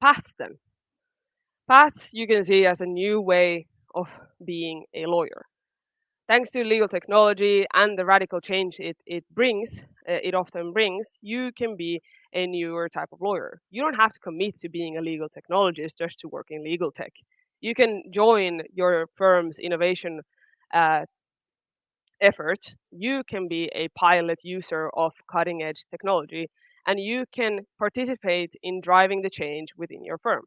Paths then. Paths you can see as a new way of being a lawyer. Thanks to legal technology and the radical change it often brings, you can be a newer type of lawyer. You don't have to commit to being a legal technologist just to work in legal tech. You can join your firm's innovation uh, efforts. You can be a pilot user of cutting edge technology, and you can participate in driving the change within your firm.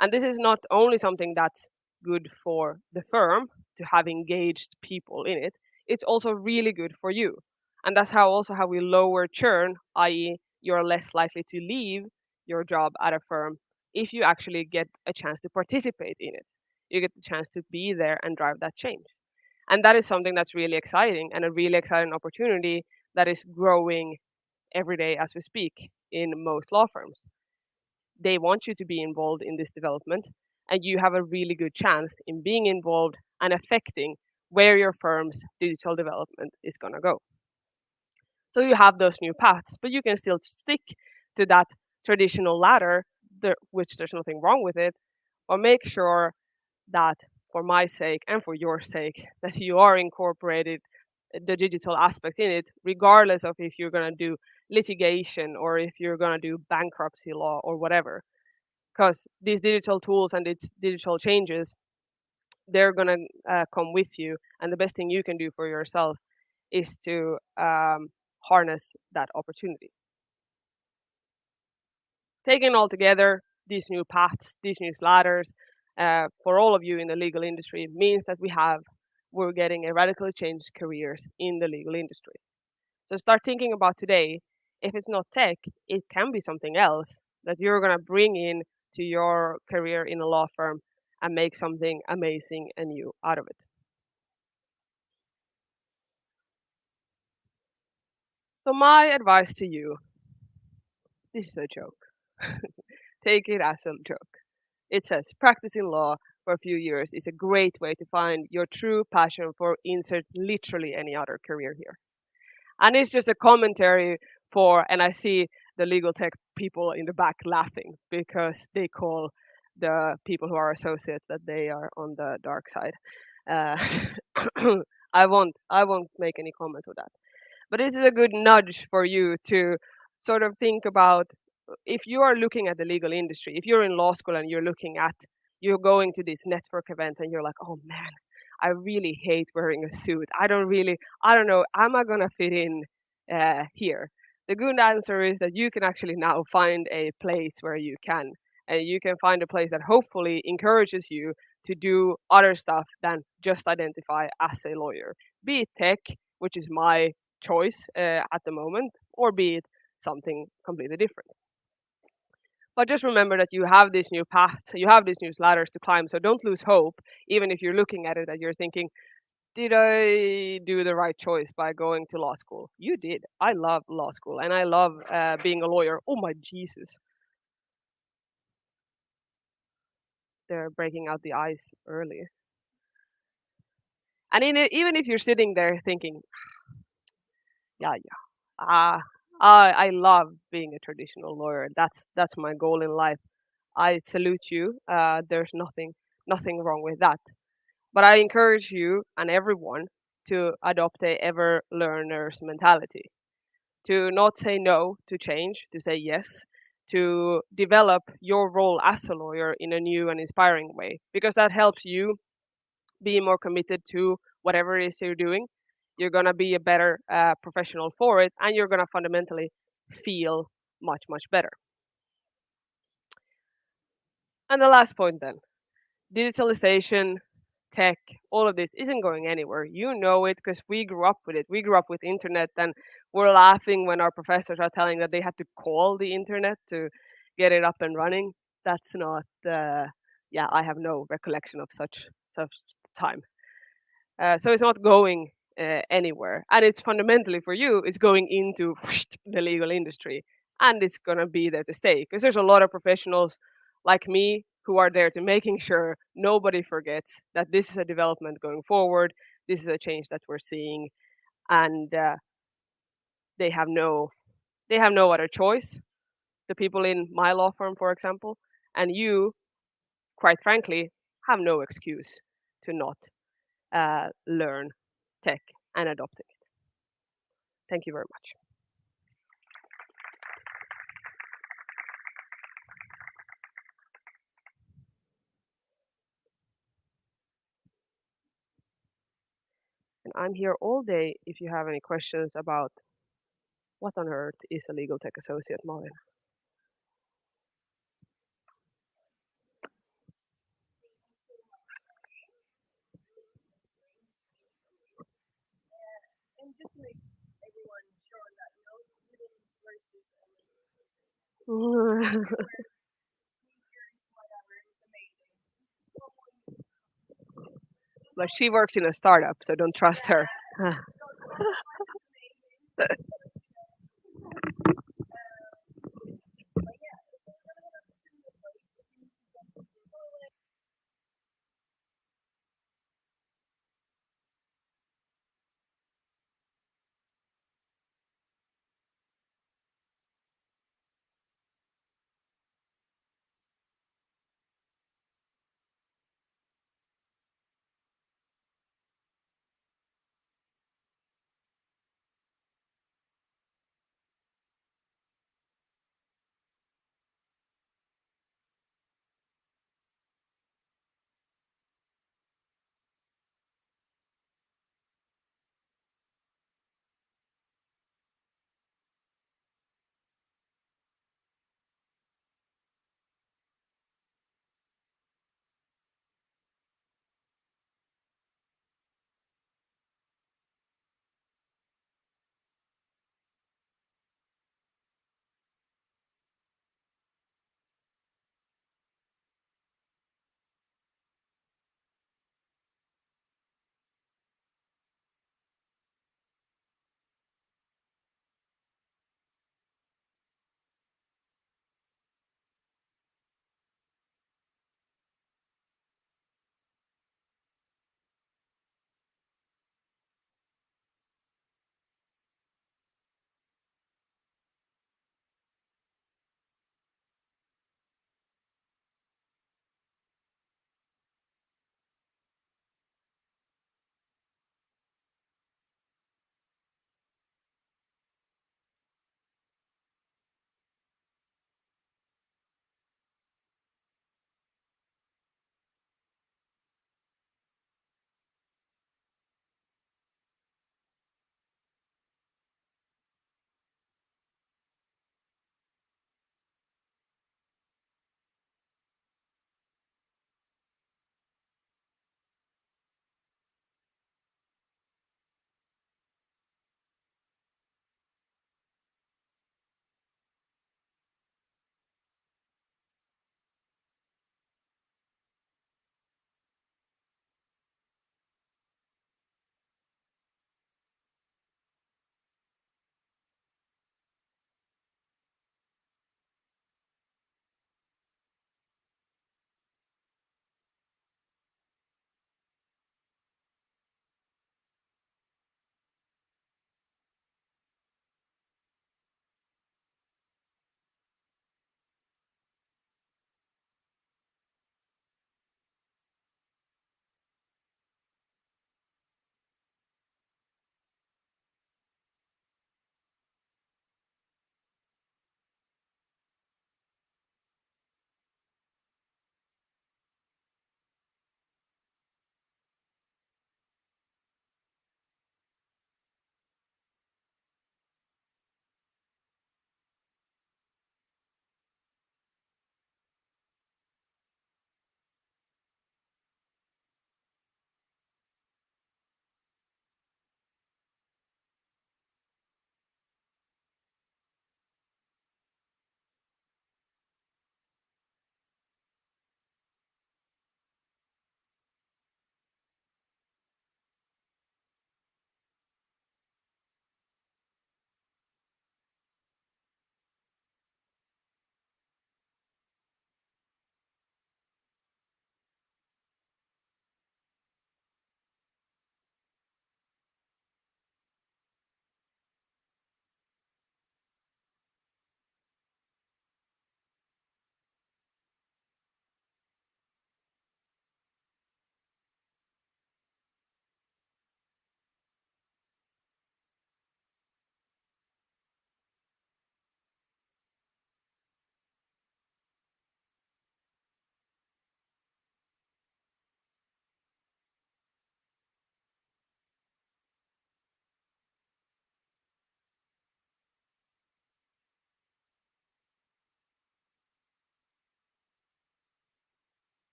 And this is not only something that's good for the firm to have engaged people in it, it's also really good for you. And that's how we lower churn, i.e., you're less likely to leave your job at a firm if you actually get a chance to participate in it. You get the chance to be there and drive that change. And that is something that's really exciting and a really exciting opportunity that is growing every day as we speak in most law firms. They want you to be involved in this development, and you have a really good chance in being involved and affecting where your firm's digital development is going to go. So you have those new paths, but you can still stick to that traditional ladder, which there's nothing wrong with it, but make sure that for my sake and for your sake, that you are incorporated the digital aspects in it, regardless of if you're going to do litigation or if you're going to do bankruptcy law or whatever. Because these digital tools and these digital changes, they're going to come with you. And the best thing you can do for yourself is to harness that opportunity. Taken all together, these new paths, these new ladders, for all of you in the legal industry means that we're getting a radically changed careers in the legal industry. So start thinking about today. If it's not tech, it can be something else that you're gonna bring in to your career in a law firm and make something amazing and new out of it. So my advice to you, this is a joke. Take it as a joke. It says practicing law for a few years is a great way to find your true passion for insert literally any other career here. And it's just a commentary for, and I see the legal tech people in the back laughing because they call the people who are associates that they are on the dark side. Uh, I won't make any comments on that. But this is a good nudge for you to sort of think about if you are looking at the legal industry, if you're in law school and you're going to these network events and you're like, oh man, I really hate wearing a suit. I don't know, am I gonna fit in here? The good answer is that you can actually now find a place where you can, and you can find a place that hopefully encourages you to do other stuff than just identify as a lawyer. Be it tech, which is my choice at the moment, or be it something completely different. But just remember that you have these new paths, you have these new ladders to climb. So don't lose hope, even if you're looking at it that you're thinking, did I do the right choice by going to law school? You did. I love law school and I love being a lawyer. Oh my Jesus. They're breaking out the ice early. And even if you're sitting there thinking, yeah, yeah, I love being a traditional lawyer. That's my goal in life. I salute you. There's nothing wrong with that. But I encourage you and everyone to adopt a ever learner's mentality, to not say no to change, to say yes, to develop your role as a lawyer in a new and inspiring way, because that helps you be more committed to whatever it is you're doing. You're going to be a better professional for it, and you're going to fundamentally feel much better. And the last point then, digitalization, tech, all of this isn't going anywhere. You know it because we grew up with it. We grew up with internet, and we're laughing when our professors are telling that they had to call the internet to get it up and running. That's not. Yeah, I have no recollection of such time. So it's not going anywhere, and it's fundamentally for you. It's going into the legal industry, and it's gonna be there to stay because there's a lot of professionals like me who are there to making sure nobody forgets that this is a development going forward. This is a change that we're seeing, and they have no they have no other choice. The people in my law firm, for example, And you, quite frankly, have no excuse to not learn tech and adopt it. Thank you very much. And I'm here all day if you have any questions about what on earth is a legal tech associate, Malin. But she works in a startup, so don't trust her.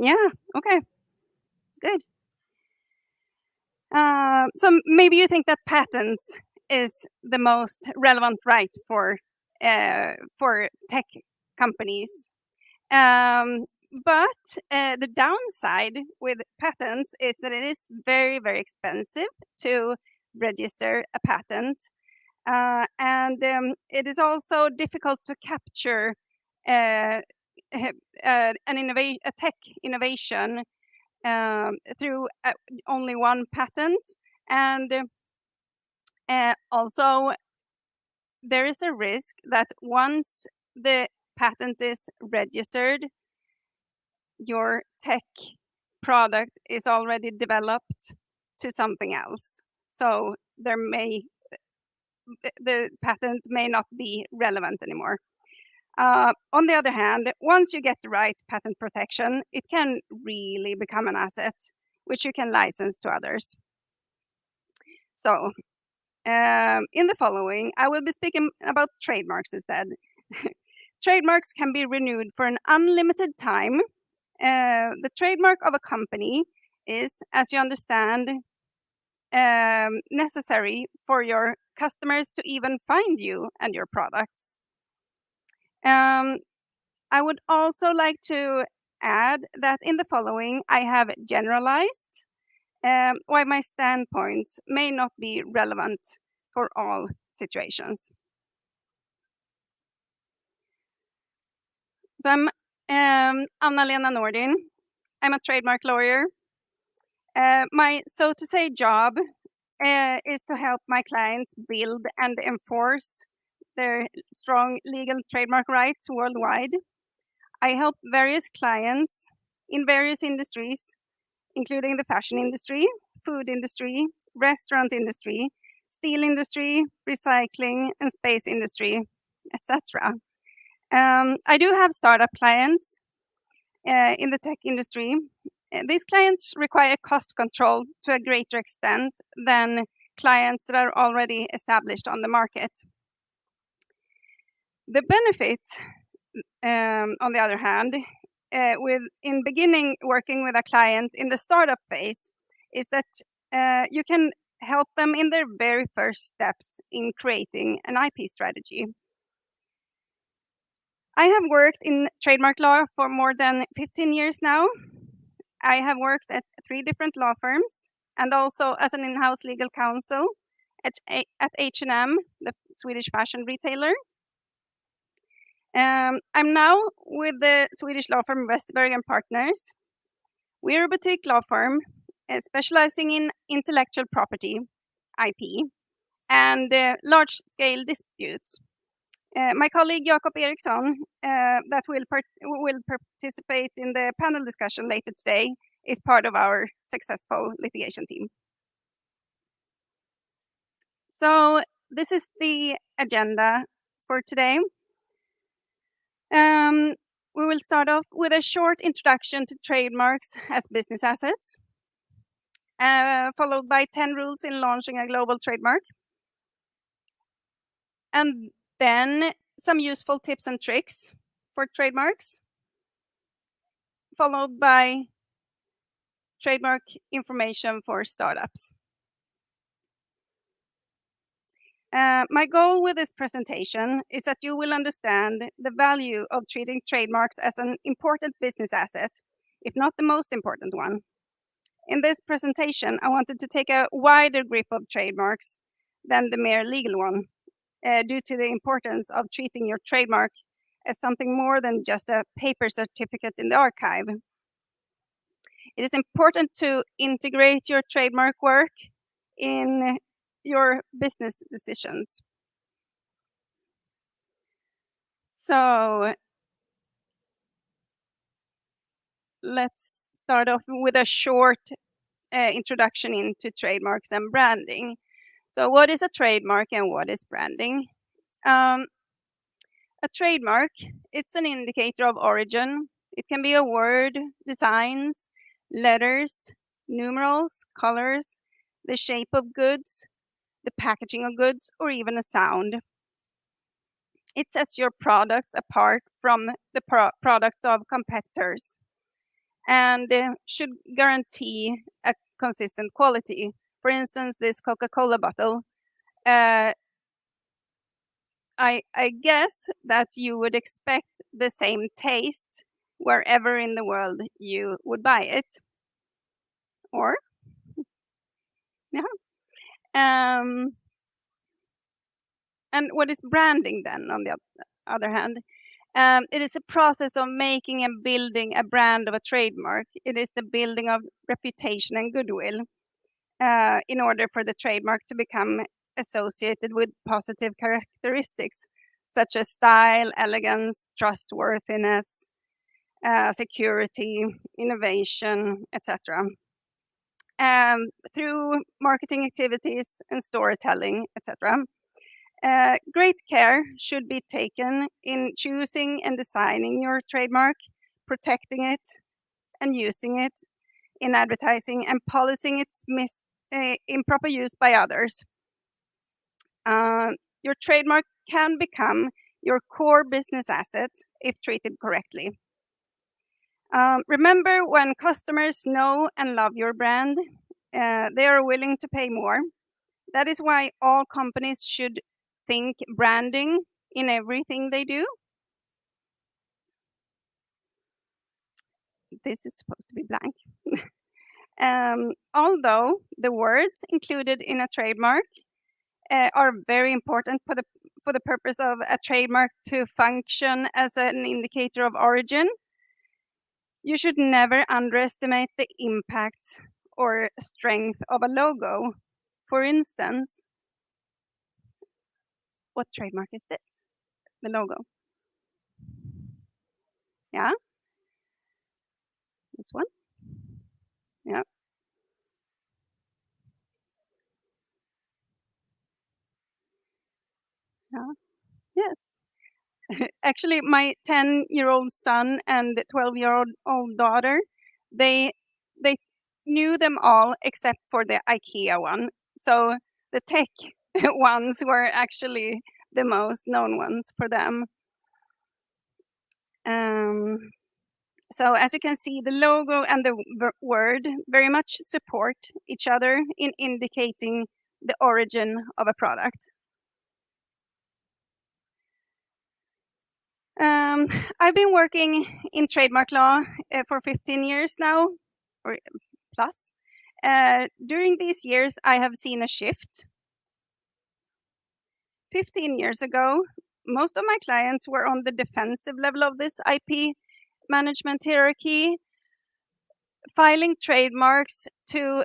Yeah. Okay. Good. So maybe you think that patents is the most relevant right for tech companies. But the downside with patents is that it is very, very expensive to register a patent. And it is also difficult to capture a tech innovation through only one patent. And also, there is a risk that once the patent is registered, your tech product is already developed to something else. So the patent may not be relevant anymore. On the other hand, once you get the right patent protection, it can really become an asset which you can license to others. So, in the following, I will be speaking about trademarks instead. Trademarks can be renewed for an unlimited time. The trademark of a company is, as you understand, necessary for your customers to even find you and your products. I would also like to add that in the following, I have generalized why my standpoints may not be relevant for all situations. So I'm Anna-Lena Nordin. I'm a trademark lawyer. My, so to say, job is to help my clients build and enforce their strong legal trademark rights worldwide. I help various clients in various industries, including the fashion industry, food industry, restaurant industry, steel industry, recycling, and space industry, etc. I do have startup clients in the tech industry. These clients require cost control to a greater extent than clients that are already established on the market. The benefit, on the other hand, in beginning working with a client in the startup phase is that you can help them in their very first steps in creating an IP strategy. I have worked in trademark law for more than 15 years now. I have worked at 3 different law firms and also as an in-house legal counsel at H&M, the Swedish fashion retailer. I'm now with the Swedish law firm Westerberg and Partners. We're a boutique law firm specializing in intellectual property, IP, and large-scale disputes. My colleague Jakob Eriksson, that will participate in the panel discussion later today, is part of our successful litigation team. So this is the agenda for today. We will start off with a short introduction to trademarks as business assets, followed by 10 rules in launching a global trademark. And then some useful tips and tricks for trademarks, followed by trademark information for startups. My goal with this presentation is that you will understand the value of treating trademarks as an important business asset, if not the most important one. In this presentation, I wanted to take a wider grip of trademarks than the mere legal one, due to the importance of treating your trademark as something more than just a paper certificate in the archive. It is important to integrate your trademark work in your business decisions. So let's start off with a short introduction into trademarks and branding. So what is a trademark and what is branding? A trademark, it's an indicator of origin. It can be a word, designs, letters, numerals, colors, the shape of goods, the packaging of goods, or even a sound. It sets your products apart from the products of competitors. and should guarantee a consistent quality. For instance, this Coca-Cola bottle, I guess that you would expect the same taste wherever in the world you would buy it. Or, yeah. And what is branding then, on the other hand? It is a process of making and building a brand of a trademark. It is the building of reputation and goodwill in order for the trademark to become associated with positive characteristics such as style, elegance, trustworthiness, security, innovation, etc. Through marketing activities and storytelling, etc. Great care should be taken in choosing and designing your trademark, protecting it, and using it in advertising, and policing its improper use by others. Your trademark can become your core business asset if treated correctly. Remember, when customers know and love your brand, they are willing to pay more. That is why all companies should think branding in everything they do. This is supposed to be blank. Although the words included in a trademark are very important for the purpose of a trademark to function as an indicator of origin, you should never underestimate the impact or strength of a logo. For instance, what trademark is this? The logo. Yeah. This one. Yeah. Yeah. Yes. Actually, my 10-year-old son and 12-year-old daughter, they they knew them all except for the IKEA one. So the tech ones were actually the most known ones for them. So as you can see, the logo and the word very much support each other in indicating the origin of a product. I've been working in trademark law for 15 years now, or plus. During these years, I have seen a shift. 15 years ago, most of my clients were on the defensive level of this IP management hierarchy, filing trademarks to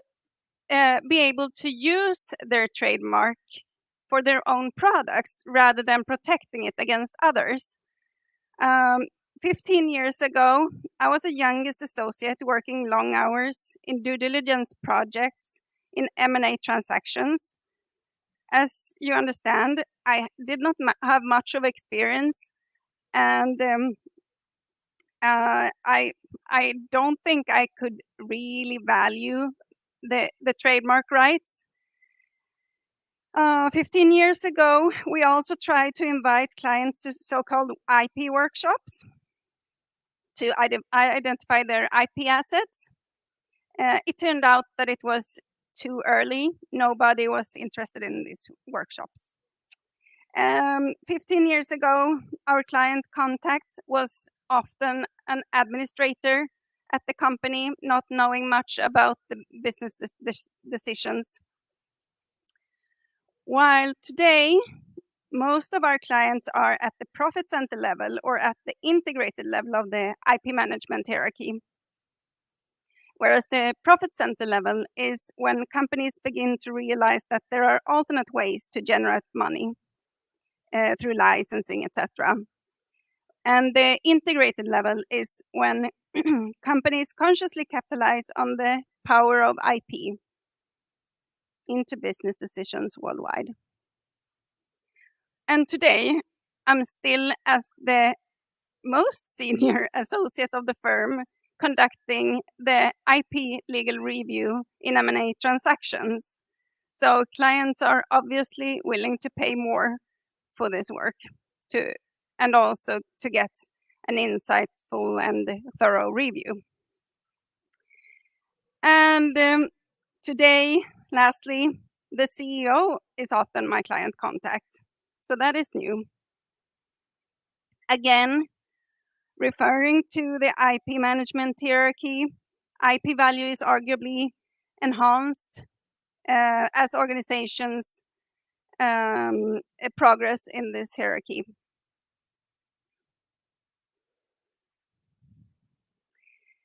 be able to use their trademark for their own products rather than protecting it against others. 15 years ago, I was a youngest associate working long hours in due diligence projects in M&A transactions. As you understand, I did not have much of experience, and I don't think I could really value the trademark rights. 15 years ago, we also tried to invite clients to so-called IP workshops to identify their IP assets. It turned out that it was too early. Nobody was interested in these workshops. 15 years ago, our client contact was often an administrator at the company, not knowing much about the business decisions. While today, most of our clients are at the profit center level or at the integrated level of the IP management hierarchy. Whereas the profit center level is when companies begin to realize that there are alternate ways to generate money through licensing, etc. And the integrated level is when companies consciously capitalize on the power of IP into business decisions worldwide. And today, I'm still as the most senior associate of the firm conducting the IP legal review in M&A transactions. So clients are obviously willing to pay more for this work and also to get an insightful and thorough review. And today, lastly, the CEO is often my client contact. So that is new. Again, referring to the IP management hierarchy, IP value is arguably enhanced as organizations progress in this hierarchy.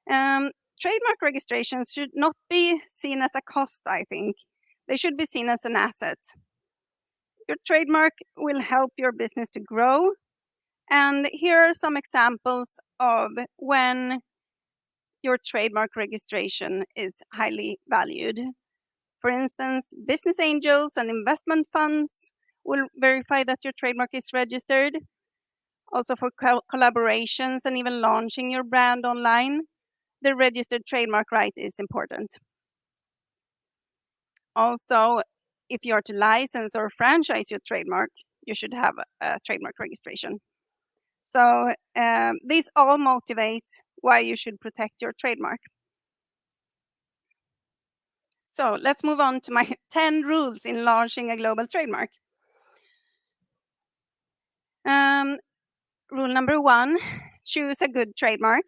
Trademark registrations should not be seen as a cost, I think. They should be seen as an asset. Your trademark will help your business to grow. And here are some examples of when your trademark registration is highly valued. For instance, business angels and investment funds will verify that your trademark is registered. Also for collaborations and even launching your brand online, the registered trademark right is important. Also, if you are to license or franchise your trademark, you should have a trademark registration. So these all motivate why you should protect your trademark. So let's move on to my 10 rules in launching a global trademark. Rule number 1, choose a good trademark.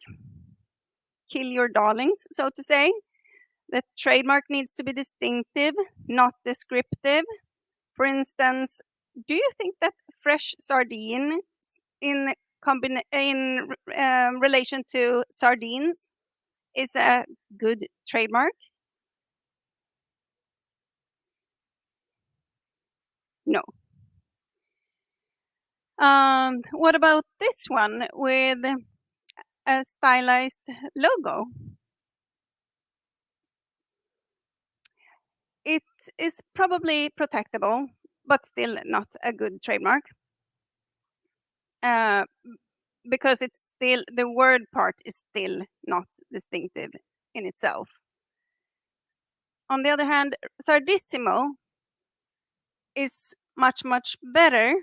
Kill your darlings, so to say. The trademark needs to be distinctive, not descriptive. For instance, do you think that fresh sardine in relation to sardines is a good trademark? No. What about this one with a stylized logo? It is probably protectable, but still not a good trademark. Because it's still, the word part is still not distinctive in itself. On the other hand, Sardissimo is much, much better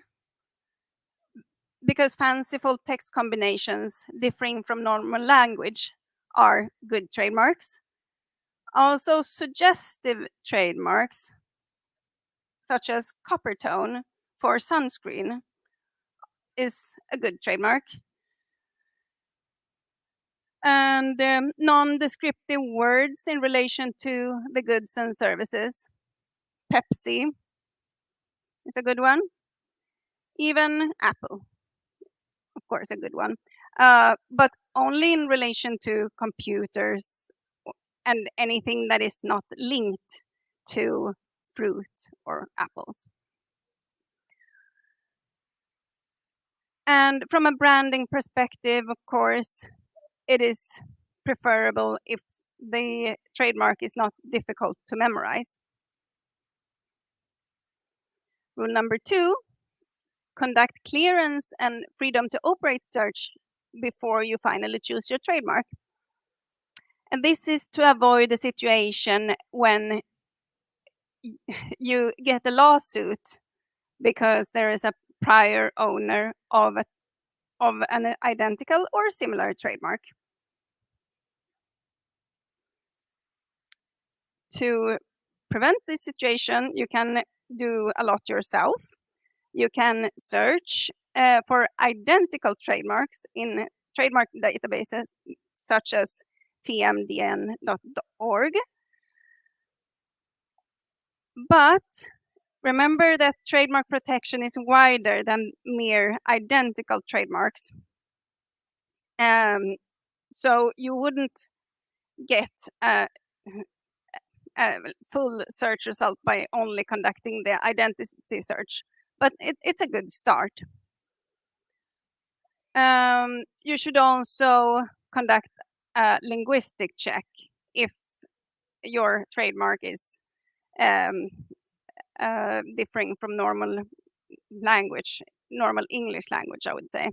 because fanciful text combinations differing from normal language are good trademarks. Also, suggestive trademarks, such as copper tone for sunscreen, is a good trademark. And non-descriptive words in relation to the goods and services. Pepsi is a good one. Even Apple, of course, a good one. But only in relation to computers and anything that is not linked to fruit or apples. And from a branding perspective, of course, it is preferable if the trademark is not difficult to memorize. Rule number 2, conduct clearance and freedom to operate search before you finally choose your trademark. And this is to avoid a situation when you get a lawsuit because there is a prior owner of an identical or similar trademark. To prevent this situation, you can do a lot yourself. You can search for identical trademarks in trademark databases such as tmdn.org. But remember that trademark protection is wider than mere identical trademarks. So you wouldn't get a full search result by only conducting the identity search, but it's a good start. You should also conduct a linguistic check if your trademark is differing from normal language, normal English language, I would say.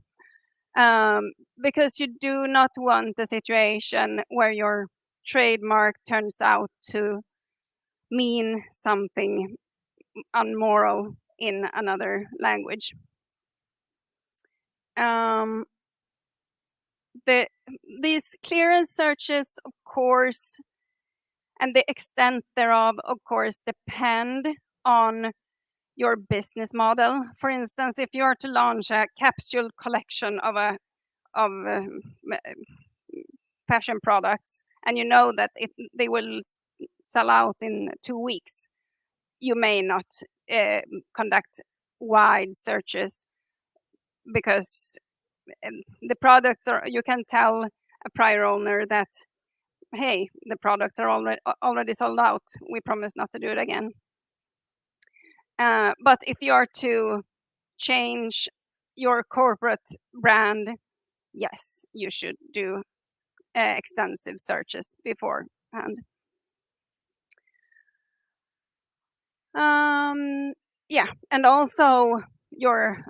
Because you do not want a situation where your trademark turns out to mean something unmoral in another language. These clearance searches, of course, And the extent thereof, of course, depend on your business model. For instance, if you are to launch a capsule collection of fashion products, and you know that they will sell out in 2 weeks, you may not conduct wide searches, because the products are, you can tell a prior owner that, hey, the products are already sold out, we promise not to do it again. But if you are to change your corporate brand, yes, you should do extensive searches beforehand. Yeah, and also your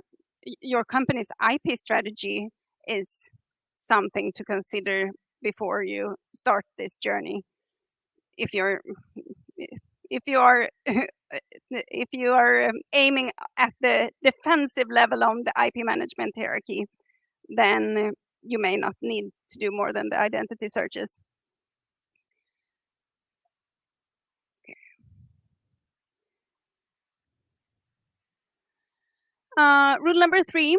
company's IP strategy is something to consider before you start this journey. If you're if you are if you are aiming at the defensive level on the IP management hierarchy, then you may not need to do more than the identity searches. Rule number 3,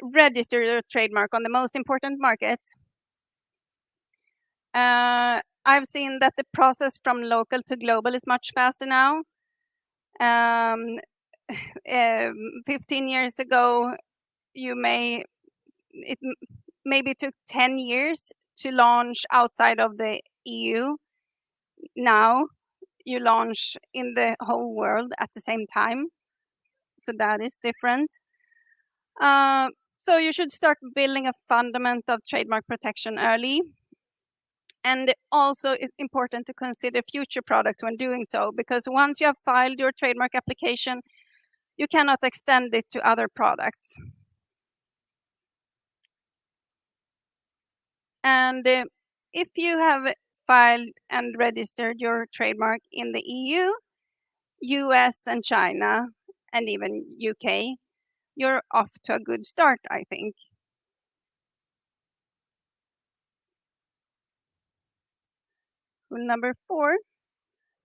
register your trademark on the most important markets. I've seen that the process from local to global is much faster now. 15 years ago, it maybe took 10 years to launch outside of the EU. Now you launch in the whole world at the same time, so that is different. So you should start building a fundament of trademark protection early. And also, it's important to consider future products when doing so, because once you have filed your trademark application, you cannot extend it to other products. And if you have filed and registered your trademark in the EU, US, and China, and even UK, you're off to a good start, I think. Rule number 4,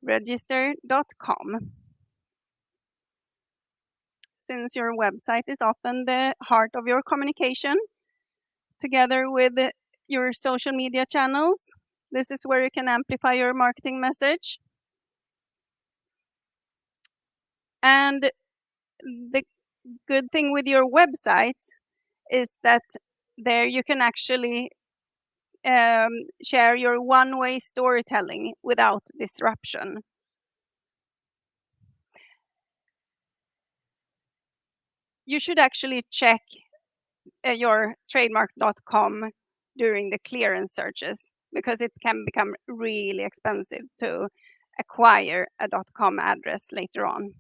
register.com. Since your website is often the heart of your communication, together with your social media channels, this is where you can amplify your marketing message. And the good thing with your website is that there you can actually share your one-way storytelling without disruption. You should actually check your trademark.com during the clearance searches, because it can become really expensive to acquire a .com address later on.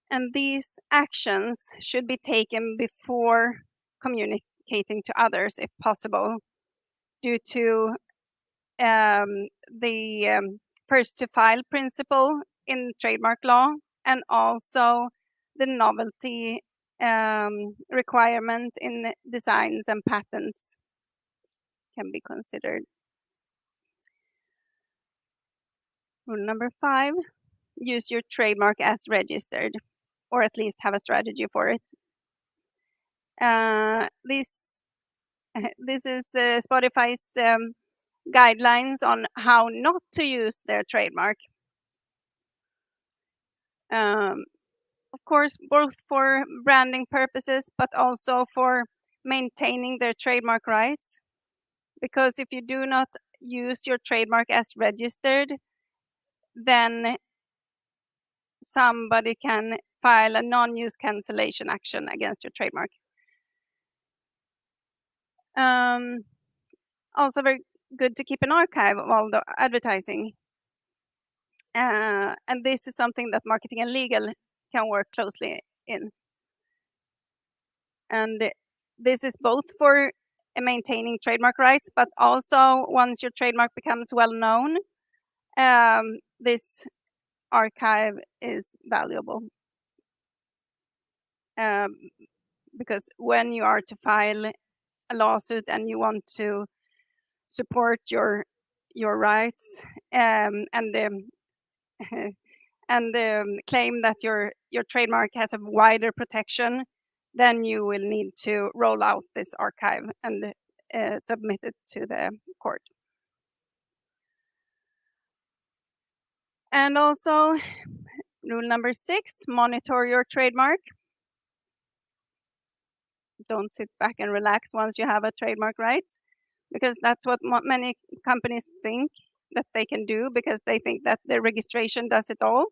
And these actions should be taken before communicating to others, if possible, due to the first to file principle in trademark law, and also the novelty requirement in designs and patents can be considered. Rule number 5, use your trademark as registered, or at least have a strategy for it. This is Spotify's guidelines on how not to use their trademark. Of course, both for branding purposes, but also for maintaining their trademark rights. Because if you do not use your trademark as registered, then somebody can file a non-use cancellation action against your trademark. Also very good to keep an archive of all the advertising. And this is something that marketing and legal can work closely in. And this is both for maintaining trademark rights, but also once your trademark becomes well known, this archive is valuable. Because when you are to file a lawsuit and you want to support your rights, and claim that your trademark has a wider protection, then you will need to roll out this archive and submit it to the court. And also, rule number 6, monitor your trademark. Don't sit back and relax once you have a trademark right, because that's what many companies think that they can do, because they think that the registration does it all.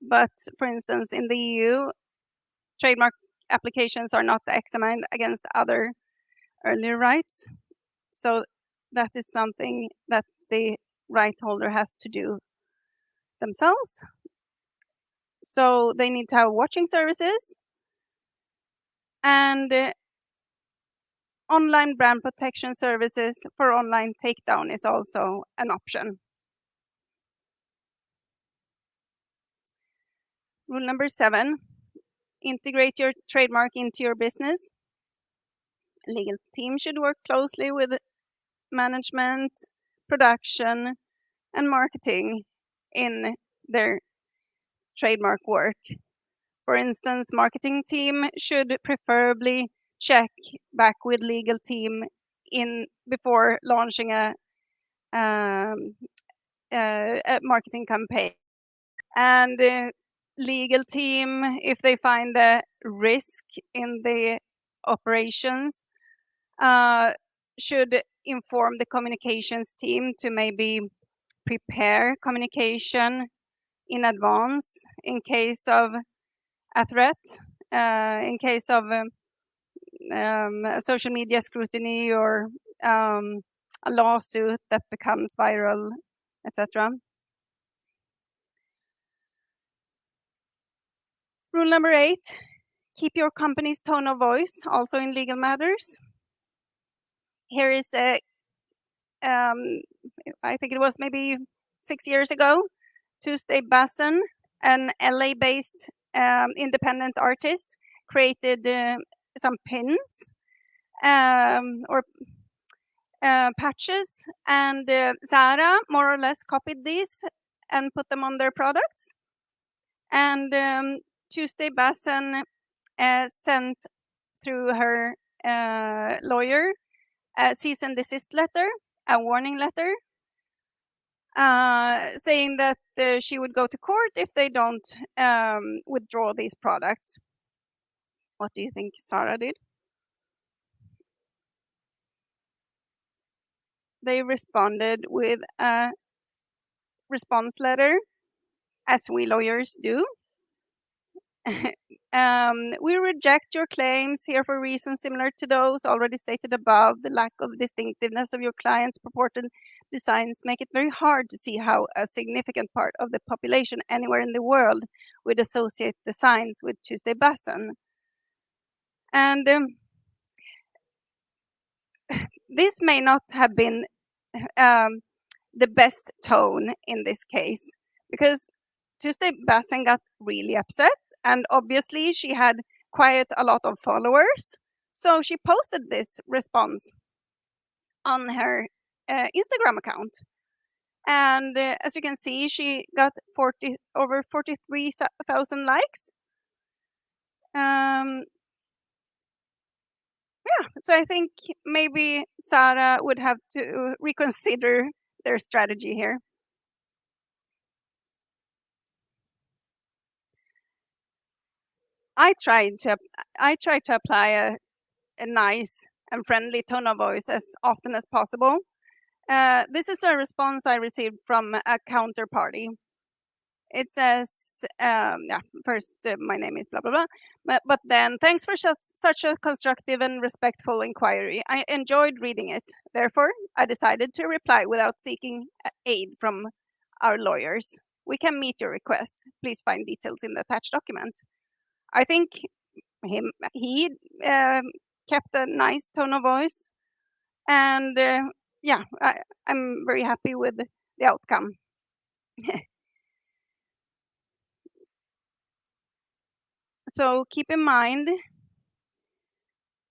But for instance, in the EU, trademark applications are not examined against other earlier rights. So that is something that the right holder has to do themselves. So they need to have watching services, and online brand protection services for online takedown is also an option. Rule number 7, integrate your trademark into your business. Legal team should work closely with management, production, and marketing in their trademark work. For instance, marketing team should preferably check back with legal team before launching a marketing campaign. And legal team, if they find a risk in the operations, should inform the communications team to maybe prepare communication in advance in case of a threat, in case of social media scrutiny or a lawsuit that becomes viral, etc. Rule number 8, keep your company's tone of voice also in legal matters. Here is a, I think it was maybe 6 years ago, Tuesday Basson, an LA-based independent artist, created some pins or patches, and Zara more or less copied these and put them on their products. And Tuesday Basson sent through her lawyer a cease and desist letter, a warning letter, saying that she would go to court if they don't withdraw these products. What do you think Zara did? They responded with a response letter, as we lawyers do. We reject your claims here for reasons similar to those already stated above. The lack of distinctiveness of your client's purported designs make it very hard to see how a significant part of the population anywhere in the world would associate designs with Tuesday Basson. And this may not have been the best tone in this case, because Tuesday Basson got really upset, and obviously she had quite a lot of followers. So she posted this response on her Instagram account. And as you can see, she got over 43,000 likes. Yeah, so I think maybe Zara would have to reconsider their strategy here. I tried to apply a nice and friendly tone of voice as often as possible. This is a response I received from a counterparty. It says, first, my name is blah, blah, blah. But then, thanks for such a constructive and respectful inquiry. I enjoyed reading it. Therefore, I decided to reply without seeking aid from our lawyers. We can meet your request. Please find details in the attached document. I think he kept a nice tone of voice. And yeah, I'm very happy with the outcome. So keep in mind,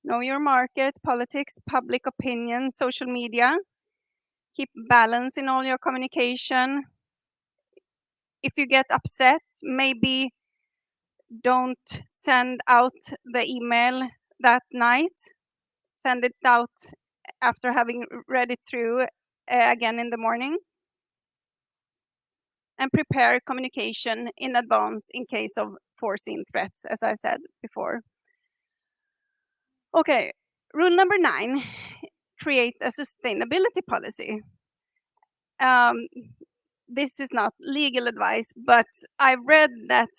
Know your market, politics, public opinion, social media. Keep balance in all your communication. If you get upset, maybe don't send out the email that night. Send it out after having read it through again in the morning. And prepare communication in advance in case of foreseen threats, as I said before. Okay, rule number 9, create a sustainability policy. This is not legal advice, but I read that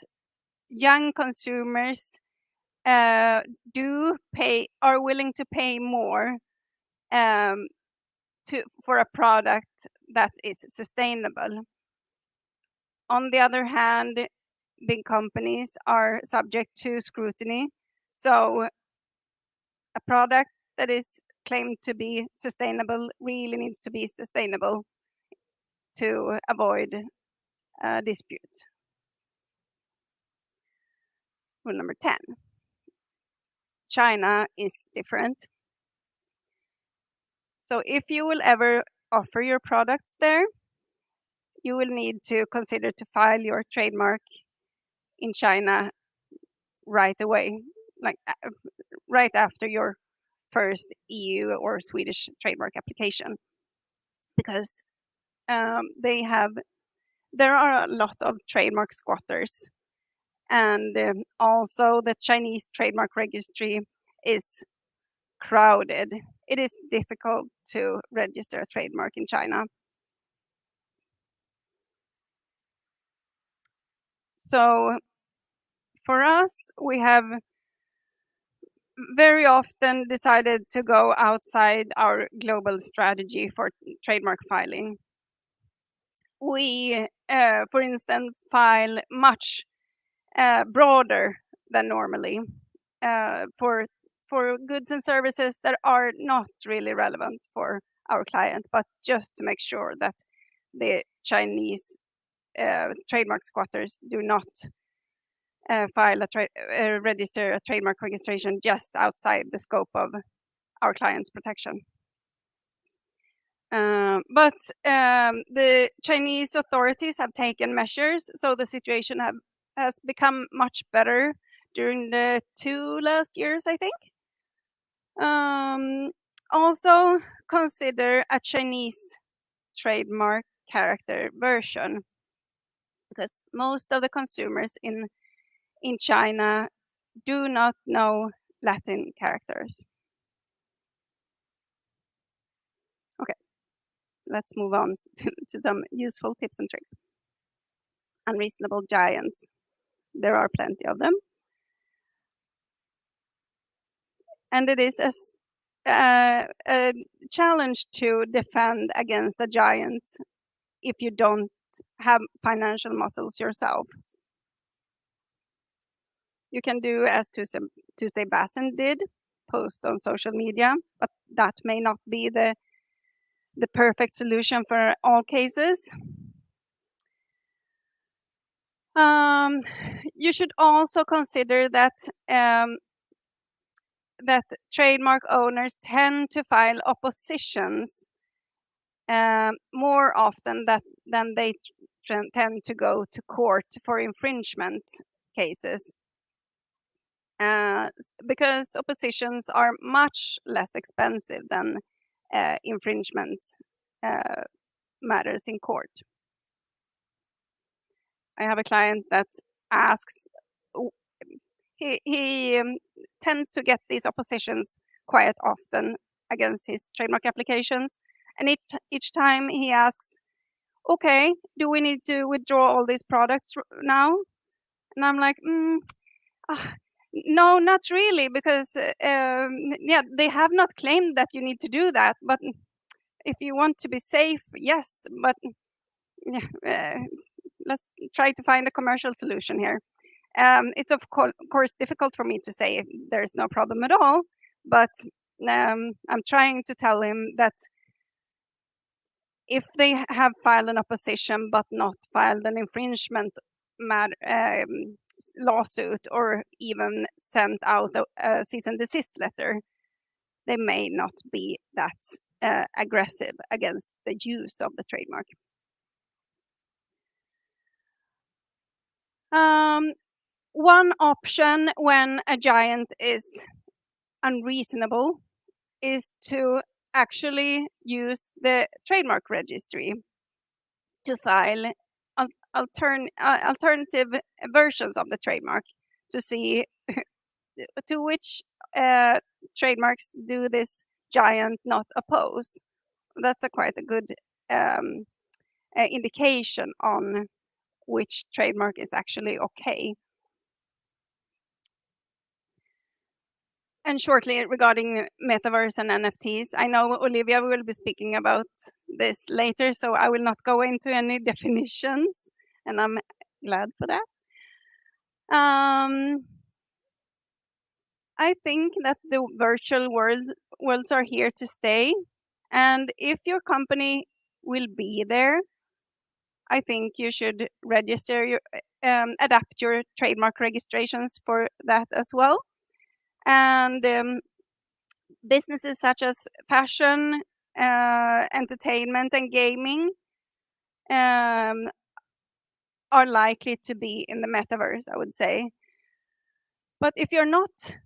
young consumers are willing to pay more for a product that is sustainable. On the other hand, big companies are subject to scrutiny. So a product that is claimed to be sustainable really needs to be sustainable to avoid a dispute. Rule number 10. China is different. So if you will ever offer your products there, you will need to consider to file your trademark in China right away, like right after your first EU or Swedish trademark application, because there are a lot of trademark squatters, and also the Chinese trademark registry is crowded. It is difficult to register a trademark in China. So for us, we have very often decided to go outside our global strategy for trademark filing. We, for instance, file much broader than normally for goods and services that are not really relevant for our client, but just to make sure that the Chinese trademark squatters do not register a trademark registration just outside the scope of our client's protection. But the Chinese authorities have taken measures, so the situation has become much better during the 2 last years, I think. Also consider a Chinese trademark character version, because most of the consumers in China do not know Latin characters. Okay, let's move on to some useful tips and tricks. Unreasonable giants. There are plenty of them. And it is a challenge to defend against a giant if you don't have financial muscles yourself. You can do as Tuesday Basin did, post on social media, but that may not be the perfect solution for all cases. You should also consider that that trademark owners tend to file oppositions more often than they tend to go to court for infringement cases, because oppositions are much less expensive than infringement matters in court. I have a client that asks, he tends to get these oppositions quite often against his trademark applications, and each time he asks, okay, do we need to withdraw all these products now? And I'm like, no, not really, because they have not claimed that you need to do that, but if you want to be safe, yes, but let's try to find a commercial solution here. It's of course difficult for me to say there's no problem at all, but I'm trying to tell him that if they have filed an opposition but not filed an infringement lawsuit, or even sent out a cease and desist letter, they may not be that aggressive against the use of the trademark. One option when a giant is unreasonable is to actually use the trademark registry to file alternative versions of the trademark to see to which trademarks do this giant not oppose. That's quite a good indication on which trademark is actually okay. And shortly regarding metaverse and NFTs, I know Olivia will be speaking about this later, so I will not go into any definitions, and I'm glad for that. I think that the virtual worlds are here to stay, and if your company will be there, I think you should register your adapt your trademark registrations for that as well. And businesses such as fashion, entertainment, and gaming are likely to be in the metaverse, I would say. But if you're not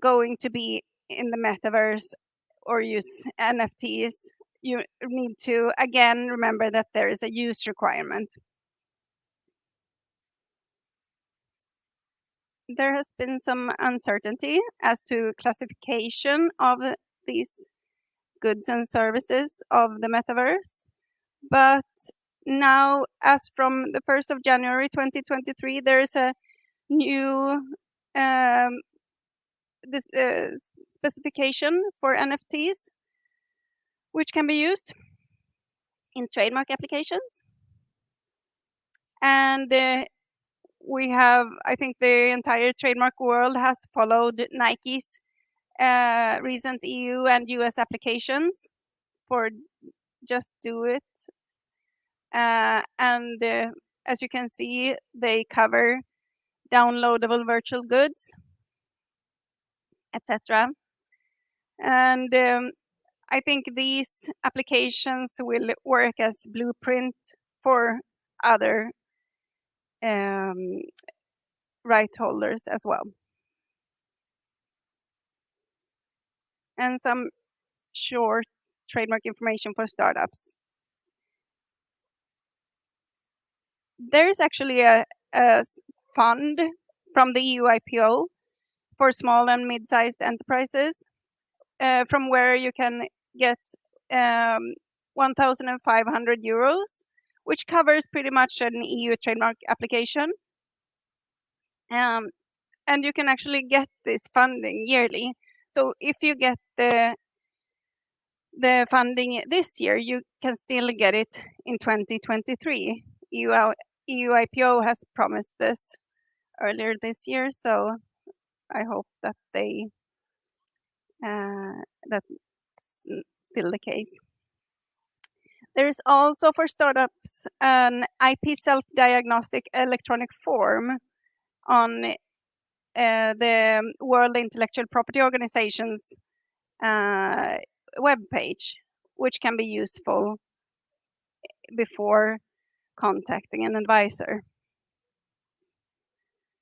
going to be in the metaverse or use NFTs, you need to again remember that there is a use requirement. There has been some uncertainty as to classification of these goods and services of the metaverse. But now, as from the 1st of January 2023, there is a new this specification for NFTs, which can be used in trademark applications. And we have, I think the entire trademark world has followed Nike's recent EU and US applications for Just Do It. And as you can see, they cover downloadable virtual goods, etc. And I think these applications will work as blueprint for other right holders as well. And some short trademark information for startups. There's actually a fund from the EU IPO for small and mid-sized enterprises, from where you can get 1,500 euros, which covers pretty much an EU trademark application. And you can actually get this funding yearly. So if you get the funding this year, you can still get it in 2023. EU IPO has promised this earlier this year, so I hope that that's still the case. There is also for startups an IP self-diagnostic electronic form on the World Intellectual Property Organization's webpage, which can be useful before contacting an advisor.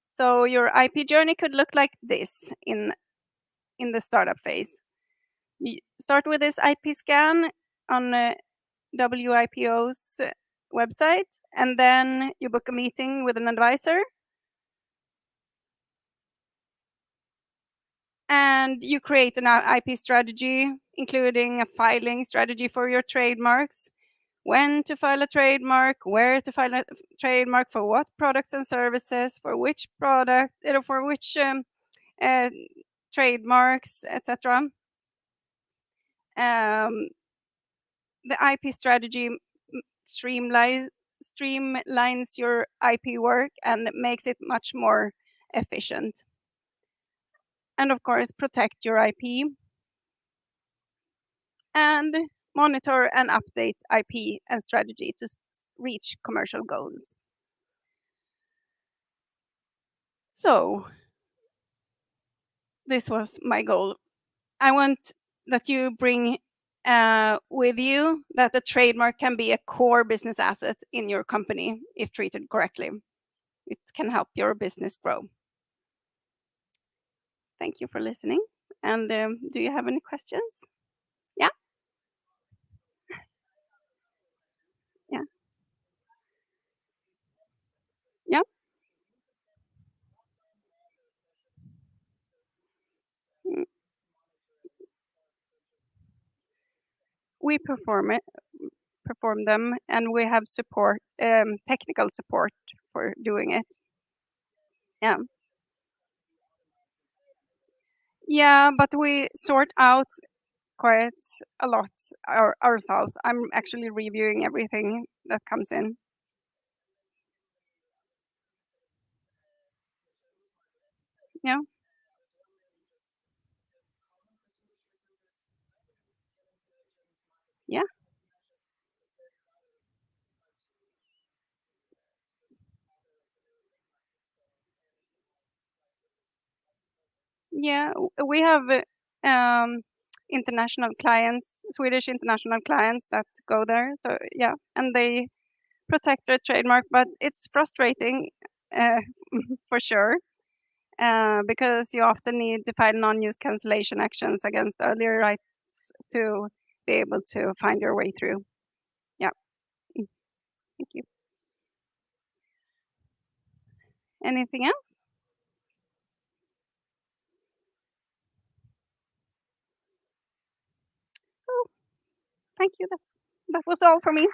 So your IP journey could look like this in the startup phase. You start with this IP scan on WIPO's website, and then you book a meeting with an advisor. And you create an IP strategy, including a filing strategy for your trademarks, when to file a trademark, where to file a trademark, for what products and services, for which product, for which trademarks, etc. The IP strategy streamlines your IP work and makes it much more efficient. And of course, protect your IP and monitor and update IP and strategy to reach commercial goals. So this was my goal I want that you bring with you that the trademark can be a core business asset in your company if treated correctly. It can help your business grow. Thank you for listening. And do you have any questions? Yeah, yeah, yeah. Mm. We perform them, and we have support, technical support for doing it. Yeah, yeah, but we sort out quite a lot ourselves. I'm actually reviewing everything that comes in. Yeah, yeah, yeah. We have international clients, Swedish international clients that go there. So yeah, and they protect their trademark, but it's frustrating uh, for sure. Because you often need to file non-use cancellation actions against earlier rights to be able to find your way through. Yeah, mm, thank you. Anything else? So thank you. That was all for me.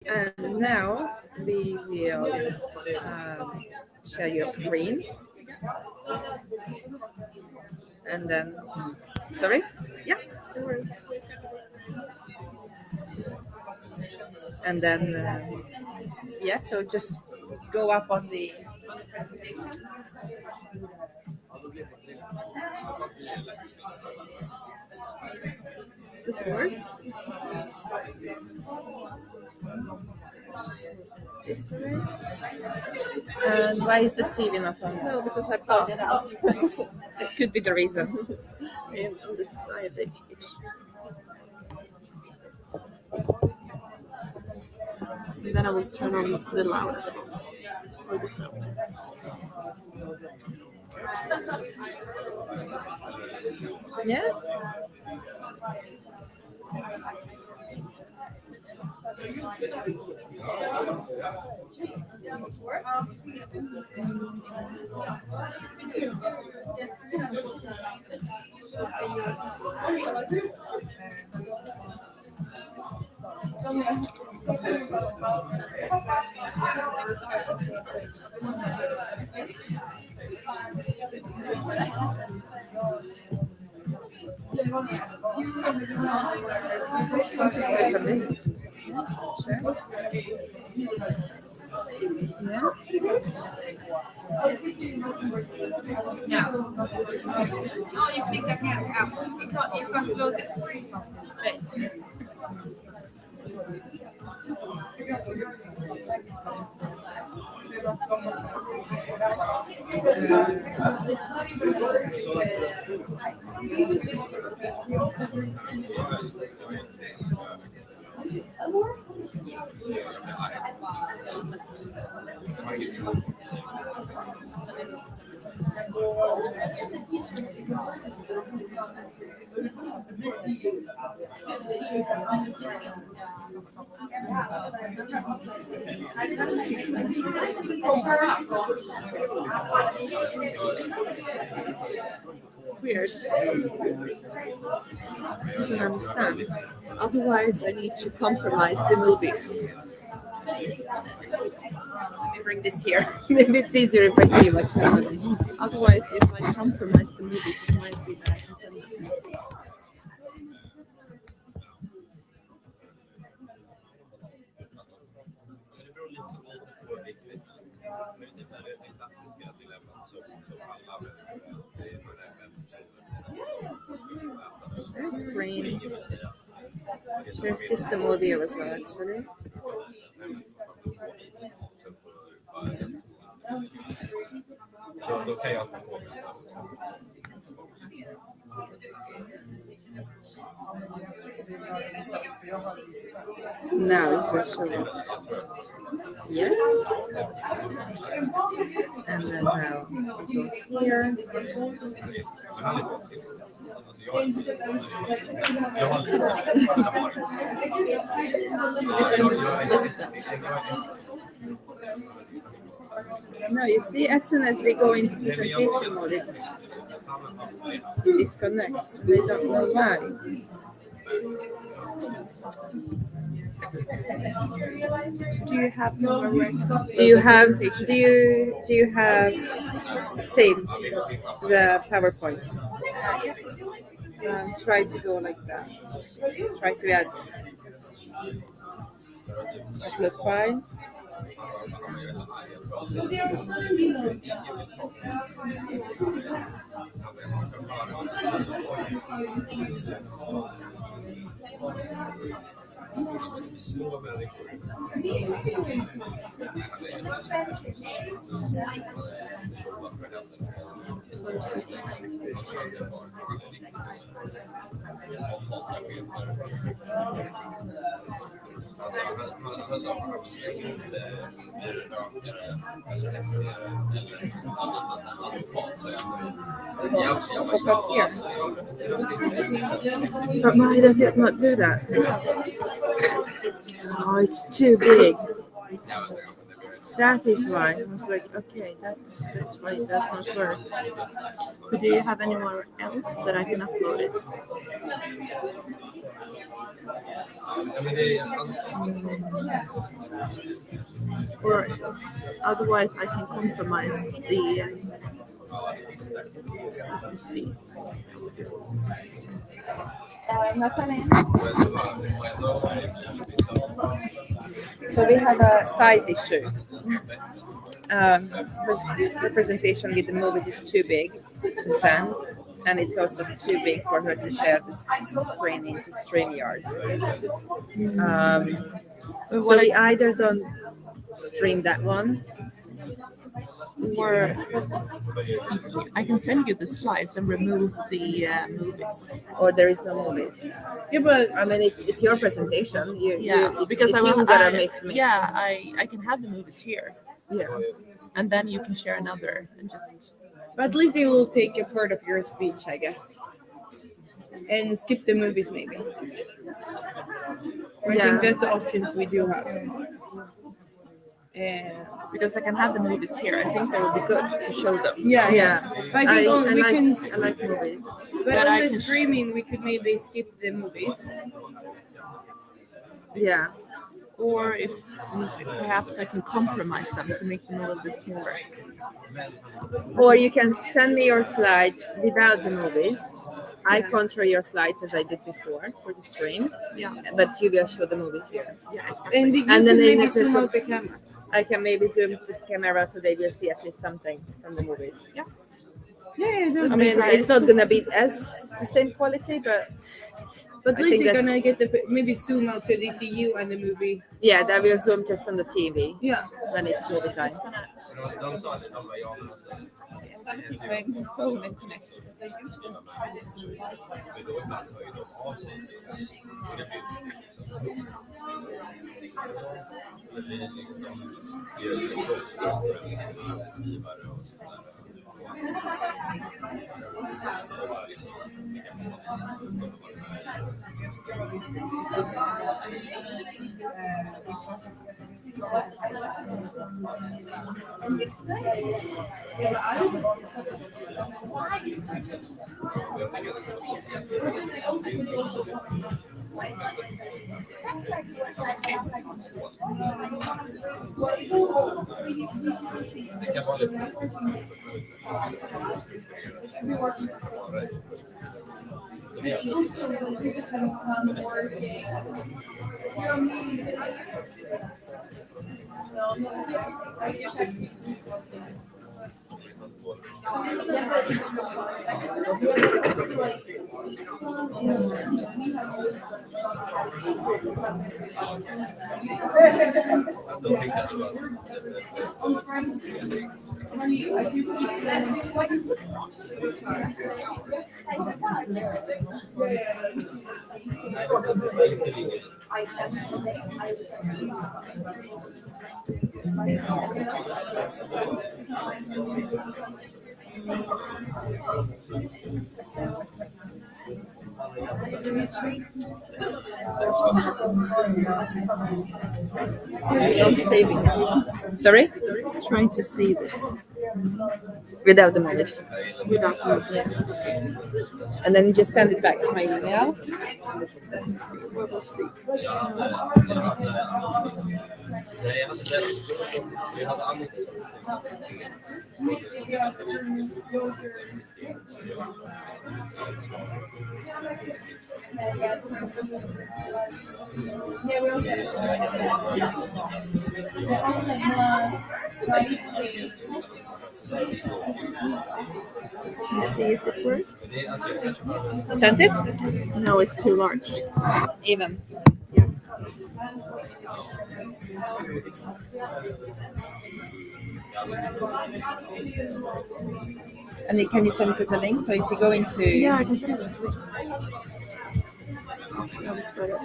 And now we will share your screen. And then, sorry? Yeah, no worries. And then, yeah, so just go up on the presentation. Does it work? This way. And why is the TV not on? No, because I plugged it out. It could be the reason. And on the side, and then I will turn on the loud as well. Or the sound. Yeah. I'll just click on this. Sure. Yeah. Oh, you click again out. You can't close it. Right. Weird. I don't understand. Otherwise, I need to compromise the movies. Let me bring this here. Maybe it's easier if I see what's happening. Otherwise, if I compromise the movies, it might be that I can send it. Share screen. Share system audio as well, actually. Now it will show up. Yes. And then now we go here. No, you see, as soon as we go into presentation mode, it disconnects. And I don't know why. Do you have somewhere where do you have saved the PowerPoint? Yes. Try to go like that. Try to add upload file. Pop up here. But why does it not do that? Oh, it's too big. That is why I was like, okay, that's why it does not work. But do you have anywhere else that I can upload it? Or otherwise, I can compromise the. Let's see. So we have a size issue. The presentation with the movies is too big to send, and it's also too big for her to share the screen into StreamYard. So we either don't stream that one, or I can send you the slides and remove the movies. Or there is no movies. Yeah, but I mean, it's your presentation. because it's you gotta make. yeah, I can have the movies here, Yeah. and then you can share another and just. But at least it will take a part of your speech, I guess. And skip the movies, maybe. I think that's the options we do have. Because I can have the movies here, I think that would be good to show them. Yeah. But I think we can. I like movies. But I on the can streaming, we could maybe skip the movies. Yeah. Or if perhaps I can compromise them to make them a little bit smaller. Or you can send me your slides without the movies. I control your slides as I did before for the stream. Yeah. But you will show the movies here. Yeah, exactly. And you And then could in maybe the zoom present- out the camera. I can maybe zoom to the camera so they will see at least something from the movies. Yeah, I mean, it's not gonna be as the same quality, but But at I least think you're that's- gonna get the maybe zoom out so they see you and the movie. yeah, that will zoom just on the TV Yeah. when it's movie time. I'm gonna keep my phone and connect because I usually. I'm saving it. Sorry? Trying to save it Without the movies. without the movies. And then just send it back to my email. Let's see if it works. You sent it? No, it's too large. Even. And then can you send us a link? So if you go into Yeah, I can see this. That's better.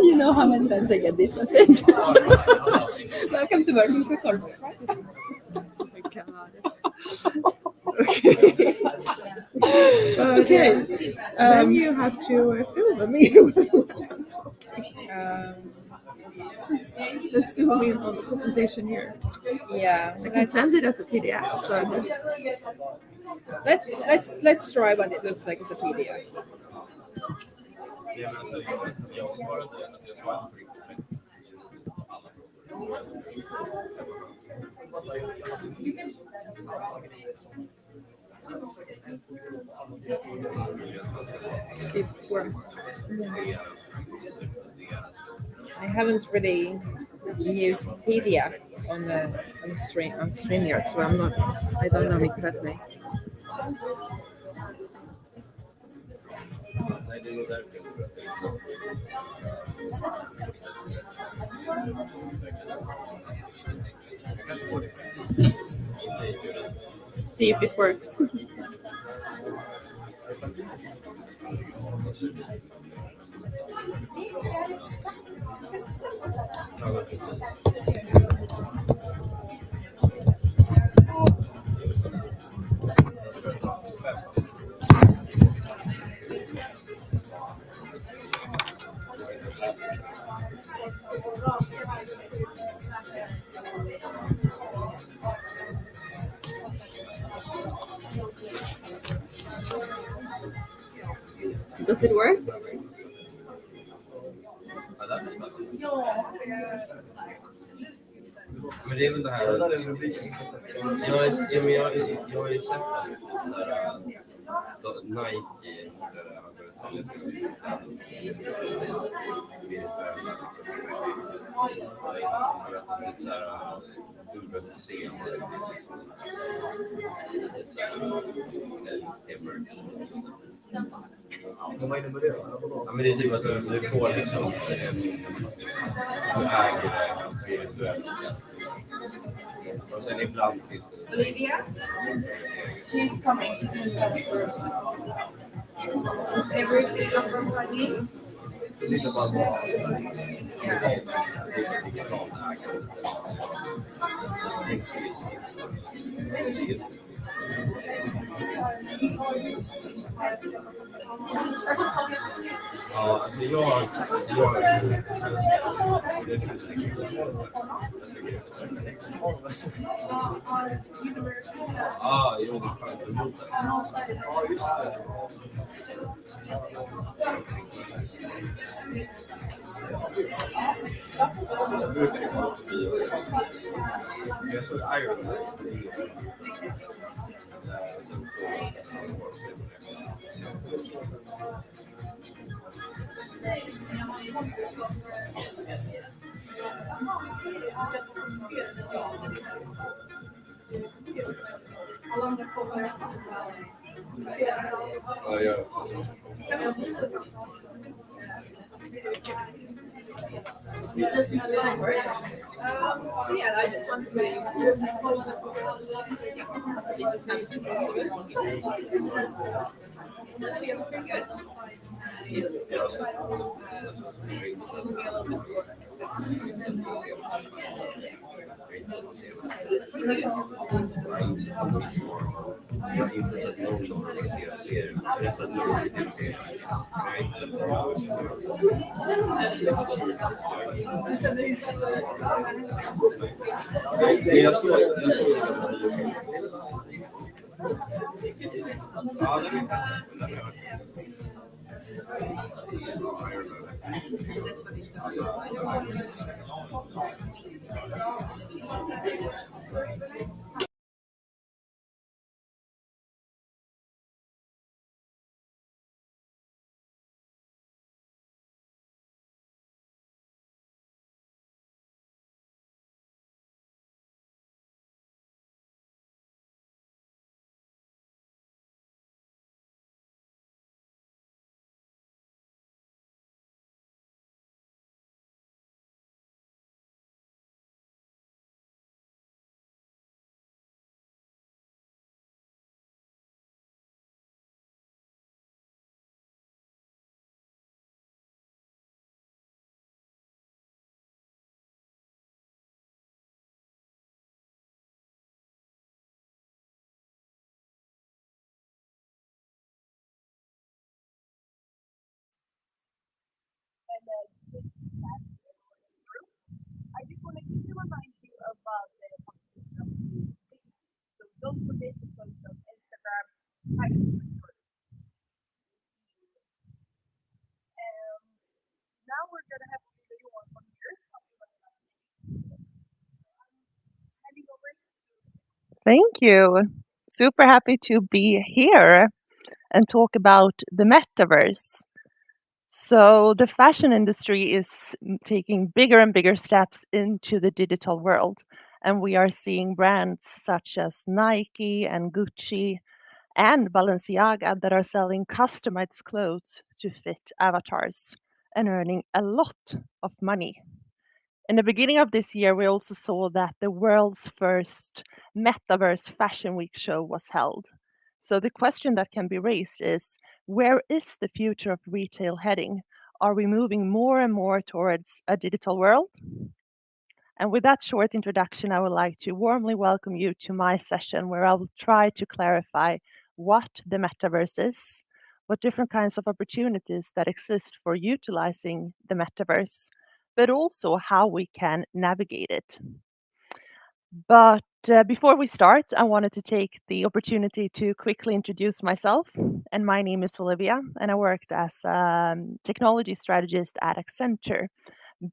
you know how many times I get this message. Welcome to working to corporate, right? Okay. Okay. Then you have to film me when I'm talking. Let's zoom in on the presentation here. Yeah, I can send it as a PDF. But let's try what it looks like as a PDF. see if it's working. I haven't really used PDF on StreamYard, so I don't know exactly. See if it works. Does it work? Men det är väl det här. Jag har ju sett att Nike har börjat sälja Ja, men det är typ att du får liksom du äger det virtuellt. Och sen ibland finns det... Olivia? She's coming. She's in the first. Is everything from Paddy? Det är bara bra. Digitalt ägande. Ja, alltså jo, det är klart. Ja, just det. Jag brukade kolla på bio. Jag såg Iron Man. Ja, ja. So yeah, I just want to. You just have to do it. Pretty good. Jag såg Ja, det är Thank you. Super happy to be here and talk about the metaverse. So, the fashion industry is taking bigger and bigger steps into the digital world. And we are seeing brands such as Nike and Gucci and Balenciaga that are selling customized clothes to fit avatars and earning a lot of money. In the beginning of this year, we also saw that the world's first Metaverse Fashion Week show was held. So the question that can be raised is, where is the future of retail heading? Are we moving more and more towards a digital world? And with that short introduction, I would like to warmly welcome you to my session where I will try to clarify what the metaverse is, what different kinds of opportunities that exist for utilizing the metaverse, but also how we can navigate it. But before we start, I wanted to take the opportunity to quickly introduce myself. And my name is Olivia, and I worked as a technology strategist at Accenture,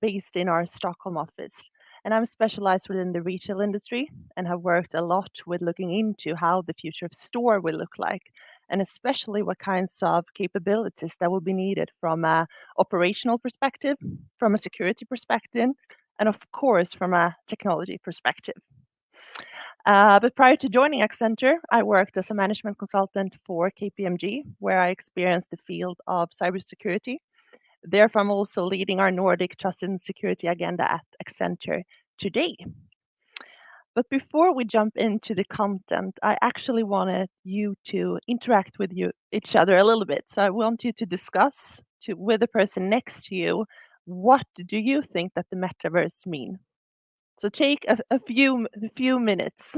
based in our Stockholm office. And I'm specialized within the retail industry and have worked a lot with looking into how the future of store will look like, and especially what kinds of capabilities that will be needed from a operational perspective, from a security perspective, and of course from a technology perspective. But prior to joining Accenture, I worked as a management consultant for KPMG, where I experienced the field of cybersecurity. Therefore, I'm also leading our Nordic trust and security agenda at Accenture today. But before we jump into the content, I actually wanted you to interact with each other a little bit. So I want you to discuss with the person next to you, what do you think that the metaverse mean? So take a few minutes.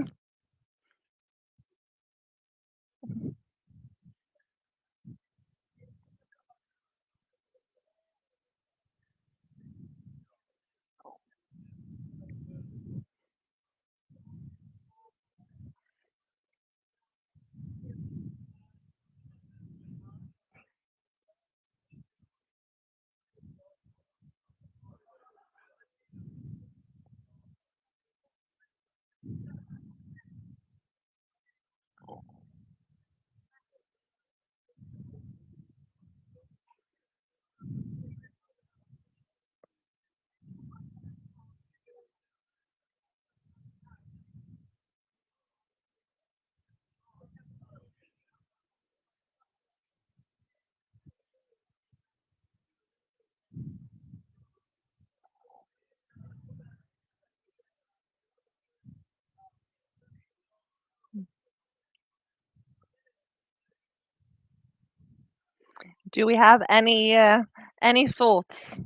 Do we have any thoughts?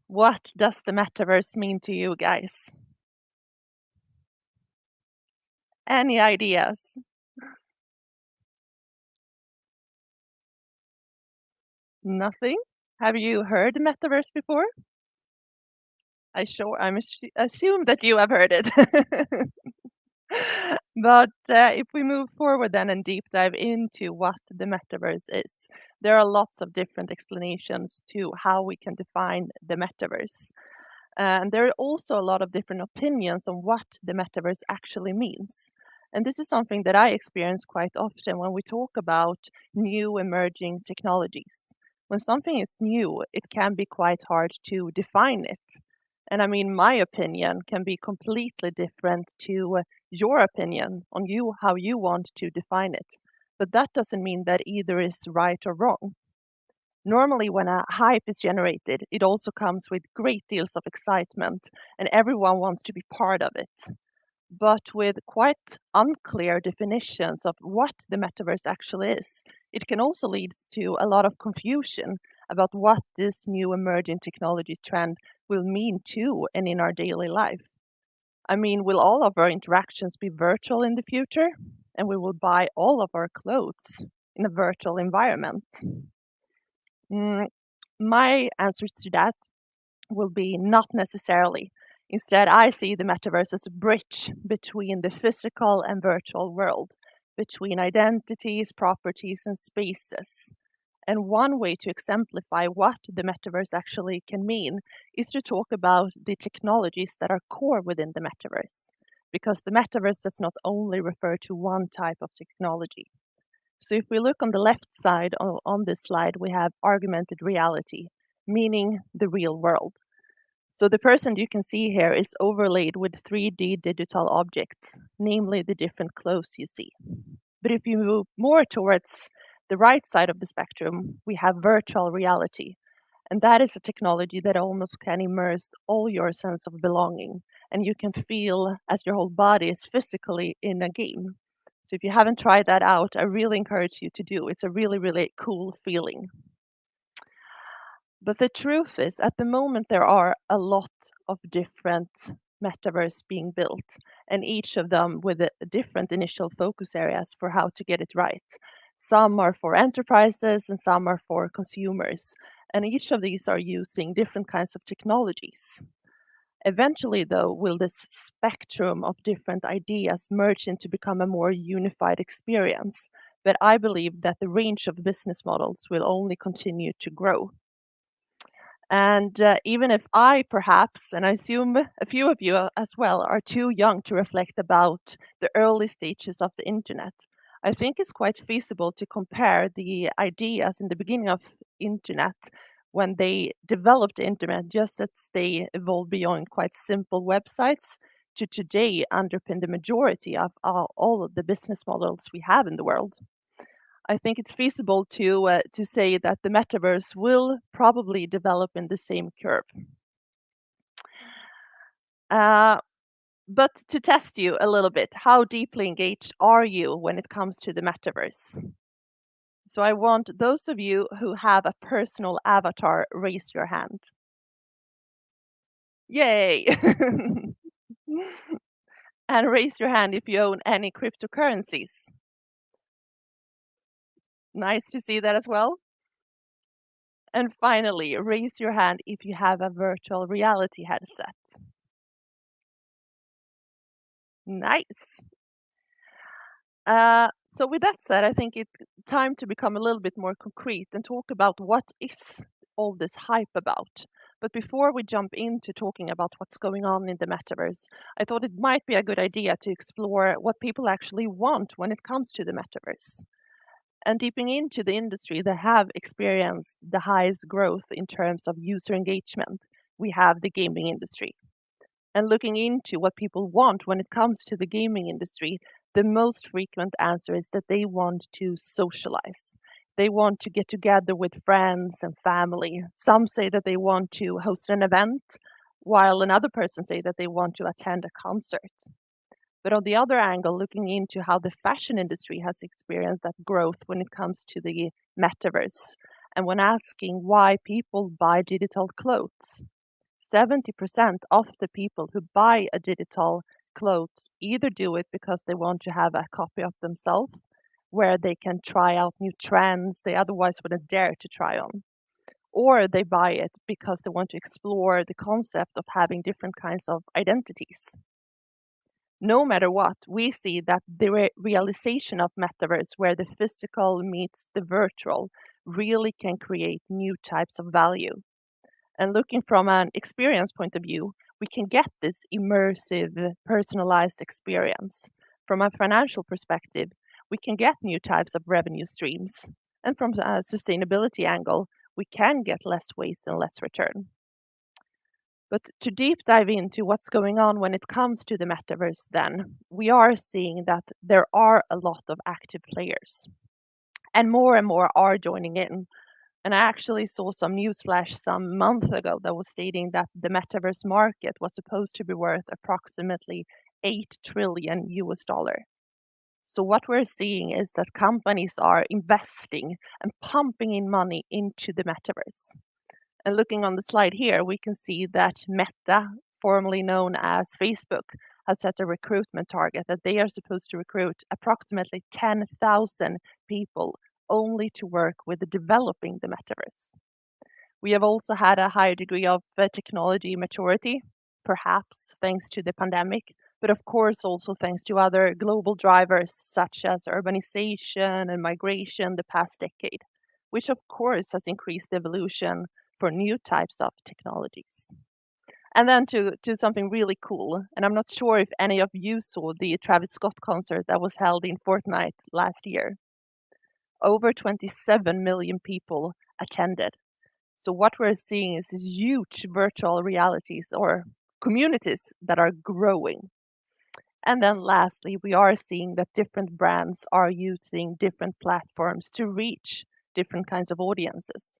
What does the metaverse mean to you guys? Any ideas? Nothing? Have you heard metaverse before? I'm assume that you have heard it. But if we move forward then and deep dive into what the metaverse is, there are lots of different explanations to how we can define the metaverse. And there are also a lot of different opinions on what the metaverse actually means. And this is something that I experience quite often when we talk about new emerging technologies. When something is new, it can be quite hard to define it. And I mean, my opinion can be completely different to your opinion on how you want to define it. But that doesn't mean that either is right or wrong. Normally, when a hype is generated, it also comes with great deals of excitement, and everyone wants to be part of it. But with quite unclear definitions of what the metaverse actually is, it can also lead to a lot of confusion about what this new emerging technology trend will mean to and in our daily life. I mean, will all of our interactions be virtual in the future? And we will buy all of our clothes in a virtual environment? My answer to that will be not necessarily. Instead, I see the metaverse as a bridge between the physical and virtual world, between identities, properties, and spaces. And one way to exemplify what the metaverse actually can mean is to talk about the technologies that are core within the metaverse, because the metaverse does not only refer to one type of technology. So if we look on the left side on this slide, we have augmented reality, meaning the real world. So the person you can see here is overlaid with 3D digital objects, namely the different clothes you see. But if you move more towards the right side of the spectrum, we have virtual reality. And that is a technology that almost can immerse all your sense of belonging. And you can feel as your whole body is physically in a game. So if you haven't tried that out, I really encourage you to do. It's a really, really cool feeling. But the truth is, at the moment, there are a lot of different metaverse being built, and each of them with different initial focus areas for how to get it right. Some are for enterprises and some are for consumers, and each of these are using different kinds of technologies. Eventually, though, will this spectrum of different ideas merge into become a more unified experience? But I believe that the range of business models will only continue to grow. And even if I perhaps, and I assume a few of you as well, are too young to reflect about the early stages of the internet, I think it's quite feasible to compare the ideas in the beginning of internet when they developed the internet, just as they evolved beyond quite simple websites to today underpin the majority of all of the business models we have in the world. I think it's feasible to say that the metaverse will probably develop in the same curve. But to test you a little bit, how deeply engaged are you when it comes to the metaverse? So I want those of you who have a personal avatar raise your hand. Yay! And raise your hand if you own any cryptocurrencies. Nice to see that as well. And finally, raise your hand if you have a virtual reality headset. Nice. So with that said, I think it's time to become a little bit more concrete and talk about what is all this hype about. But before we jump into talking about what's going on in the metaverse, I thought it might be a good idea to explore what people actually want when it comes to the metaverse. And deeping into the industry that have experienced the highest growth in terms of user engagement, we have the gaming industry. And looking into what people want when it comes to the gaming industry, the most frequent answer is that they want to socialize. They want to get together with friends and family. Some say that they want to host an event, while another person say that they want to attend a concert. But on the other angle, looking into how the fashion industry has experienced that growth when it comes to the metaverse, and when asking why people buy digital clothes, 70% of the people who buy a digital clothes either do it because they want to have a copy of themselves where they can try out new trends they otherwise wouldn't dare to try on, or they buy it because they want to explore the concept of having different kinds of identities. No matter what, we see that the realization of metaverse where the physical meets the virtual really can create new types of value. And looking from an experience point of view, we can get this immersive, personalized experience. From a financial perspective, we can get new types of revenue streams. And from a sustainability angle, we can get less waste and less return. But to deep dive into what's going on when it comes to the metaverse, then, we are seeing that there are a lot of active players. And more are joining in. And I actually saw some news flash some month ago that was stating that the metaverse market was supposed to be worth approximately 8 trillion US dollar. So what we're seeing is that companies are investing and pumping in money into the metaverse. And looking on the slide here, we can see that Meta, formerly known as Facebook, has set a recruitment target that they are supposed to recruit approximately 10,000 people only to work with developing the metaverse. We have also had a higher degree of technology maturity. perhaps thanks to the pandemic, but of course also thanks to other global drivers such as urbanization and migration the past decade, which of course has increased the evolution for new types of technologies. And then to something really cool, and I'm not sure if any of you saw the Travis Scott concert that was held in Fortnite last year. Over 27 million people attended. So what we're seeing is these huge virtual realities or communities that are growing. And then lastly, we are seeing that different brands are using different platforms to reach different kinds of audiences.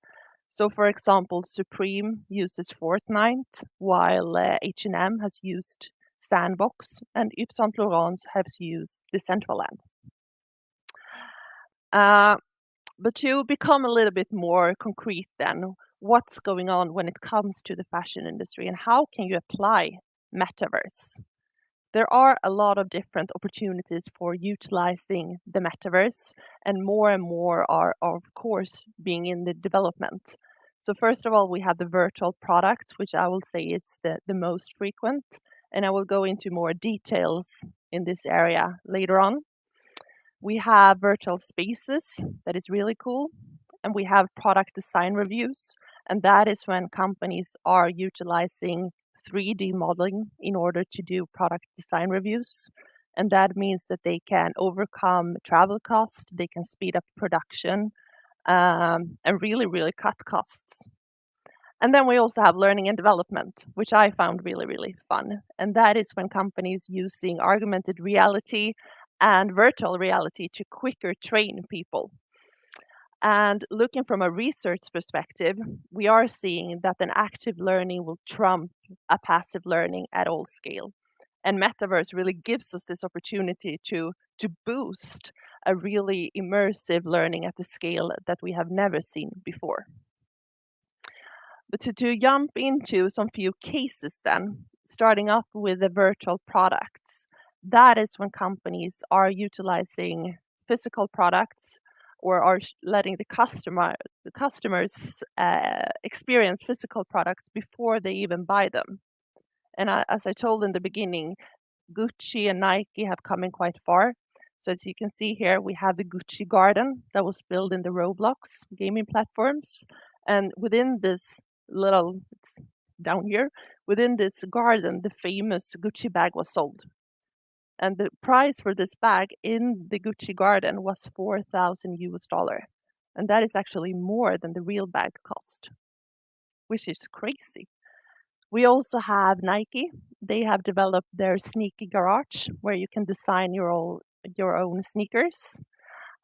So for example, Supreme uses Fortnite, while H&M has used Sandbox, and Yves Saint Laurent has used Decentraland. But to become a little bit more concrete then, what's going on when it comes to the fashion industry and how can you apply metaverse? There are a lot of different opportunities for utilizing the metaverse, and more are of course being in the development. So first of all, we have the virtual products, which I will say it's the most frequent, and I will go into more details in this area later on. We have virtual spaces, that is really cool. And we have product design reviews, and that is when companies are utilizing 3D modeling in order to do product design reviews. And that means that they can overcome travel costs, they can speed up production, and really cut costs. And then we also have learning and development, which I found really fun. And that is when companies using augmented reality and virtual reality to quicker train people. And looking from a research perspective, we are seeing that an active learning will trump a passive learning at all scale. And metaverse really gives us this opportunity to boost a really immersive learning at a scale that we have never seen before. But to jump into some few cases then, starting off with the virtual products, that is when companies are utilizing physical products or are letting the customers experience physical products before they even buy them. And as I told in the beginning, Gucci and Nike have come in quite far. So as you can see here, we have the Gucci garden that was built in the Roblox gaming platforms. And within this little, it's down here, within this garden, the famous Gucci bag was sold. And the price for this bag in the Gucci garden was 4,000 US dollar. And that is actually more than the real bag cost, which is crazy. We also have Nike. They have developed their sneaker garage where you can design your own sneakers.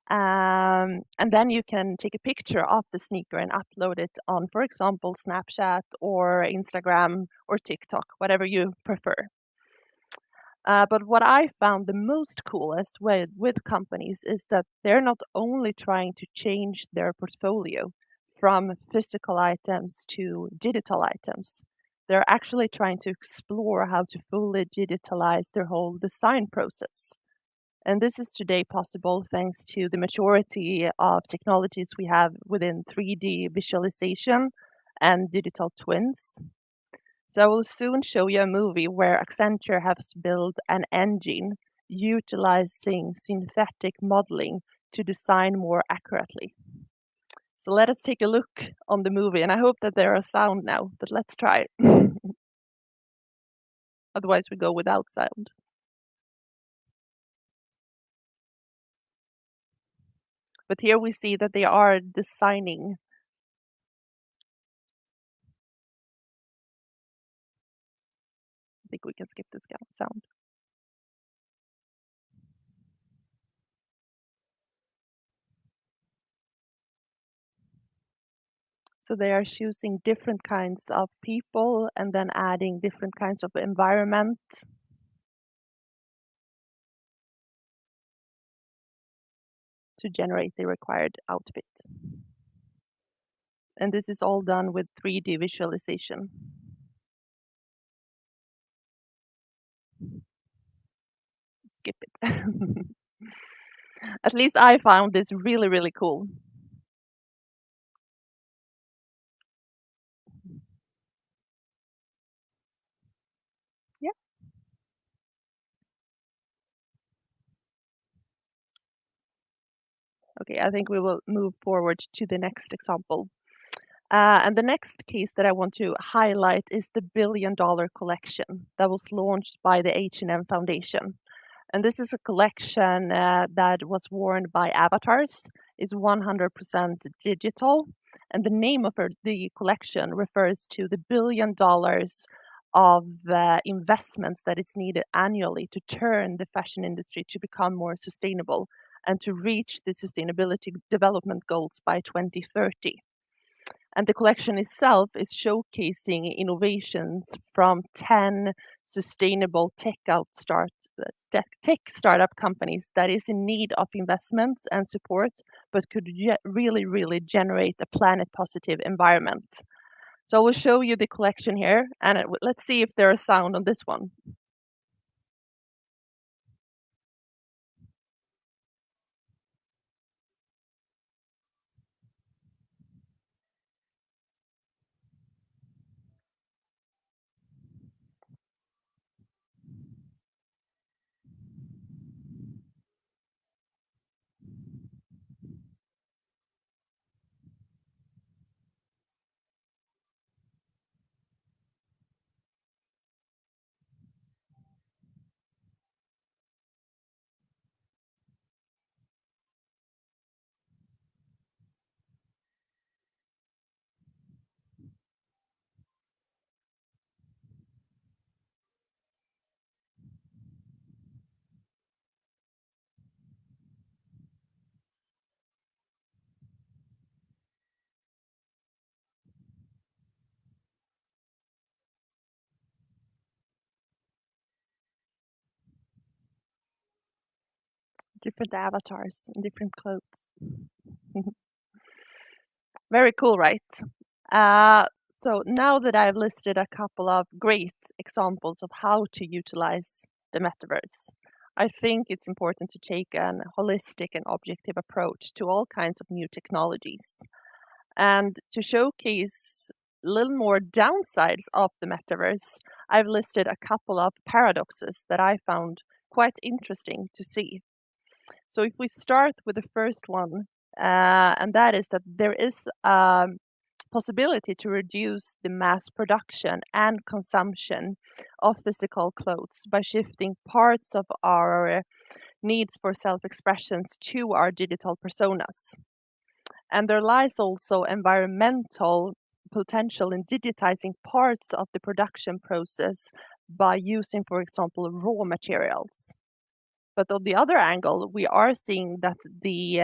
And then you can take a picture of the sneaker and upload it on, for example, Snapchat or Instagram or TikTok, whatever you prefer. But what I found the most coolest with companies is that they're not only trying to change their portfolio from physical items to digital items, they're actually trying to explore how to fully digitalize their whole design process. And this is today possible thanks to the maturity of technologies we have within 3D visualization and digital twins. So I will soon show you a movie where Accenture has built an engine utilizing synthetic modeling to design more accurately. So let us take a look on the movie, and I hope that there are sound now, but let's try. Otherwise we go without sound. But here we see that they are designing. I think we can skip this sound. So they are choosing different kinds of people and then adding different kinds of environment. To generate the required outfits. And this is all done with 3D visualization. Skip it. At least I found this really cool. Okay, I think we will move forward to the next example. And the next case that I want to highlight is the $1 billion collection that was launched by the H&M Foundation. And this is a collection that was worn by avatars, is 100% digital. And the name of the collection refers to the $1 billion of investments that is needed annually to turn the fashion industry to become more sustainable and to reach the sustainability development goals by 2030. And the collection itself is showcasing innovations from 10 sustainable tech startup companies that is in need of investments and support, but could really generate a planet positive environment. So I will show you the collection here, and let's see if there is sound on this one. Different avatars and different clothes. Very cool, right? So now that I've listed a couple of great examples of how to utilize the metaverse, I think it's important to take an holistic and objective approach to all kinds of new technologies. And to showcase a little more downsides of the metaverse, I've listed a couple of paradoxes that I found quite interesting to see. So if we start with the first one, and that is that there is a possibility to reduce the mass production and consumption of physical clothes by shifting parts of our needs for self-expressions to our digital personas. And there lies also environmental potential in digitizing parts of the production process by using, for example, raw materials. But on the other angle, we are seeing that the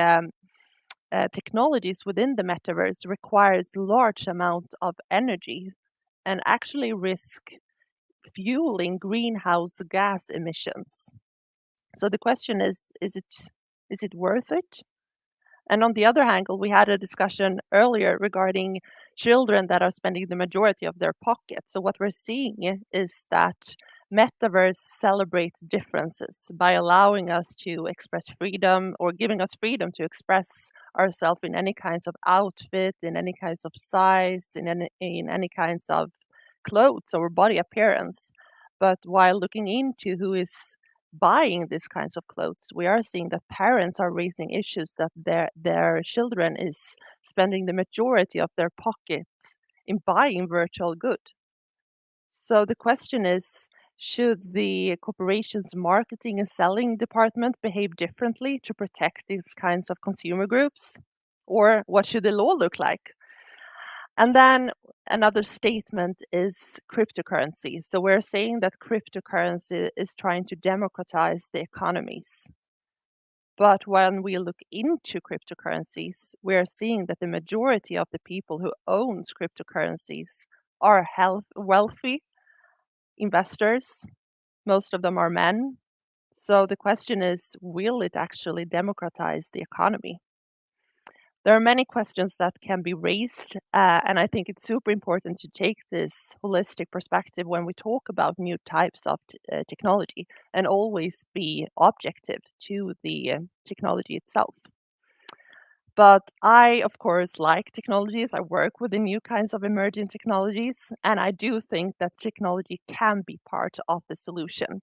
technologies within the metaverse requires large amount of energy and actually risk fueling greenhouse gas emissions. So the question is it worth it? And on the other angle, we had a discussion earlier regarding children that are spending the majority of their pockets. So what we're seeing is that metaverse celebrates differences by allowing us to express freedom or giving us freedom to express ourselves in any kinds of outfit, in any kinds of size, in any kinds of clothes or body appearance. But while looking into who is buying these kinds of clothes, we are seeing that parents are raising issues that their children is spending the majority of their pockets in buying virtual good. So the question is, should the corporation's marketing and selling department behave differently to protect these kinds of consumer groups? Or what should the law look like? And then another statement is cryptocurrency. So we're saying that cryptocurrency is trying to democratize the economies. But when we look into cryptocurrencies, we're seeing that the majority of the people who owns cryptocurrencies are wealthy investors. Most of them are men. So the question is, will it actually democratize the economy? There are many questions that can be raised, and I think it's super important to take this holistic perspective when we talk about new types of technology and always be objective to the technology itself. But I, of course, like technologies. I work with the new kinds of emerging technologies, and I do think that technology can be part of the solution.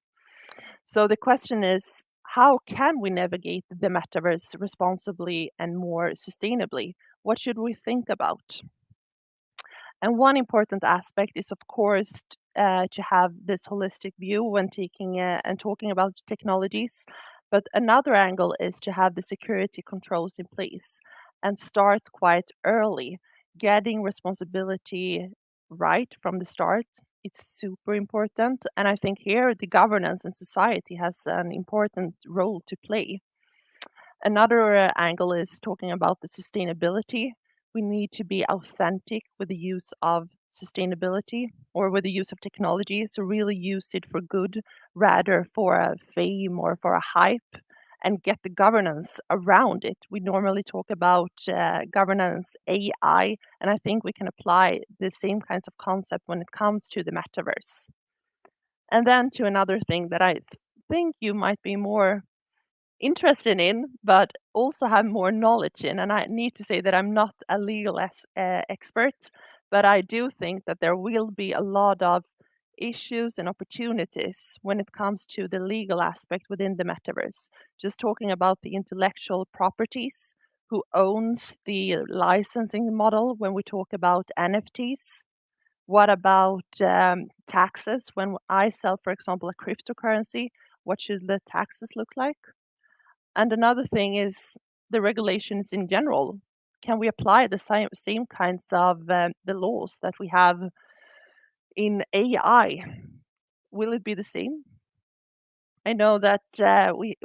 So the question is, how can we navigate the metaverse responsibly and more sustainably? What should we think about? And one important aspect is, of course, to have this holistic view when taking and talking about technologies. But another angle is to have the security controls in place and start quite early, getting responsibility right from the start. It's super important. And I think here the governance and society has an important role to play. Another angle is talking about the sustainability. We need to be authentic with the use of sustainability or with the use of technology. So really use it for good rather for a fame or for a hype and get the governance around it. We normally talk about governance AI, and I think we can apply the same kinds of concept when it comes to the metaverse. And then to another thing that I think you might be more interested in, but also have more knowledge in. And I need to say that I'm not a legal expert, but I do think that there will be a lot of issues and opportunities when it comes to the legal aspect within the metaverse. Just talking about the intellectual properties, who owns the licensing model when we talk about NFTs. What about taxes? When I sell, for example, a cryptocurrency, what should the taxes look like? And another thing is the regulations in general. Can we apply the same kinds of the laws that we have in AI? Will it be the same? I know that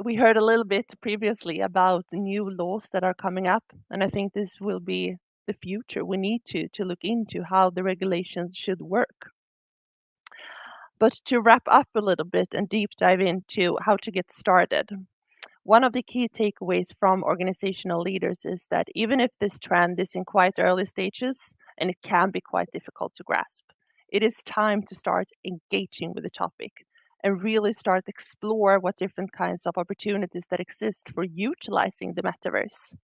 we heard a little bit previously about the new laws that are coming up, and I think this will be the future. We need to look into how the regulations should work. But to wrap up a little bit and deep dive into how to get started, one of the key takeaways from organizational leaders is that even if this trend is in quite early stages and it can be quite difficult to grasp, it is time to start engaging with the topic and really start explore what different kinds of opportunities that exist for utilizing the metaverse.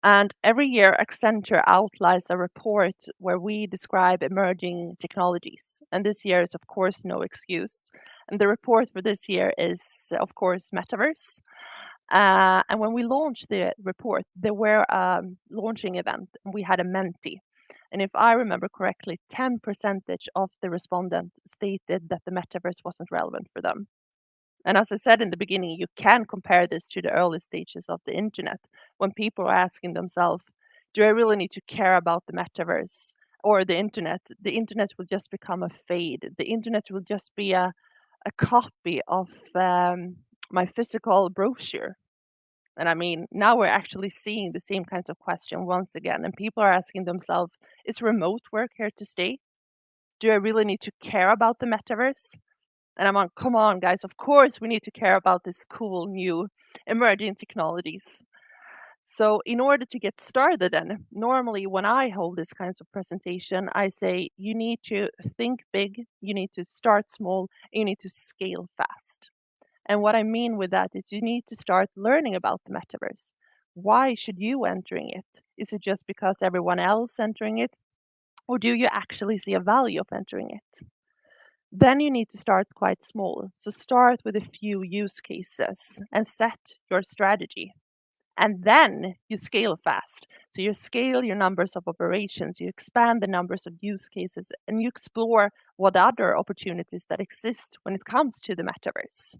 And every year, Accenture outlines a report where we describe emerging technologies. And this year is, of course, no excuse. And the report for this year is, of course, Metaverse. And when we launched the report, there were a launching event, and we had a mentee. And if I remember correctly, 10% of the respondents stated that the metaverse wasn't relevant for them. And as I said in the beginning, you can compare this to the early stages of the internet when people are asking themselves, do I really need to care about the metaverse or the internet? The internet will just become a fade. The internet will just be a copy of my physical brochure. And I mean, now we're actually seeing the same kinds of question once again. And people are asking themselves, is remote work here to stay? Do I really need to care about the metaverse? And I'm on, come on, guys, of course we need to care about this cool new emerging technologies. So in order to get started then, normally when I hold this kinds of presentation, I say you need to think big, you need to start small, and you need to scale fast. And what I mean with that is you need to start learning about the metaverse. Why should you entering it? Is it just because everyone else entering it? Or do you actually see a value of entering it? Then you need to start quite small. So start with a few use cases and set your strategy. And then you scale fast. So you scale your numbers of operations, you expand the numbers of use cases, and you explore what other opportunities that exist when it comes to the metaverse.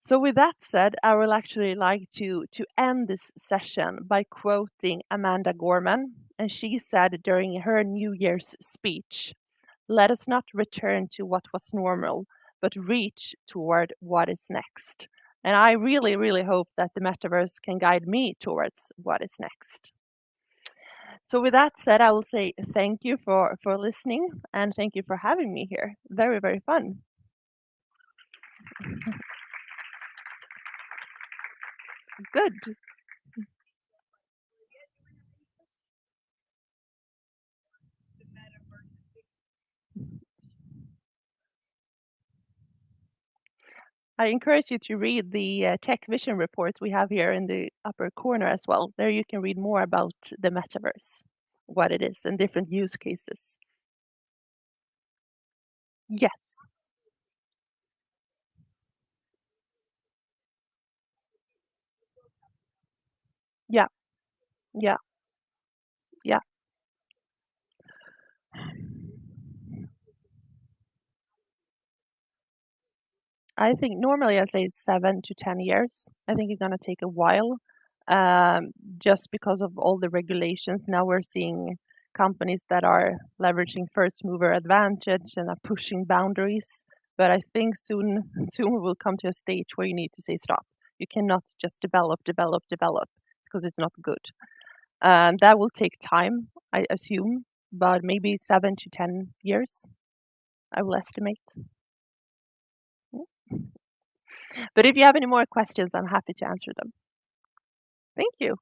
So with that said, I will actually like to end this session by quoting Amanda Gorman. And she said during her New Year's speech, let us not return to what was normal, but reach toward what is next. And I really, really hope that the metaverse can guide me towards what is next. So with that said, I will say thank you for listening and thank you for having me here. Very, very fun. Good. I encourage you to read the Tech Vision report we have here in the upper corner as well. There you can read more about the metaverse, what it is, and different use cases. Yes. Yeah, yeah. I think normally I say 7 to 10 years. I think it's gonna take a while, just because of all the regulations. Now we're seeing companies that are leveraging first mover advantage and are pushing boundaries. But I think soon, soon we will come to a stage where you need to say stop. You cannot just develop, develop, develop because it's not good. And that will take time, I assume, but maybe 7 to 10 years, I will estimate. But if you have any more questions, I'm happy to answer them. Thank you.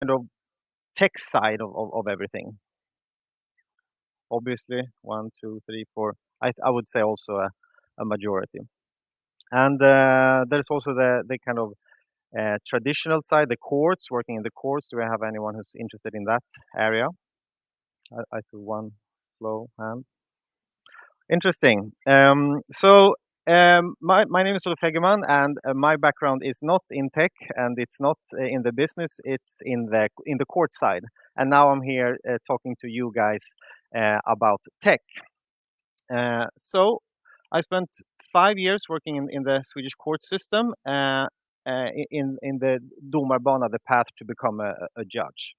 kind of tech side of everything? Obviously, 1, 2, 3, 4. I would say also a majority. And there's also the kind of traditional side, the courts, working in the courts. Do I have anyone who's interested in that area? I see one slow hand. Interesting. My name is Olof Hegeman, and my background is not in tech, and it's not in the business. It's in the court side. And now I'm here talking to you guys about tech. So I spent 5 years working in the Swedish court system in the domarbana, the path to become a judge.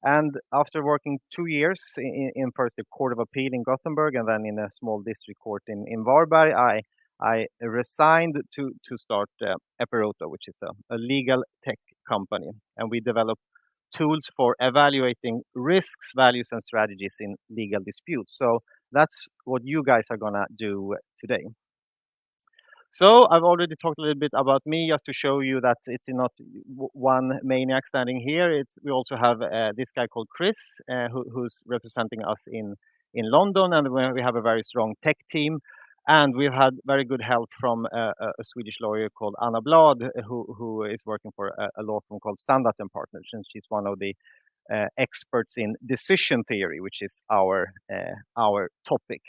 And after working 2 years in first the Court of Appeal in Gothenburg and then in a small district court in Varberg, I resigned to start Epiroto, which is a legal tech company. And we develop tools for evaluating risks, values, and strategies in legal disputes. So that's what you guys are gonna do today. So I've already talked a little bit about me just to show you that it's not one maniac standing here. We also have this guy called Chris, who's representing us in London, and we have a very strong tech team. And we've had very good help from a Swedish lawyer called Anna Blad, who is working for a law firm called Standard and Partners, and she's one of the experts in decision theory, which is our topic.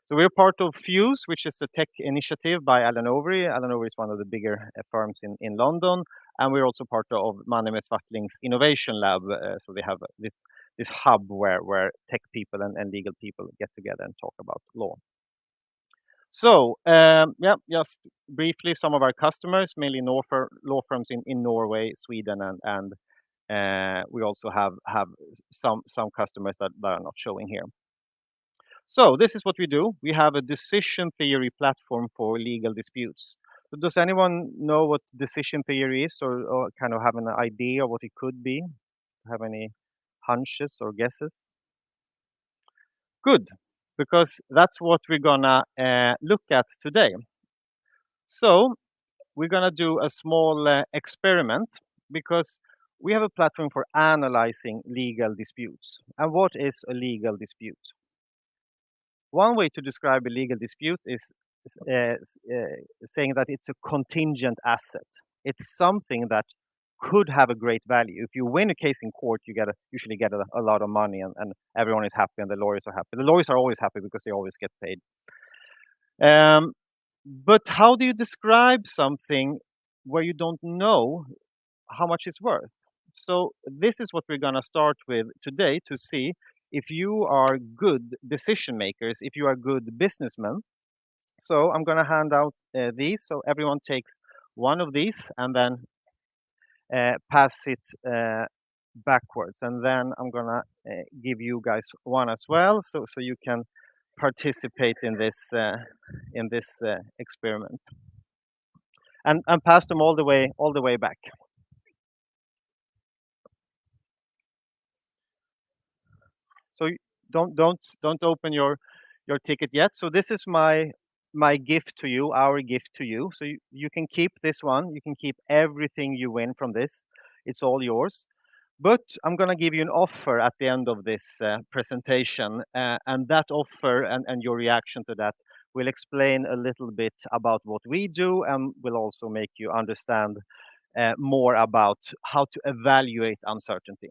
So we're part of Fuse, which is a tech initiative by Alan Overy. Alan Overy is one of the bigger firms in London, and we're also part of Manne Swartling's Innovation Lab. So they have this hub where tech people and legal people get together and talk about law. So just briefly, some of our customers, mainly law firms in Norway, Sweden, and we also have some customers that are not showing here. So this is what we do. We have a decision theory platform for legal disputes. So does anyone know what decision theory is, or kind of have an idea of what it could be? Have any hunches or guesses? Good, because that's what we're gonna look at today. So we're gonna do a small experiment, because we have a platform for analyzing legal disputes. And what is a legal dispute? One way to describe a legal dispute is saying that it's a contingent asset. It's something that could have a great value. If you win a case in court, you usually get a lot of money, and everyone is happy, and the lawyers are happy. The lawyers are always happy because they always get paid. But how do you describe something where you don't know how much it's worth? So this is what we're gonna start with today, to see if you are good decision makers, if you are good businessmen. So I'm gonna hand out these. So everyone takes one of these and then pass it backwards. And then I'm gonna give you guys one as well, so you can participate in this experiment. And pass them all the way back. So don't open your ticket yet. So this is my gift to you, our gift to you. So you can keep this one. You can keep everything you win from this. It's all yours. But I'm gonna give you an offer at the end of this presentation, and that offer and your reaction to that will explain a little bit about what we do, and will also make you understand more about how to evaluate uncertainty.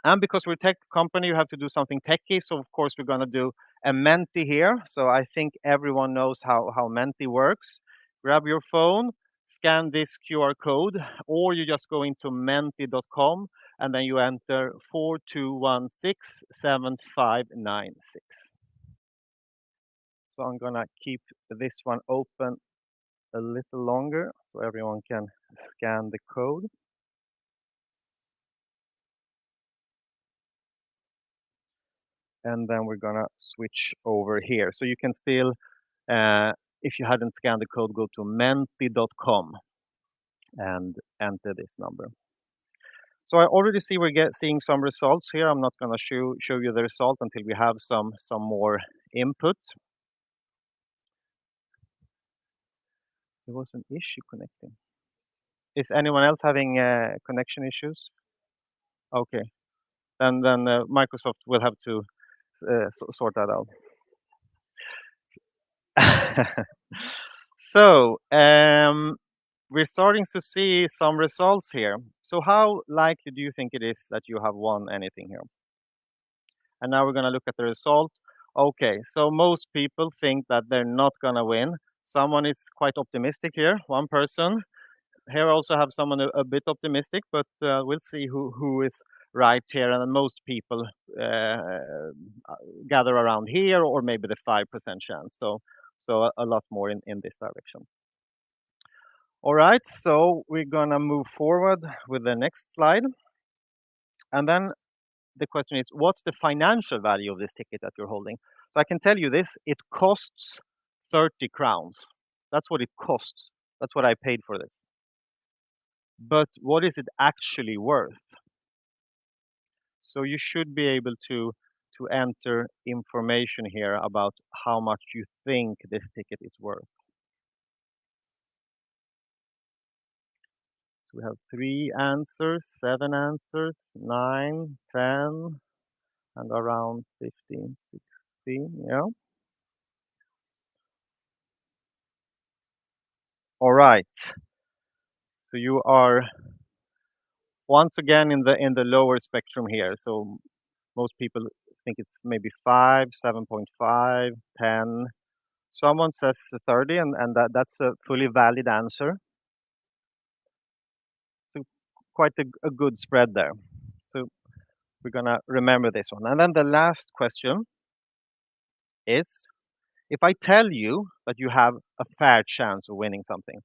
And because we're a tech company, you have to do something techy. So of course we're gonna do a Menti here. So I think everyone knows how Menti works. Grab your phone, scan this QR code, or you just go into menti.com and then you enter 42167596. So I'm gonna keep this one open a little longer so everyone can scan the code. And then we're gonna switch over here. So you can still, if you hadn't scanned the code, go to menti.com and enter this number. So I already see we're seeing some results here. I'm not gonna show you the result until we have some more input. There was an issue connecting. Is anyone else having connection issues? Okay, and then Microsoft will have to sort that out. So we're starting to see some results here. So how likely do you think it is that you have won anything here? And now we're going to look at the result. Okay, so most people think that they're not going to win. Someone is quite optimistic here, one person. Here I also have someone a bit optimistic, but we'll see who is right here. And most people gather around here, or maybe the 5% chance. So a lot more in this direction. All right, so we're gonna move forward with the next slide. And then the question is, what's the financial value of this ticket that you're holding? So I can tell you this, it costs 30 crowns. That's what it costs. That's what I paid for this. But what is it actually worth? So you should be able to enter information here about how much you think this ticket is worth. So we have 3 answers, 7 answers, 9, 10, and around 15, 16, yeah. All right. So you are once again in the lower spectrum here. So most people think it's maybe 5, 7.5, 10. Someone says 30, and that's a fully valid answer. So quite a good spread there. So we're gonna remember this one. And then the last question is, if I tell you that you have a fair chance of winning something,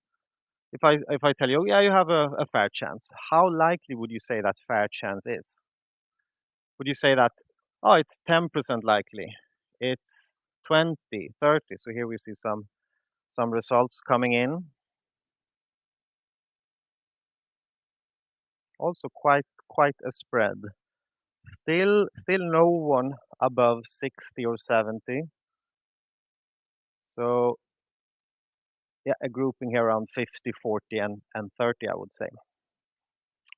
if I tell you, oh, yeah, you have a fair chance, how likely would you say that fair chance is? Would you say that, oh, it's 10% likely, it's 20, 30? So here we see some results coming in. Also quite a spread. Still no one above 60 or 70. So yeah, a grouping here around 50, 40, and 30, I would say.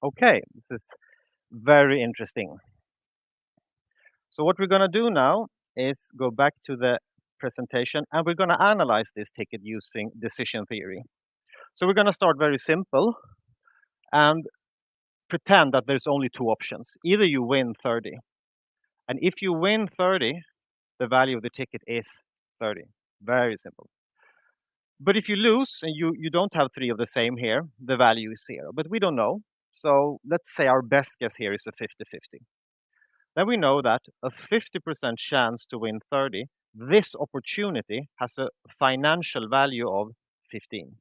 Okay, this is very interesting. So what we're going to do now is go back to the presentation, and we're going to analyze this ticket using decision theory. So we're going to start very simple and pretend that there's only 2 options. Either you win 30, and if you win 30, the value of the ticket is 30. Very simple. But if you lose and you don't have 3 of the same here, the value is 0. But we don't know. So let's say our best guess here is a 50-50. Then we know that a 50% chance to win 30, this opportunity has a financial value of 15.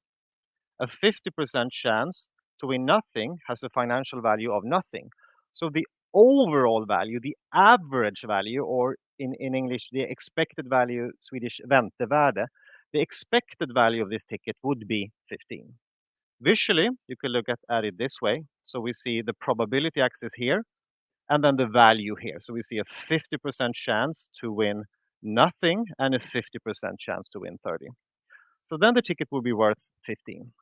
A 50% chance to win nothing has a financial value of nothing. So the overall value, the average value, or in English, the expected value, Swedish väntevärde, the expected value of this ticket would be 15. Visually, you can look at it this way. So we see the probability axis here, and then the value here. So we see a 50% chance to win nothing and a 50% chance to win 30. So then the ticket will be worth 15.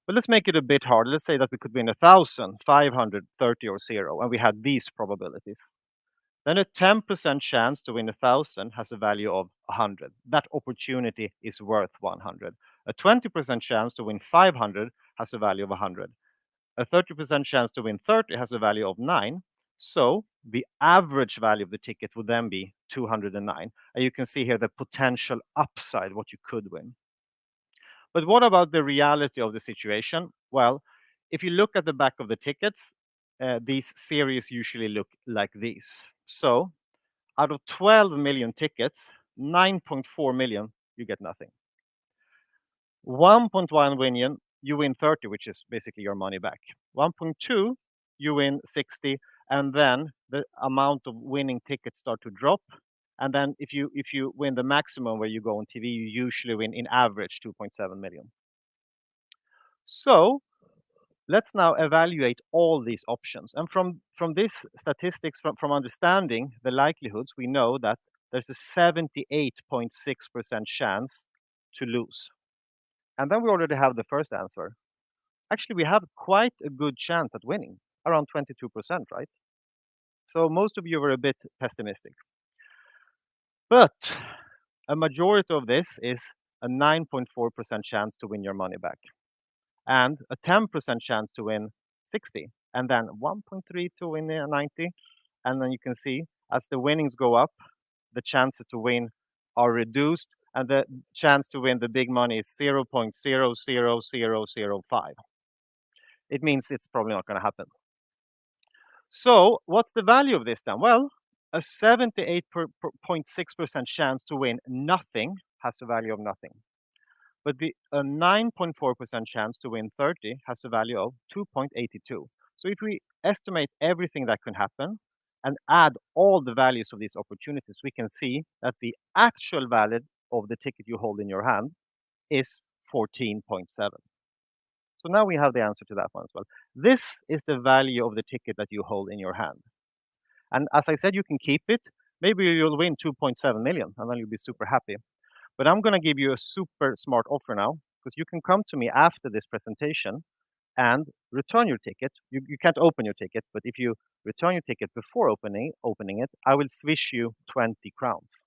But let's make it a bit harder. Let's say that we could win 1,000, 500, 30, or 0, and we had these probabilities. Then a 10% chance to win 1,000 has a value of 100. That opportunity is worth 100. A 20% chance to win 500 has a value of 100. A 30% chance to win 30 has a value of 9. So the average value of the ticket would then be 209. And you can see here the potential upside, what you could win. But what about the reality of the situation? Well, if you look at the back of the tickets, these series usually look like these. So out of 12 million tickets, 9.4 million, you get nothing. 1.1 million, you win 30, which is basically your money back. 1.2, you win 60, and then the amount of winning tickets start to drop. And then if you win the maximum where you go on TV, you usually win in average 2.7 million. So let's now evaluate all these options. And from this statistics, from understanding the likelihoods, we know that there's a 78.6% chance to lose. And then we already have the first answer. Actually, we have quite a good chance at winning, around 22%, right? So most of you were a bit pessimistic. But a majority of this is a 9.4% chance to win your money back and a 10% chance to win 60 and then 1.3 to win 90. And then you can see as the winnings go up, the chances to win are reduced and the chance to win the big money is 0.00005. It means it's probably not going to happen. So what's the value of this then? Well, a 78.6% chance to win nothing has a value of nothing. But a 9.4% chance to win 30 has a value of 2.82. So if we estimate everything that can happen and add all the values of these opportunities, we can see that the actual value of the ticket you hold in your hand is 14.7. So now we have the answer to that one as well. This is the value of the ticket that you hold in your hand. And as I said, you can keep it. Maybe you'll win 2.7 million and then you'll be super happy. But I'm going to give you a super smart offer now because you can come to me after this presentation and return your ticket. You can't open your ticket, but if you return your ticket before opening it, I will swish you 20 crowns.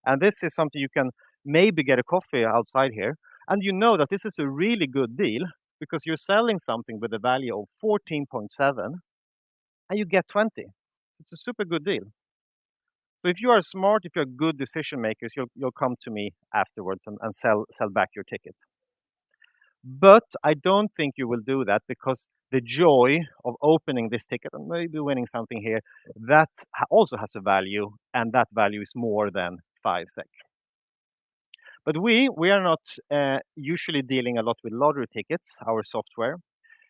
And this is something you can maybe get a coffee outside here. And you know that this is a really good deal because you're selling something with a value of 14.7 and you get 20. It's a super good deal. So if you are smart, if you're good decision makers, you'll come to me afterwards and sell back your ticket. But I don't think you will do that because the joy of opening this ticket and maybe winning something here, that also has a value, and that value is more than 5 SEK. But we are not usually dealing a lot with lottery tickets, our software.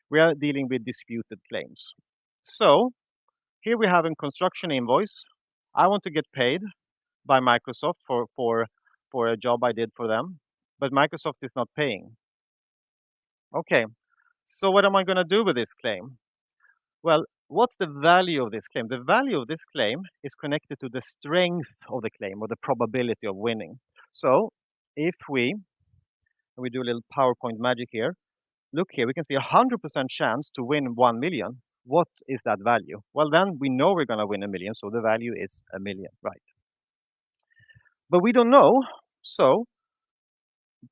We are dealing with disputed claims. So here we have a construction invoice. I want to get paid by Microsoft for a job I did for them, but Microsoft is not paying. Okay, so what am I going to do with this claim? Well, what's the value of this claim? The value of this claim is connected to the strength of the claim or the probability of winning. So if we do a little PowerPoint magic here, look here, we can see 100% chance to win 1 million. What is that value? Well, then we know we're going to win 1 million, so the value is 1 million, right? But we don't know, so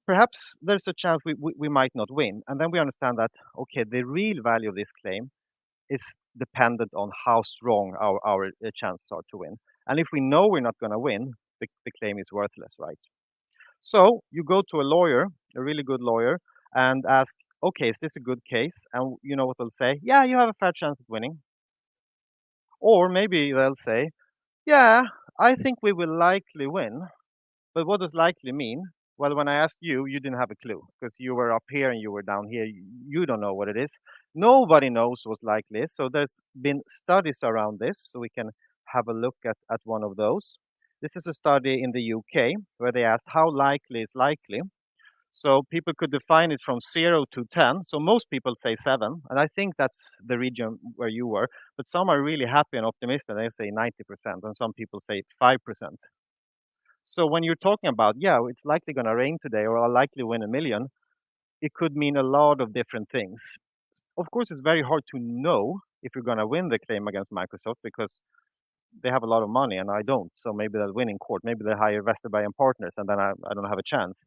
perhaps there's a chance we might not win. And then we understand that, okay, the real value of this claim is dependent on how strong our chances are to win. And if we know we're not going to win, the claim is worthless, right? So you go to a lawyer, a really good lawyer, and ask, okay, is this a good case? And you know what they'll say? Yeah, you have a fair chance of winning. Or maybe they'll say, yeah, I think we will likely win. But what does likely mean? Well, when I asked you, you didn't have a clue because you were up here and you were down here. You don't know what it is. Nobody knows what likely is. So there's been studies around this. So we can have a look at one of those. This is a study in the UK where they asked how likely is likely. So people could define it from 0 to 10. So most people say 7. And I think that's the region where you were. But some are really happy and optimistic. They say 90%. And some people say 5%. So when you're talking about, yeah, it's likely going to rain today or I'll likely win 1 million, it could mean a lot of different things. Of course, it's very hard to know if you're going to win the claim against Microsoft because they have a lot of money and I don't. So maybe they'll win in court. Maybe they hire Westerberg and partners and then I don't have a chance.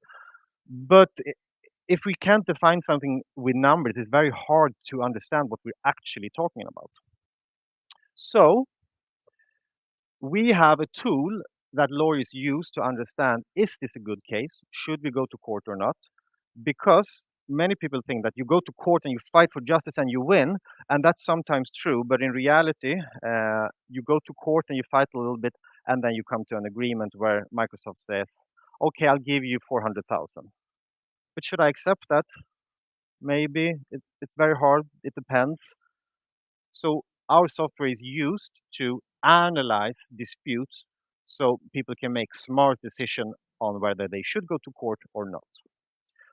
But if we can't define something with numbers, it's very hard to understand what we're actually talking about. So we have a tool that lawyers use to understand, is this a good case? Should we go to court or not? Because many people think that you go to court and you fight for justice and you win, and that's sometimes true. But in reality, you go to court and you fight a little bit, and then you come to an agreement where Microsoft says, okay, I'll give you 400,000. But should I accept that? Maybe. It's very hard. It depends. So our software is used to analyze disputes so people can make smart decision on whether they should go to court or not.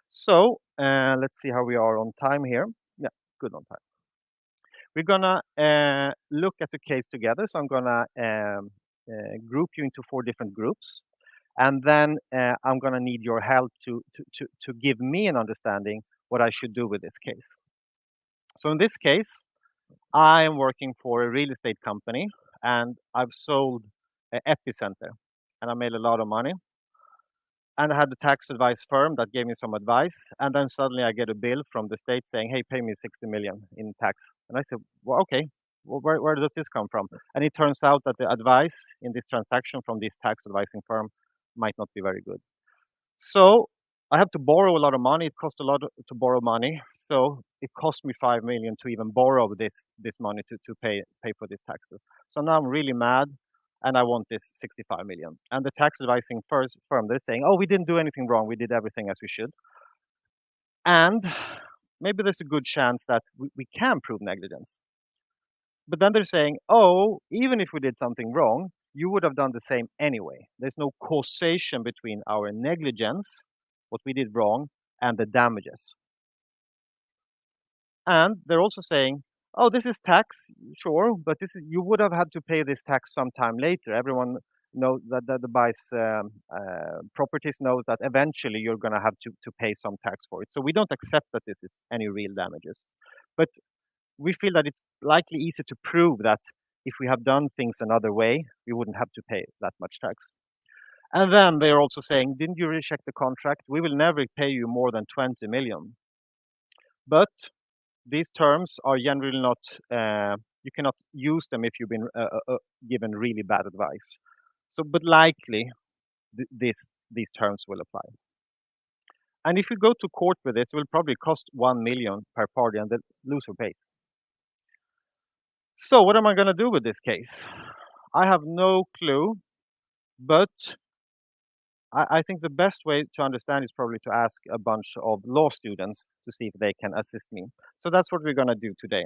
So let's see how we are on time here. Yeah, good on time. We're gonna look at the case together. So I'm gonna group you into 4 different groups. And then I'm gonna need your help to give me an understanding what I should do with this case. So in this case, I am working for a real estate company and I've sold an epicenter and I made a lot of money. And I had a tax advice firm that gave me some advice. And then suddenly I get a bill from the state saying, hey, pay me 60 million in tax. And I said, well, okay, well, where does this come from? And it turns out that the advice in this transaction from this tax advising firm might not be very good. So I have to borrow a lot of money. It costs a lot to borrow money. So it cost me 5 million to even borrow this money to pay for these taxes. So now I'm really mad and I want this 65 million. And the tax advising firm, they're saying, oh, we didn't do anything wrong. We did everything as we should. And maybe there's a good chance that we can prove negligence. But then they're saying, oh, even if we did something wrong, you would have done the same anyway. There's no causation between our negligence, what we did wrong, and the damages. And they're also saying, oh, this is tax, sure, but you would have had to pay this tax sometime later. Everyone knows that buys properties knows that eventually you're going to have to pay some tax for it. So we don't accept that this is any real damages. But we feel that it's likely easier to prove that if we have done things another way, we wouldn't have to pay that much tax. And then they're also saying, didn't you recheck the contract? We will never pay you more than 20 million. But these terms are generally not, you cannot use them if you've been given really bad advice. So, but likely these terms will apply. And if we go to court with this, it will probably cost 1 million per party and the loser pays. So what am I going to do with this case? I have no clue, but I think the best way to understand is probably to ask a bunch of law students to see if they can assist me. So that's what we're going to do today.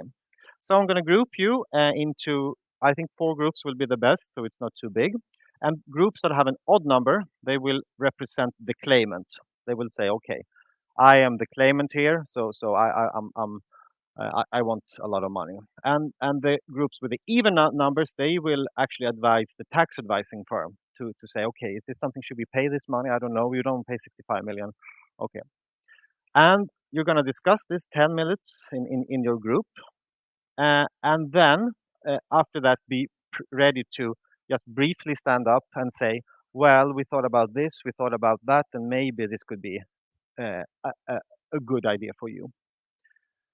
So I'm going to group you into, I think 4 groups will be the best, so it's not too big. And groups that have an odd number, they will represent the claimant. They will say, okay, I am the claimant here, so I want a lot of money. And the groups with the even numbers, they will actually advise the tax advising firm to say, okay, is this something, should we pay this money? I don't know, you don't pay 65 million. Okay. And you're going to discuss this 10 minutes in your group. And then after that, be ready to just briefly stand up and say, well, we thought about this, we thought about that, and maybe this could be a good idea for you.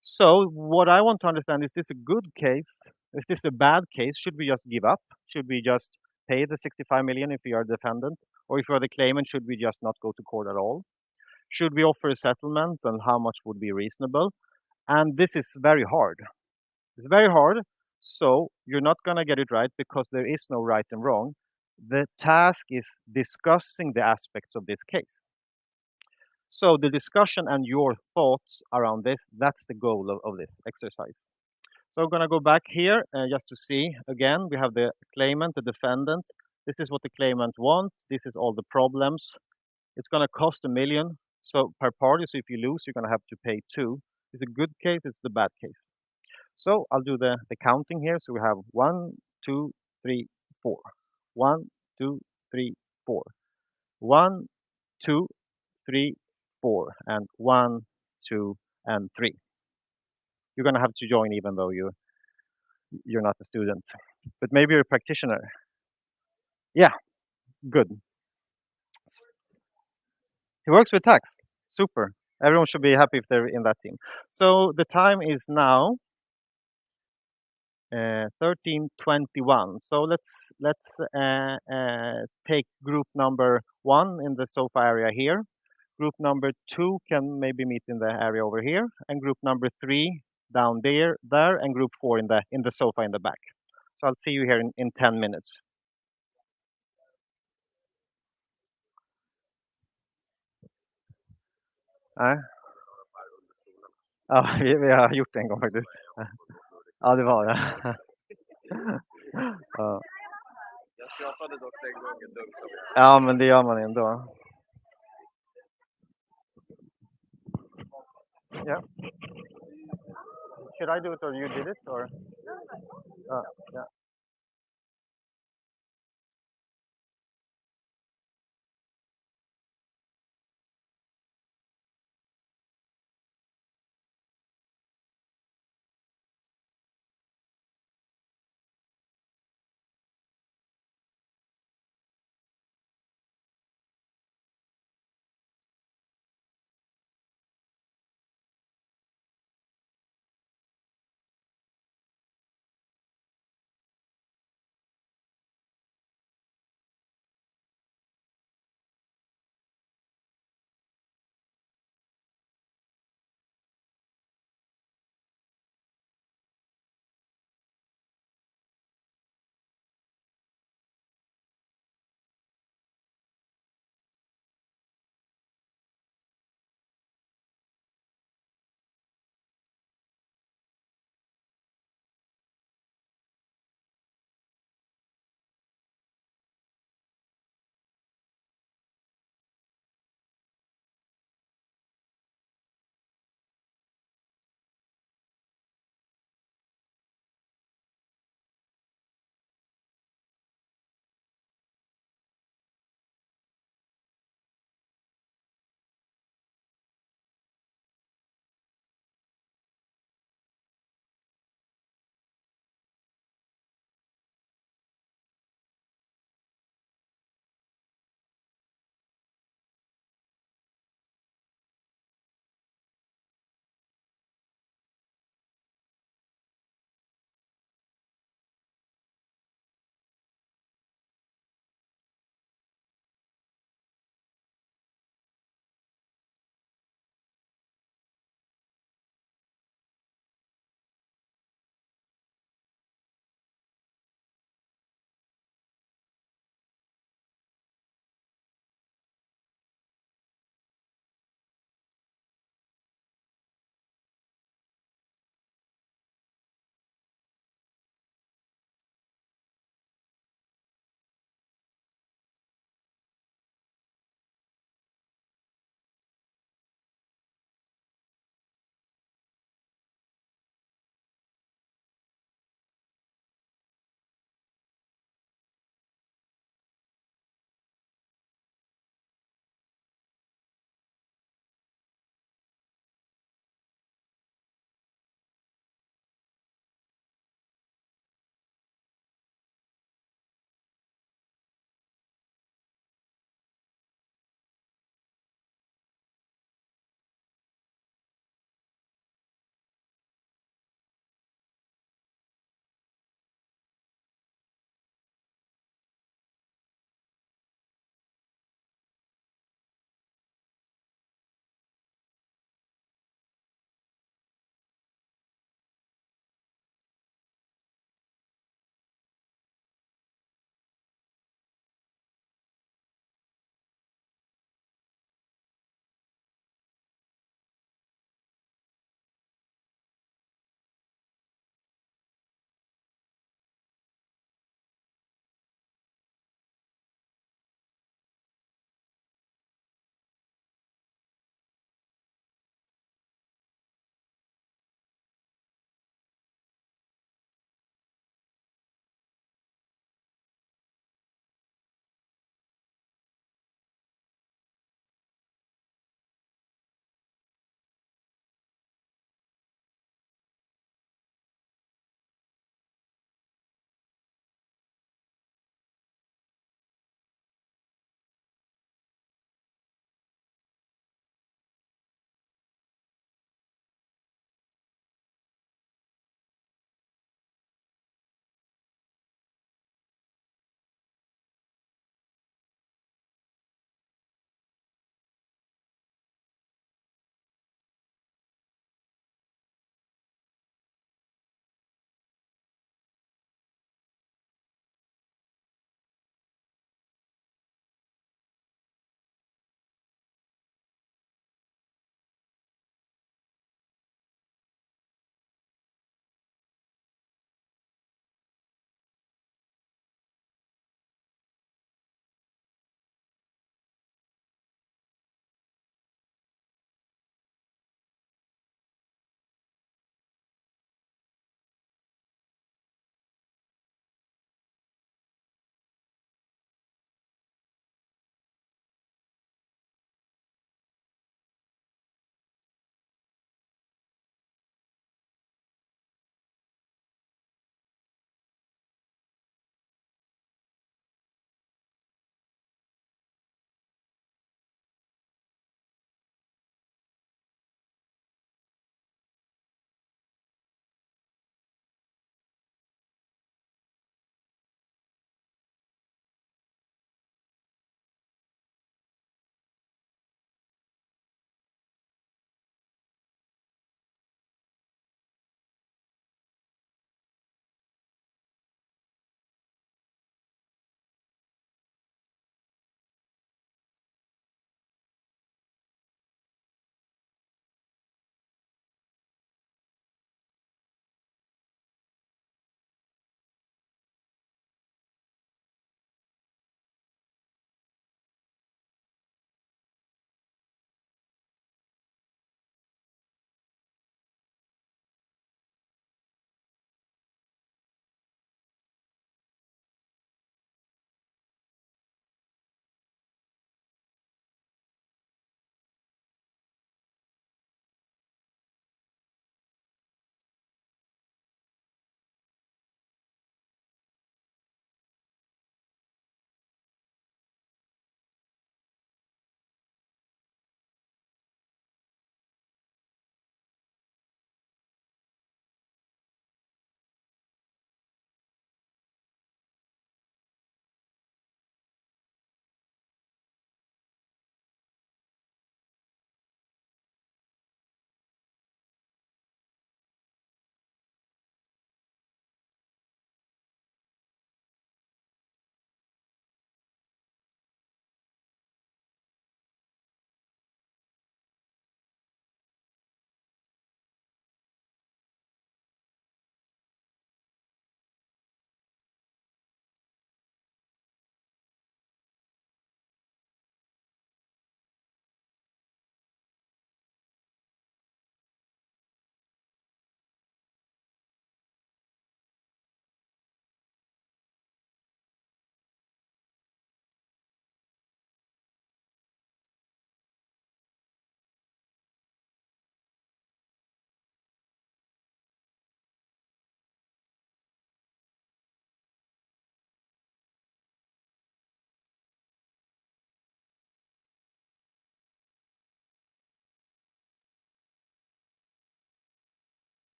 So what I want to understand, is this a good case? Is this a bad case? Should we just give up? Should we just pay the 65 million if we are defendant? Or if we are the claimant, should we just not go to court at all? Should we offer a settlement, and how much would be reasonable? And this is very hard. It's very hard. So you're not going to get it right because there is no right and wrong. The task is discussing the aspects of this case. So the discussion and your thoughts around this, that's the goal of this exercise. So I'm going to go back here just to see, again, we have the claimant, the defendant. This is what the claimant wants. This is all the problems. It's going to cost 1 million so per party. So if you lose, you're going to have to pay 2. It's a good case, it's the bad case. So I'll do the counting here. So we have 1, 2, 3, 4. 1, 2, 3, 4. 1, 2, 3, 4, and 1, 2, and 3. You're going to have to join even though you're not a student, but maybe you're a practitioner. Yeah, good. He works with tax. Super. Everyone should be happy if they're in that team. So the time is now 13:21. So let's take group number 1 in the sofa area here. Group number 2 can maybe meet in the area over here, and group number 3 down there, and group 4 in the sofa in the back. So I'll see you here in 10 minutes. Ja, vi har gjort det en gång faktiskt. Ja, det var det. Ja. Jag skrapade dock den gången dumt. Ja, men det gör man ändå. Yeah. Should I do it or you did it or? Yeah.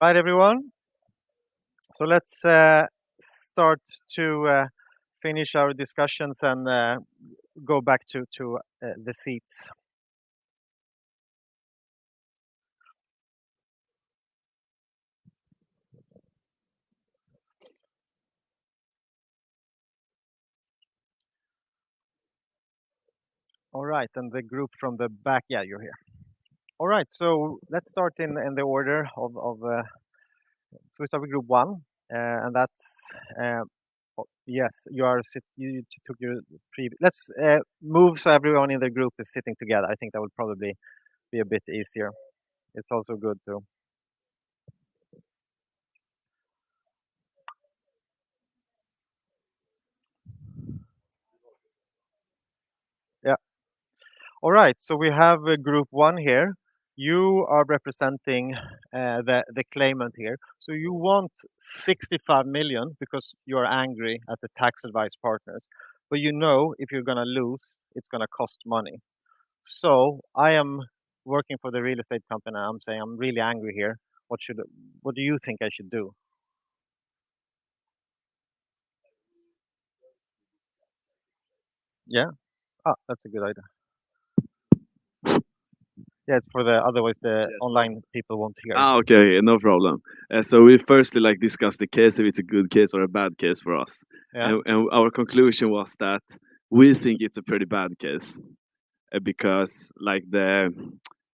Right, everyone. So let's start to finish our discussions and go back to the seats. All right, and the group from the back, yeah, you're here. All right, so let's start in the order of so we start with group one, and that's yes, you took your previous. Let's move so everyone in the group is sitting together. I think that would probably be a bit easier. It's also good to. Yeah. All right, so we have group one here. You are representing the claimant here. So you want 65 million because you are angry at the tax advice partners. But you know if you're going to lose, it's going to cost money. So I am working for the real estate company. I'm saying I'm really angry here. What do you think I should do? Yeah. Ah, that's a good idea. Yeah, it's for the otherwise the Yes. online people won't hear. Okay, no problem. So we firstly like discuss the case if it's a good case or a bad case for us, Yeah. and our conclusion was that we think it's a pretty bad case because like they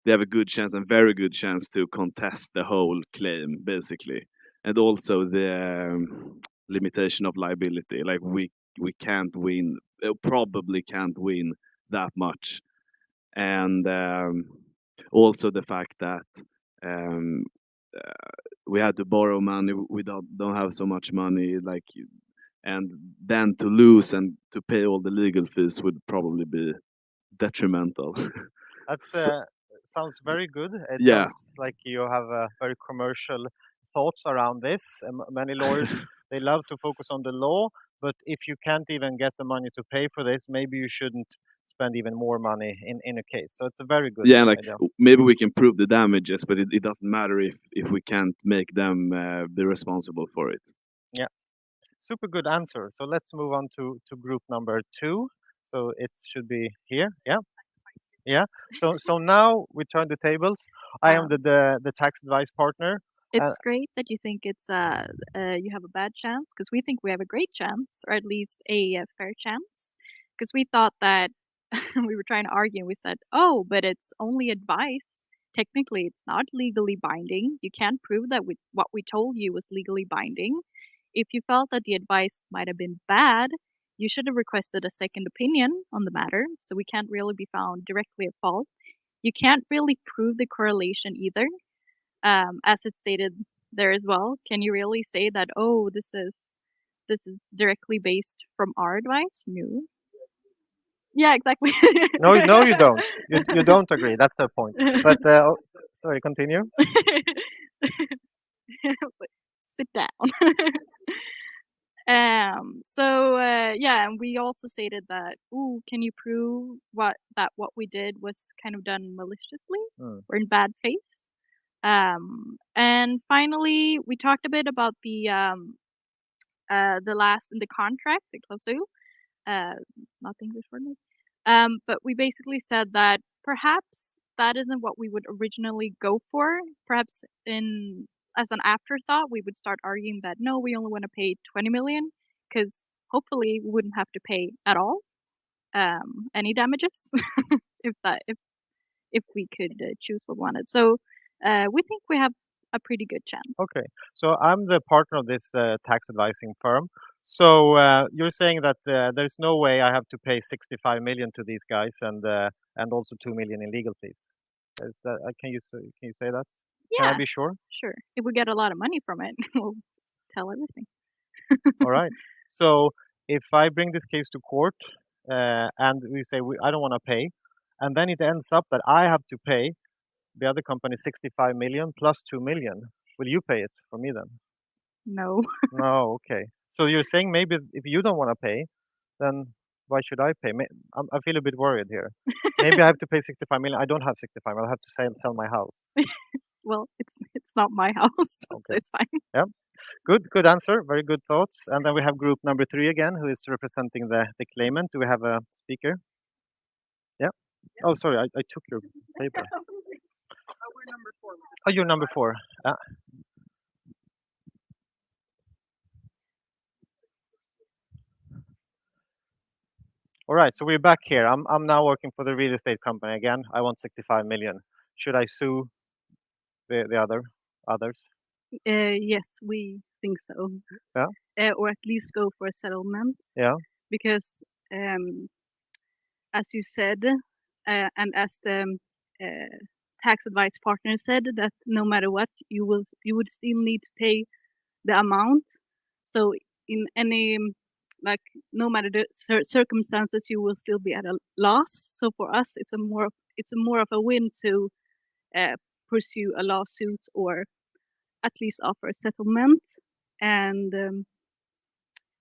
have a good chance and very good chance to contest the whole claim basically, and also the limitation of liability. Like we can't win, probably can't win that much, and also the fact that um, we had to borrow money. We don't have so much money, like, and then to lose and to pay all the legal fees would probably be detrimental. That's So, sounds very good. It yeah, sounds like you have very commercial thoughts around this. Many lawyers they love to focus on the law, but if you can't even get the money to pay for this, maybe you shouldn't spend even more money in a case. So it's a very good yeah, like idea. maybe we can prove the damages, but it doesn't matter if we can't make them be responsible for it. Yeah, super good answer. So let's move on to group number two. So it should be here. Yeah. Yeah. So now we turn the tables. I am the tax advice partner. It's great that you think it's you have a bad chance because we think we have a great chance, or at least a fair chance. Because we thought that we were trying to argue, and we said, "Oh, but it's only advice. Technically, it's not legally binding. You can't prove that what we told you was legally binding. If you felt that the advice might have been bad, you should have requested a second opinion on the matter. So we can't really be found directly at fault. You can't really prove the correlation either." As it's stated there as well. Can you really say that, oh, this is directly based from our advice? No. Yeah, exactly. No, no, you don't. You don't agree. That's the point. But sorry, continue. Sit down. Yeah, and we also stated that, ooh, can you prove what we did was kind of done maliciously or in bad faith? And finally, we talked a bit about the last in the contract, the clausule, not the English word. But we basically said that perhaps that isn't what we would originally go for. Perhaps as an afterthought, we would start arguing that no, we only want to pay 20 million because hopefully we wouldn't have to pay at all any damages if we could choose what we wanted. So we think we have a pretty good chance. Okay, so I'm the partner of this tax advising firm. So you're saying that there's no way I have to pay 65 million to these guys and also 2 million in legal fees. Can you say that? Can I Yeah, be sure? sure. If we get a lot of money from it, we'll tell everything. All right. So if I bring this case to court and we say I don't want to pay, and then it ends up that I have to pay the other company 65 million plus 2 million, will you pay it for me then? No. No, okay. So you're saying maybe if you don't want to pay, then why should I pay? I feel a bit worried here. Maybe I have to pay 65 million. I don't have 65. I'll have to sell my house. Well, it's not my house, so Okay. it's fine. Yeah. Good answer. Very good thoughts. And then we have group number 3 again, who is representing the claimant. Do we have a speaker? Yeah. Oh, sorry, I took your paper. Oh, you're number 4. All right, so we're back here. I'm now working for the real estate company again. I want 65 million. Should I sue the others? Yes, we think so. Yeah. Or at least go for a settlement. Yeah. Because, as you said, and as the tax advice partner said, that no matter what, you would still need to pay the amount. So in any no matter the circumstances, you will still be at a loss. So for us, it's more of a win to pursue a lawsuit or at least offer a settlement. And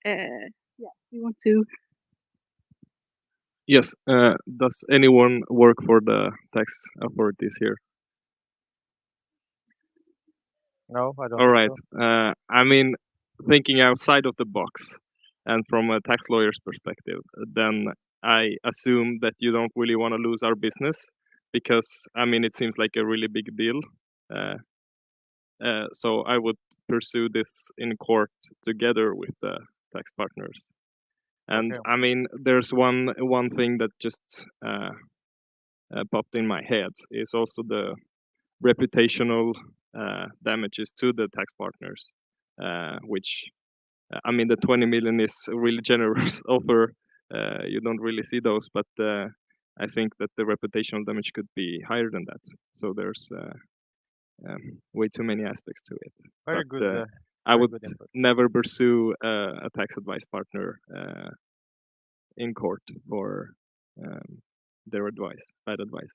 we want to. Yes. Does anyone work for the tax authorities here? No, I don't All think right. so. I mean, thinking outside of the box and from a tax lawyer's perspective, then I assume that you don't really want to lose our business because, I mean, it seems like a really big deal. So I would pursue this in court together with the tax partners. And Okay. I mean, there's one thing that just popped in my head is also the reputational damages to the tax partners, which I mean, the 20 million is a really generous offer. You don't really see those, but I think that the reputational damage could be higher than that. So there's way too many aspects to it. Very But, good. I very would good input. never pursue a tax advice partner in court for their advice, bad advice.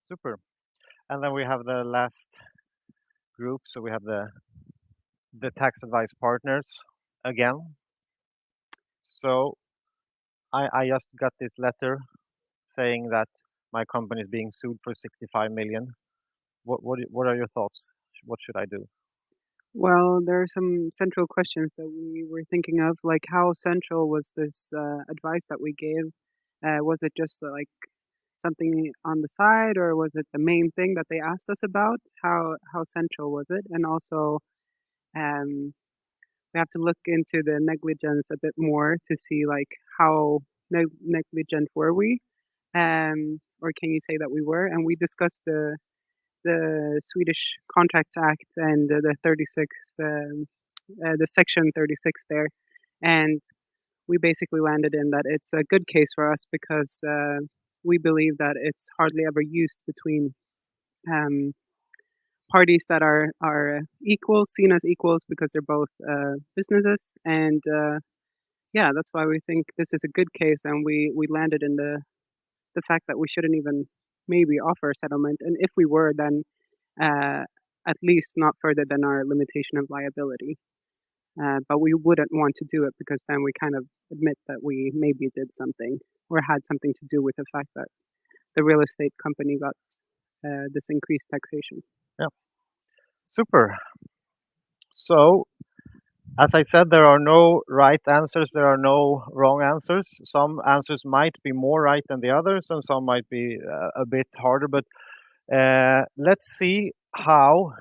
Super. And then we have the last group. So we have the tax advice partners again. So I just got this letter saying that my company is being sued for 65 million. What are your thoughts? What should I do? Well, there are some central questions that we were thinking of, like how central was this advice that we gave? Was it just like something on the side, or was it the main thing that they asked us about? How central was it? And also, um, we have to look into the negligence a bit more to see like how negligent were we, or can you say that we were? And we discussed the Swedish Contracts Act and the 36, the section 36 there, and we basically landed in that it's a good case for us because we believe that it's hardly ever used between um, parties that are equals, seen as equals because they're both businesses, and yeah, that's why we think this is a good case, and we landed in the fact that we shouldn't even maybe offer a settlement, and if we were, then uh, at least not further than our limitation of liability. But we wouldn't want to do it because then we kind of admit that we maybe did something or had something to do with the fact that the real estate company got this increased taxation. Yeah. Super. So, as I said, there are no right answers. There are no wrong answers. Some answers might be more right than the others, and some might be a bit harder. But let's see how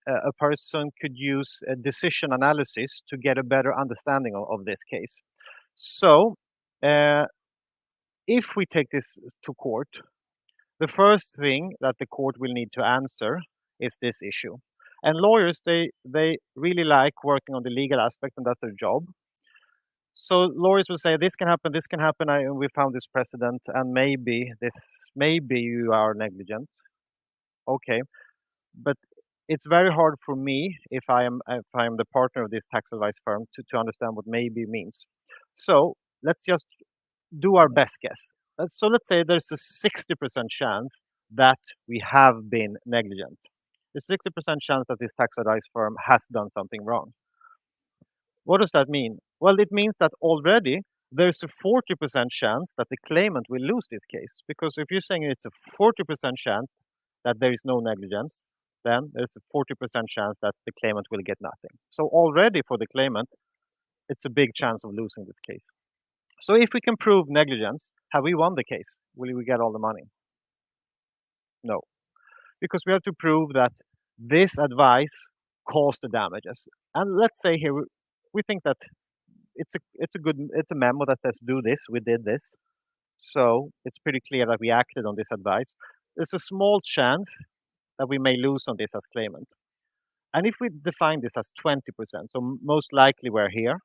a person could use a decision analysis to get a better understanding of this case. So, if we take this to court, the first thing that the court will need to answer is this issue. And lawyers, they really like working on the legal aspect, and that's their job. So lawyers will say this can happen, we found this precedent, and maybe you are negligent. Okay, but it's very hard for me if I am the partner of this tax advice firm to understand what maybe means. So let's just do our best guess. So let's say there's a 60% chance that we have been negligent. There's 60% chance that this tax advice firm has done something wrong. What does that mean? Well, it means that already there's a 40% chance that the claimant will lose this case. Because if you're saying it's a 40% chance that there is no negligence, then there's a 40% chance that the claimant will get nothing. So already for the claimant, it's a big chance of losing this case. So if we can prove negligence, have we won the case? Will we get all the money? No, because we have to prove that this advice caused the damages. And let's say here we think that it's a memo that says do this, we did this. So it's pretty clear that we acted on this advice. There's a small chance that we may lose on this as claimant. And if we define this as 20%, so most likely we're here,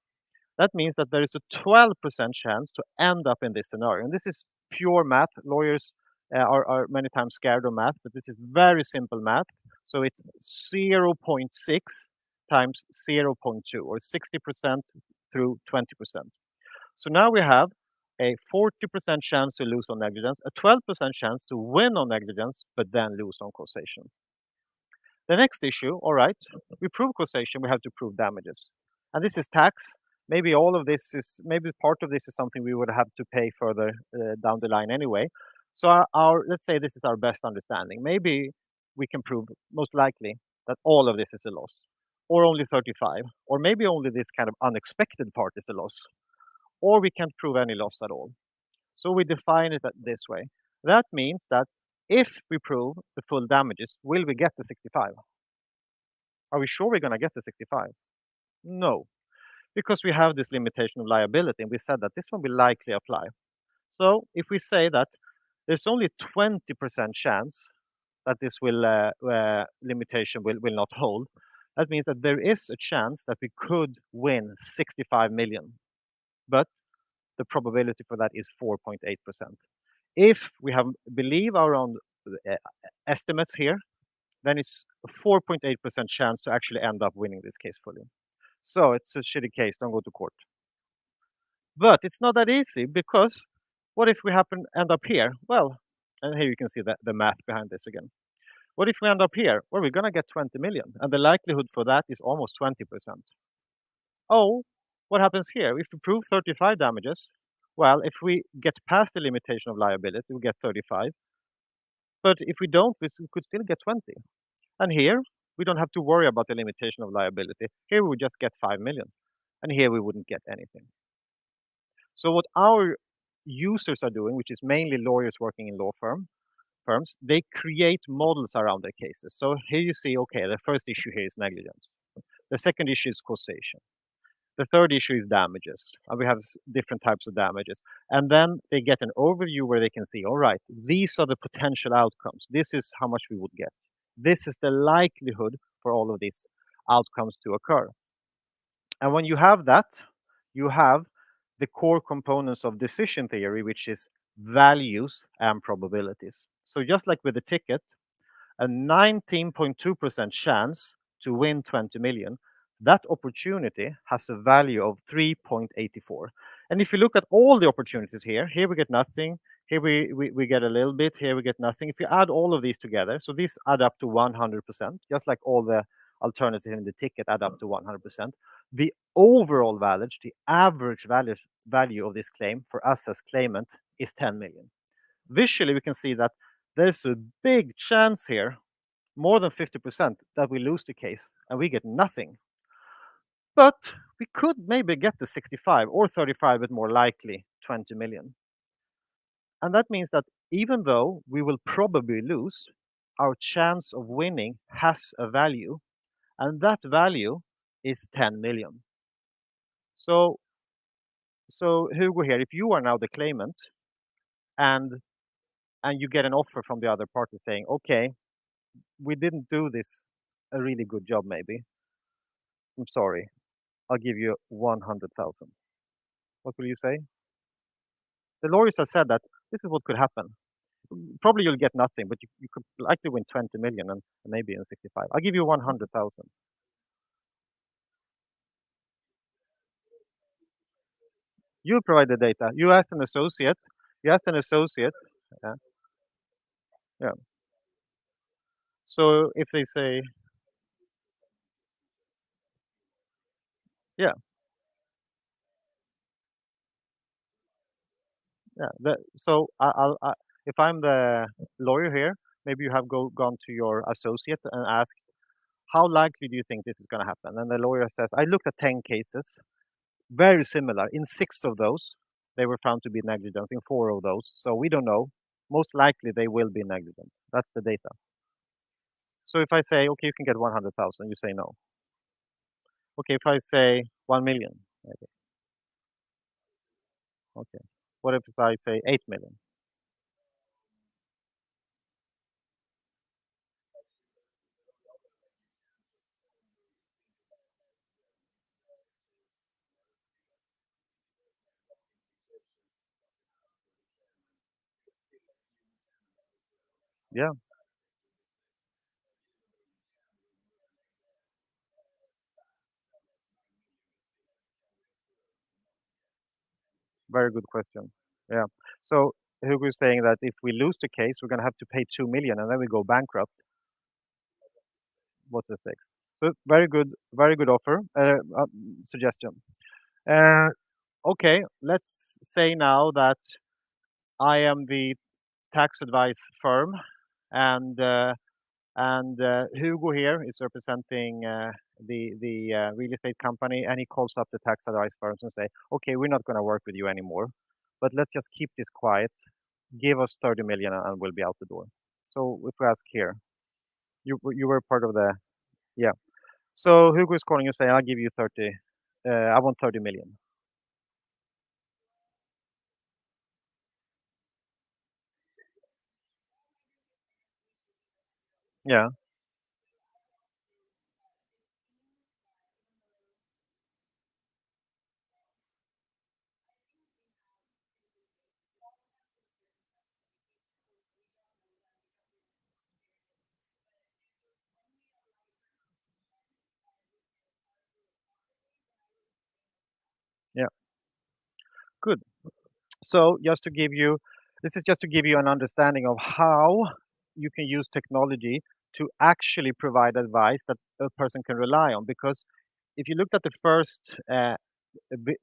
that means that there is a 12% chance to end up in this scenario. And this is pure math. Lawyers are many times scared of math, but this is very simple math. So it's 0.6 times 0.2, or 60% through 20%. So now we have a 40% chance to lose on negligence, a 12% chance to win on negligence, but then lose on causation. The next issue, all right, we prove causation, we have to prove damages. And this is tax. Maybe maybe part of this is something we would have to pay further down the line anyway. So let's say this is our best understanding. Maybe we can prove most likely that all of this is a loss, or only 35, or maybe only this kind of unexpected part is a loss, or we can't prove any loss at all. So we define it this way. That means that if we prove the full damages, will we get the 65? Are we sure we're going to get the 65? No, because we have this limitation of liability, and we said that this one will likely apply. So if we say that there's only 20% chance that this limitation will not hold, that means that there is a chance that we could win 65 million, but the probability for that is 4.8%. If we believe our own estimates here, then it's a 4.8% chance to actually end up winning this case fully. So it's a shitty case, don't go to court. But it's not that easy, because what if we end up here? Well, and here you can see the math behind this again. What if we end up here? Well, we're going to get 20 million, and the likelihood for that is almost 20%. Oh, what happens here? If we prove 35 damages, well, if we get past the limitation of liability, we get 35. But if we don't, we could still get 20. And here, we don't have to worry about the limitation of liability. Here, we would just get 5 million. And here, we wouldn't get anything. So what our users are doing, which is mainly lawyers working in law firms, they create models around their cases. So here you see, okay, the first issue here is negligence. The second issue is causation. The third issue is damages. And we have different types of damages. And then they get an overview where they can see, all right, these are the potential outcomes. This is how much we would get. This is the likelihood for all of these outcomes to occur. And when you have that, you have the core components of decision theory, which is values and probabilities. So just like with the ticket, a 19.2% chance to win 20 million, that opportunity has a value of 3.84. And if you look at all the opportunities here we get nothing, here we get a little bit, here we get nothing. If you add all of these together, so these add up to 100%, just like all the alternatives in the ticket add up to 100%. The overall value, the average value of this claim for us as claimant is 10 million. Visually, we can see that there's a big chance here, more than 50%, that we lose the case and we get nothing. But we could maybe get the 65 or 35, but more likely 20 million. And that means that even though we will probably lose, our chance of winning has a value, and that value is 10 million. So Hugo here, if you are now the claimant and you get an offer from the other party saying, okay, we didn't do this a really good job maybe. I'm sorry, I'll give you 100,000. What will you say? The lawyers have said that this is what could happen. Probably you'll get nothing, but you could likely win 20 million and maybe in 65. I'll give you 100,000. You provide the data. You asked an associate. Yeah. Yeah. So if they say, yeah. Yeah. So if I'm the lawyer here, maybe you have gone to your associate and asked, how likely do you think this is going to happen? And the lawyer says, I looked at 10 cases, very similar. In 6 of those, they were found to be negligent. In 4 of those, so we don't know. Most likely, they will be negligent. That's the data. So if I say, okay, you can get 100,000, you say no. Okay, if I say 1 million, maybe. Okay. What if I say 8 million? Yeah, very good question. Yeah. So Hugo is saying that if we lose the case, we're going to have to pay 2 million and then we go bankrupt. What's the stakes? So very good offer, suggestion. Uh, okay, let's say now that I am the tax advice firm, and Hugo here is representing the real estate company, and he calls up the tax advice firms and say, okay, we're not going to work with you anymore, but let's just keep this quiet. Give us 30 million, and we'll be out the door. So if we ask here, you were part of the yeah. So Hugo is calling you saying, I'll give you 30. I want 30 million. Yeah. Yeah. Good. So this is just to give you an understanding of how you can use technology to actually provide advice that a person can rely on. Because if you looked at the first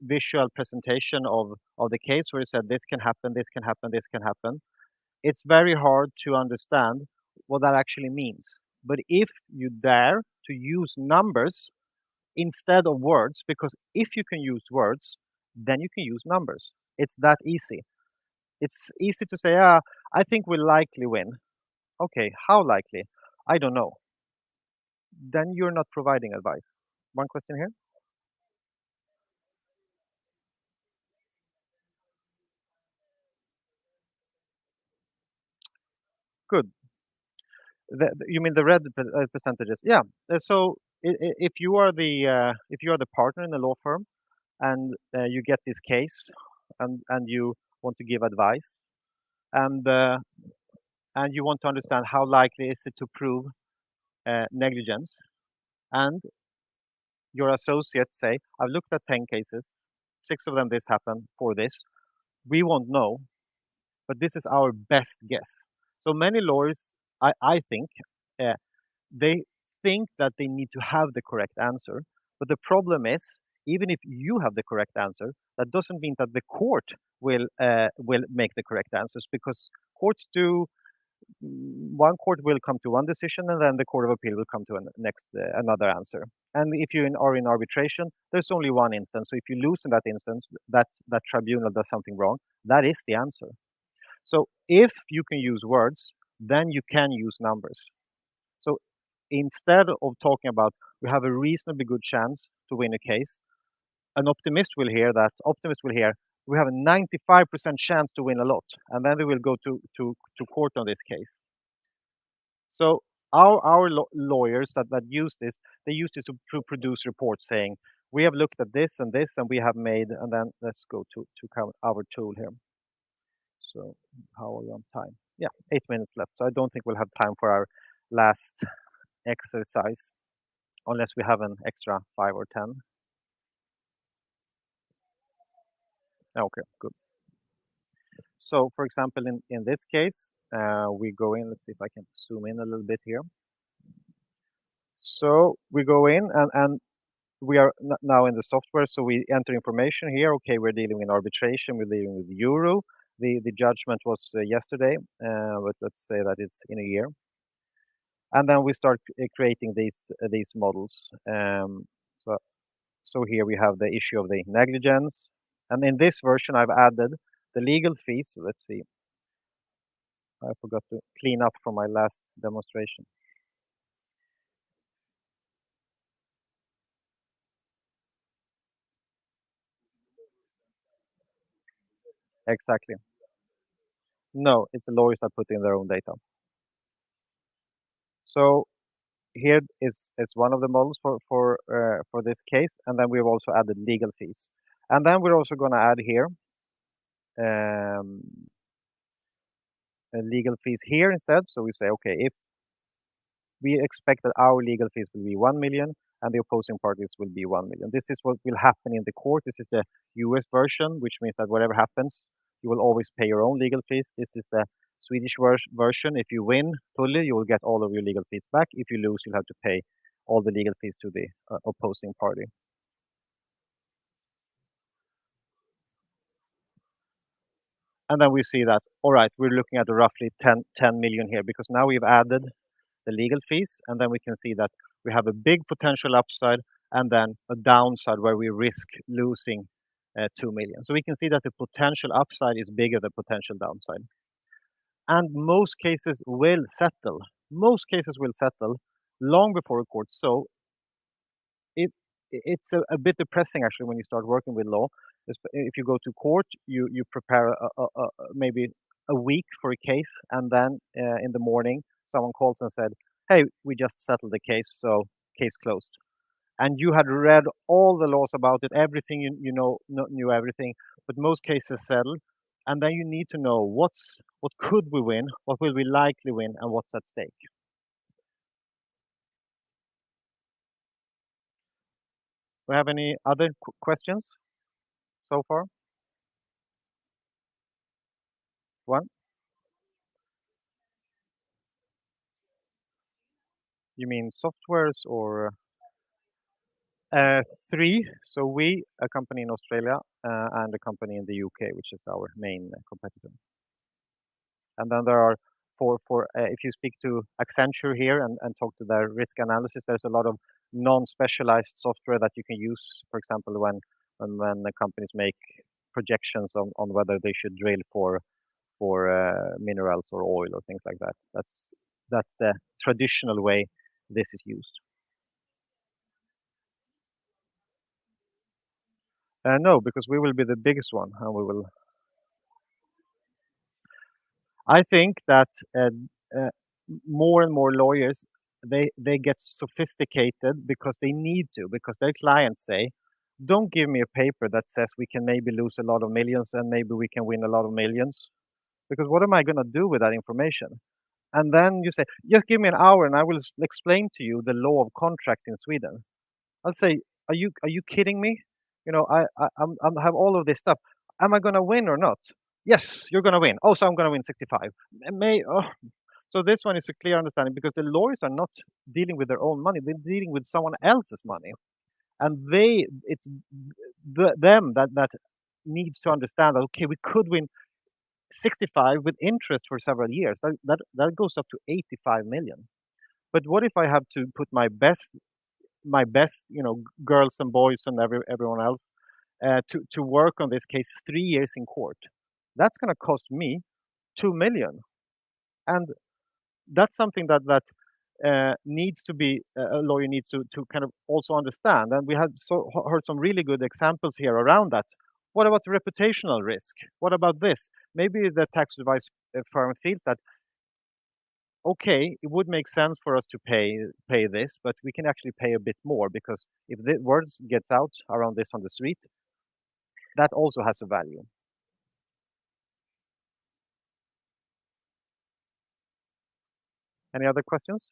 visual presentation of the case where it said this can happen, this can happen, this can happen, it's very hard to understand what that actually means. But if you dare to use numbers instead of words, because if you can use words, then you can use numbers. It's that easy. It's easy to say, I think we'll likely win. Okay, how likely? I don't know. Then you're not providing advice. One question here. Good. You mean the red percentages? Yeah. So if you are the partner in a law firm and you get this case and you want to give advice and you want to understand how likely is it to prove negligence, and your associates say, I've looked at 10 cases, 6 of them this happened for this. We won't know, but this is our best guess. So many lawyers, I think, uh, they think that they need to have the correct answer. But the problem is, even if you have the correct answer, that doesn't mean that the court will make the correct answers, because courts do. One court will come to one decision, and then the court of appeal will come to another answer. And if you are in arbitration, there's only one instance. So if you lose in that instance, that tribunal does something wrong, that is the answer. So if you can use words, then you can use numbers. So instead of talking about we have a reasonably good chance to win a case, an optimist will hear we have a 95% chance to win a lot, and then they will go to court on this case. So our lawyers that use this, they use this to produce reports saying we have looked at this and this, and we have made, and then let's go to our tool here. So how are we on time? Yeah, 8 minutes left. So I don't think we'll have time for our last exercise unless we have an extra 5 or 10. Okay, good. So for example, in this case, we go in, let's see if I can zoom in a little bit here. So we go in and we are now in the software. So we enter information here. Okay, we're dealing in arbitration, we're dealing with euro, The judgment was yesterday, but let's say that it's in a year. And then we start creating these models. So here we have the issue of the negligence. And in this version, I've added the legal fees. Let's see. I forgot to clean up from my last demonstration. Exactly. No, it's the lawyers that put in their own data. So here is one of the models for this case, and then we've also added legal fees, and then we're also going to add here um, legal fees here instead. So we say, okay, if we expect that our legal fees will be 1 million and the opposing parties will be 1 million. This is what will happen in the court. This is the US version, which means that whatever happens, you will always pay your own legal fees. This is the Swedish version. If you win fully, you will get all of your legal fees back. If you lose, you'll have to pay all the legal fees to the opposing party. And then we see that, all right, we're looking at roughly 10 million here because now we've added the legal fees, and then we can see that we have a big potential upside and then a downside where we risk losing 2 million. So we can see that the potential upside is bigger than potential downside. And most cases will settle. Most cases will settle long before a court. So it's a bit depressing actually when you start working with law. If you go to court, you prepare maybe a week for a case, and then in the morning someone calls and said, "Hey, we just settled the case, so case closed." And you had read all the laws about it, everything knew everything, but most cases settle, and then you need to know what could we win, what will we likely win, and what's at stake. Do we have any other questions so far? One? You mean softwares or? Three. So we, a company in Australia, and a company in the UK, which is our main competitor. And then there are if you speak to Accenture here and talk to their risk analysis, there's a lot of non-specialized software that you can use. For example, when the companies make projections on whether they should drill for minerals or oil or things like that. That's the traditional way this is used. No, because we will be the biggest one, and we will. I think that more and more lawyers they get sophisticated because they need to, because their clients say, "Don't give me a paper that says we can maybe lose a lot of millions and maybe we can win a lot of millions, because what am I going to do with that information?" And then you say, "Just give me an hour and I will explain to you the law of contract in Sweden." I'll say, "Are you kidding me? You know, I have all of this stuff. Am I going to win or not?" "Yes, you're going to win." "Oh, so I'm going to win 65." So this one is a clear understanding because the lawyers are not dealing with their own money; they're dealing with someone else's money, and it's them that needs to understand that, okay, we could win 65 with interest for several years. That goes up to 85 million. But what if I have to put my best, girls and boys and everyone else to work on this case 3 years in court? That's going to cost me 2 million, and that's something that needs to be a lawyer needs to kind of also understand. And we have heard some really good examples here around that. What about the reputational risk? What about this? Maybe the tax advice firm feels that, okay, it would make sense for us to pay this, but we can actually pay a bit more, because if the words gets out around this on the street, that also has a value. Any other questions?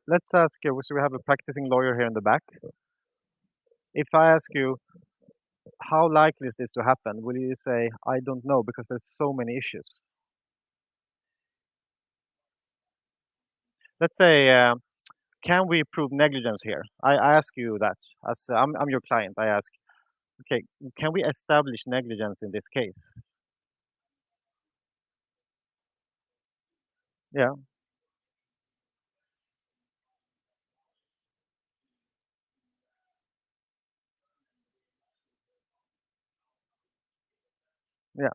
Let's ask, so we have a practicing lawyer here in the back. If I ask you, how likely is this to happen? Will you say, I don't know, because there's so many issues? Let's say, can we prove negligence here? I ask you that, as I'm your client. I ask, okay, can we establish negligence in this case? Yeah, yeah,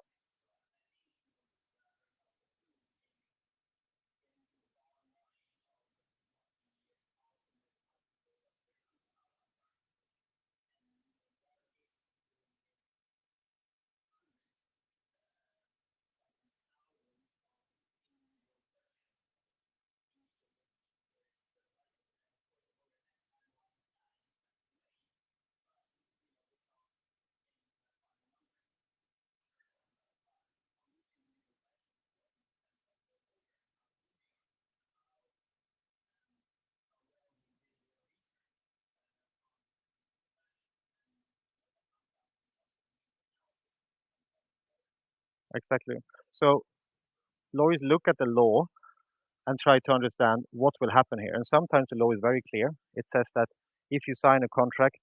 exactly. So lawyers look at the law and try to understand what will happen here. And sometimes the law is very clear. It says that if you sign a contract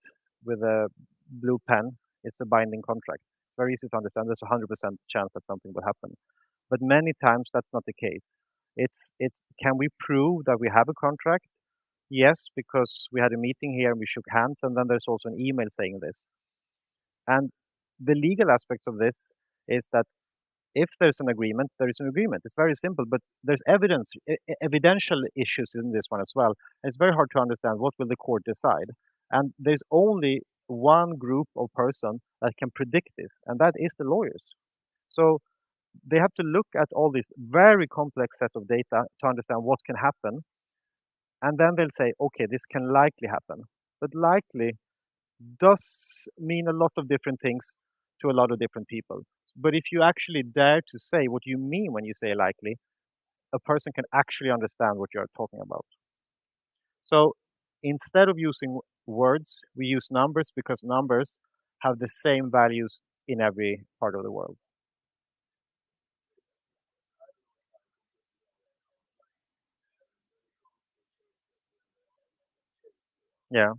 with a blue pen, it's a binding contract. It's very easy to understand. There's a 100% chance that something will happen. But many times that's not the case. It's can we prove that we have a contract? Yes, because we had a meeting here and we shook hands, and then there's also an email saying this. And the legal aspects of this is that if there's an agreement, there is an agreement. It's very simple, but there's evidential issues in this one as well. It's very hard to understand what will the court decide. And there's only one group of person that can predict this, and that is the lawyers. So they have to look at all this very complex set of data to understand what can happen, and then they'll say, okay, this can likely happen. But likely does mean a lot of different things to a lot of different people. But if you actually dare to say what you mean when you say likely, a person can actually understand what you're talking about. So instead of using words, we use numbers because numbers have the same values in every part of the world. Yeah.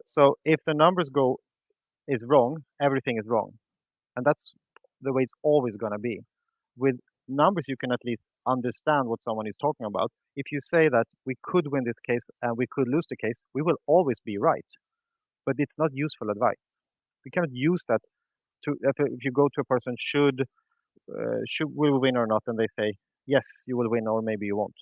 So if the numbers go is wrong, everything is wrong. And that's the way it's always going to be. With numbers, you can at least understand what someone is talking about. If you say that we could win this case and we could lose the case, we will always be right. But it's not useful advice. We cannot use that to if you go to a person should we win or not, and they say yes, you will win or maybe you won't.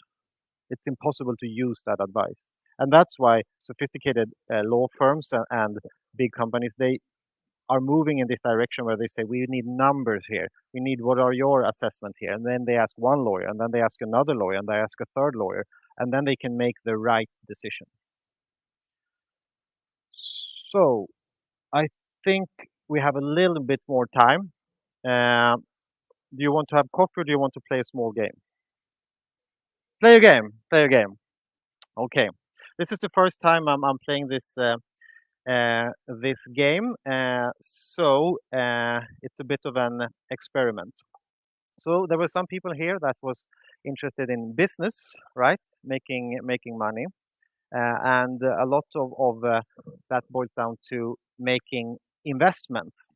It's impossible to use that advice, and that's why sophisticated law firms and big companies they are moving in this direction where they say we need numbers here. We need what are your assessment here, and then they ask one lawyer, and then they ask another lawyer, and they ask a third lawyer, and then they can make the right decision. So I think we have a little bit more time. Uh, do you want to have coffee or do you want to play a small game? Play a game. Play a game. Okay. This is the first time I'm playing this game, so it's a bit of an experiment. So there were some people here that was interested in business, right? Making money, and a lot of that boils down to making investments.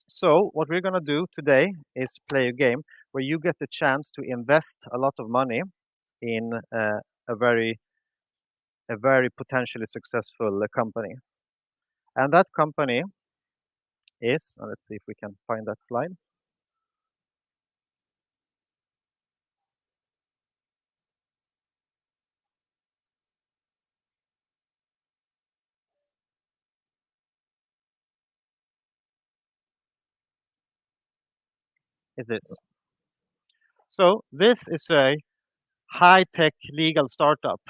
So what we're gonna do today is play a game where you get the chance to invest a lot of money in a very a very potentially successful company, and that company is. Let's see if we can find that slide. is this. So this is a high-tech legal startup,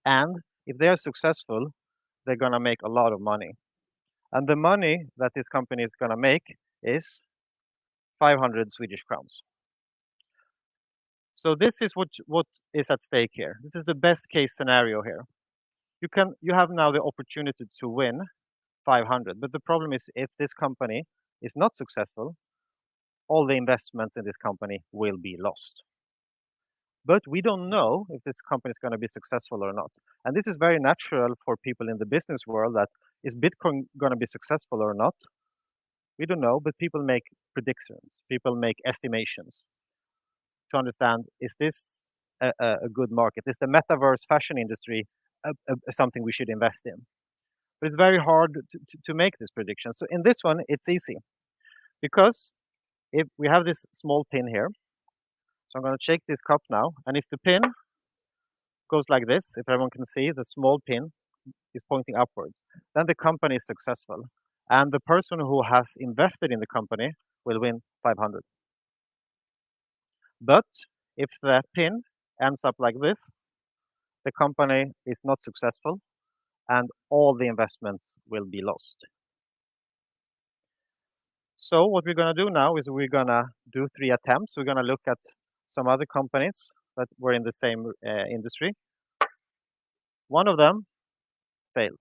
and if they are successful, they're gonna make a lot of money. And the money that this company is gonna make is 500 Swedish crowns. So this is what is at stake here. This is the best case scenario here. You have now the opportunity to win 500, but the problem is if this company is not successful, all the investments in this company will be lost. But we don't know if this company is going to be successful or not. And this is very natural for people in the business world, that is Bitcoin going to be successful or not? We don't know, but people make predictions, people make estimations to understand, is this a good market? Is the metaverse fashion industry something we should invest in? But it's very hard to make this prediction. So in this one, it's easy, because if we have this small pin here, so I'm going to shake this cup now, and if the pin goes like this, if everyone can see, the small pin is pointing upwards, then the company is successful, and the person who has invested in the company will win 500. But if the pin ends up like this, the company is not successful, and all the investments will be lost. So what we're going to do now is we're going to do 3 attempts. We're going to look at some other companies that were in the same industry. One of them failed.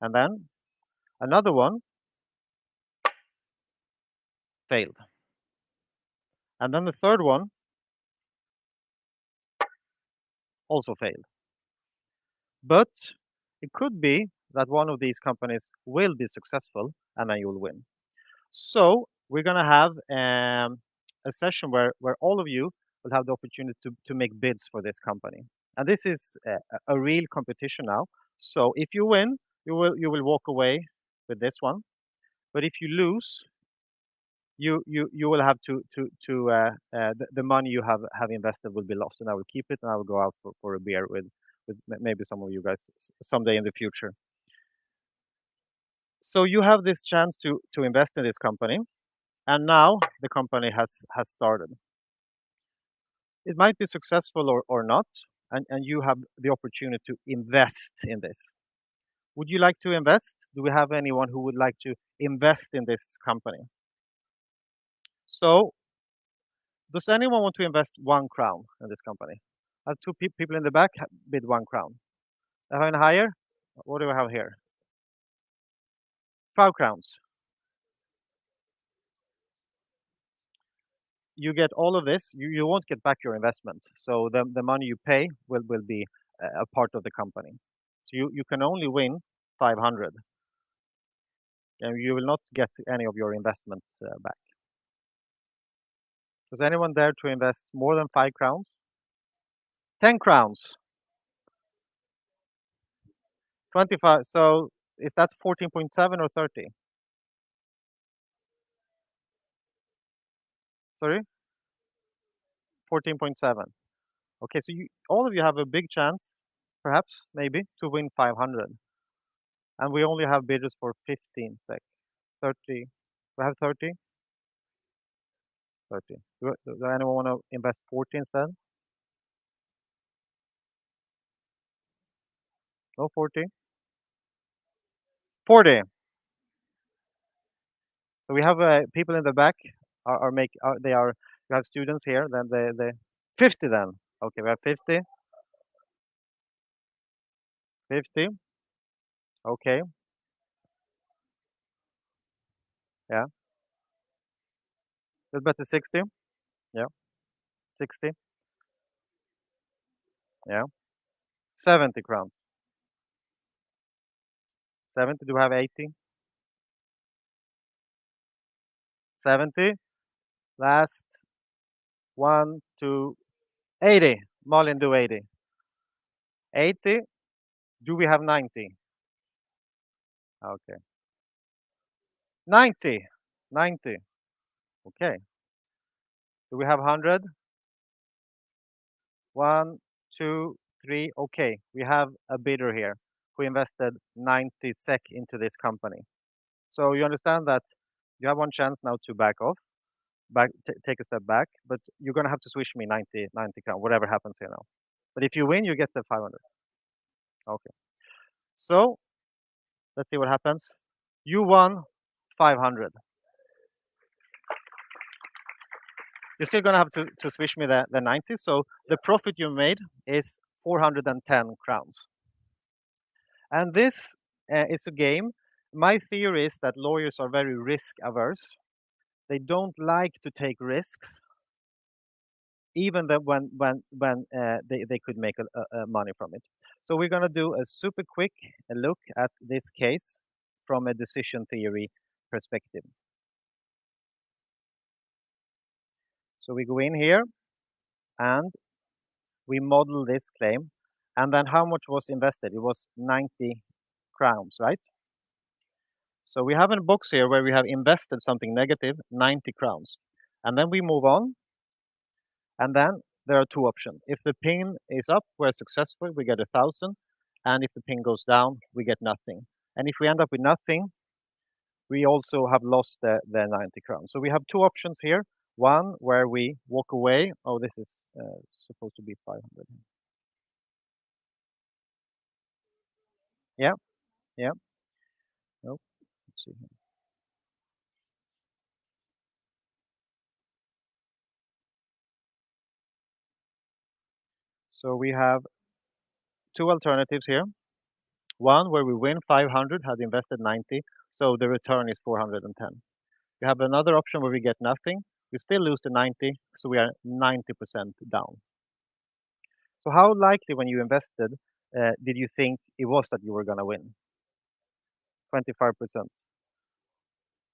And then another one failed. And then the third one also failed. But it could be that one of these companies will be successful, and then you'll win. So we're going to have a session where all of you will have the opportunity to make bids for this company. And this is a real competition now. So if you win, you will walk away with this one. But if you lose, you will have the money you have invested will be lost, and I will keep it, and I will go out for a beer with maybe some of you guys someday in the future. So you have this chance to invest in this company, and now the company has started. It might be successful or not, and you have the opportunity to invest in this. Would you like to invest? Do we have anyone who would like to invest in this company? So, does anyone want to invest 1 crown in this company? I have 2 people in the back bid 1 crown. I have any higher? What do I have here? 5 crowns. You get all of this. You won't get back your investment. So the money you pay will be a part of the company. So you can only win 500. And you will not get any of your investment back. Does anyone dare to invest more than 5 crowns? 10 crowns. 25. So is that 14.7 or 30? Sorry? 14.7. Okay, so all of you have a big chance, perhaps, maybe, to win 500. And we only have bidders for 15 sec. 30. We have 30? 30. Does anyone want to invest 40 instead? No 40? 40. So we have people in the back you have students here, then the 50 then. Okay, we have 50. 50. Okay. Yeah. Let's bet the 60. Yeah. 60. Yeah. 70 crowns. 70. Do we have 80? 70. Last. 1, 2, 80. Malin, do 80. 80. Do we have 90? Okay. 90. 90. Okay. Do we have 100? 1, 2, 3. Okay. We have a bidder here who invested 90 SEK into this company. So you understand that you have one chance now to back off. take a step back, but you're gonna have to swish me 90 crown, whatever happens here now. But if you win, you get the 500. Okay. So let's see what happens. You won 500. You're still gonna have to swish me the 90. So the profit you made is 410 crowns. And this is a game. My theory is that lawyers are very risk averse. They don't like to take risks, even that when they could make money from it. So we're gonna do a super quick look at this case from a decision theory perspective. So we go in here and we model this claim, and then how much was invested? It was 90 crowns, right? So we have a box here where we have invested something negative, 90 crowns. And then we move on, and then there are two options. If the pin is up, we're successful, we get 1,000, and if the pin goes down, we get nothing. And if we end up with nothing, we also have lost the 90 crowns. So we have two options here. One where we walk away. Oh, this is supposed to be 500. Yeah, yeah. No, let's see here. So we have two alternatives here. One where we win 500, had invested 90, so the return is 410. We have another option where we get nothing. We still lose the 90, so we are 90% down. So how likely when you invested did you think it was that you were going to win? 25%.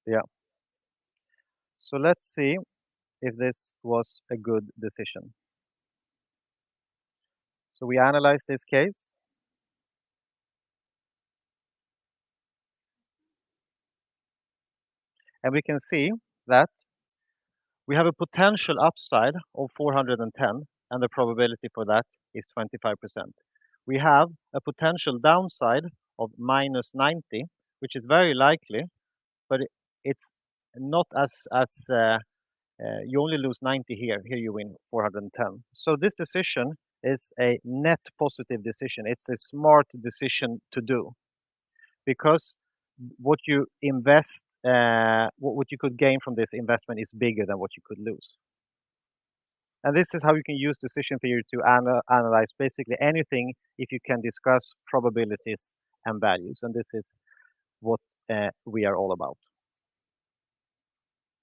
Yeah. So let's see if this was a good decision. So we analyze this case. And we can see that we have a potential upside of 410, and the probability for that is 25%. We have a potential downside of minus 90, which is very likely, but it's not as you only lose 90 here. Here you win 410. So this decision is a net positive decision. It's a smart decision to do, because what you invest, what you could gain from this investment is bigger than what you could lose. And this is how you can use decision theory to analyze basically anything if you can discuss probabilities and values. And this is what we are all about.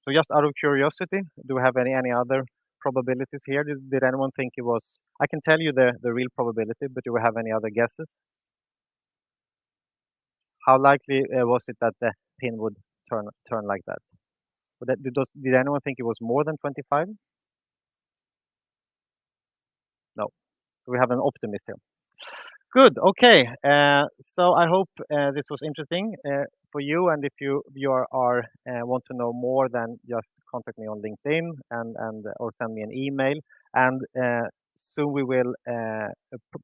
So just out of curiosity, do we have any other probabilities here? Did anyone think it was? I can tell you the real probability, but do we have any other guesses? How likely was it that the pin would turn like that? Did anyone think it was more than 25? No. We have an optimist here. Good. Okay. So I hope this was interesting for you. And if you are want to know more, then just contact me on LinkedIn and or send me an email. And soon we will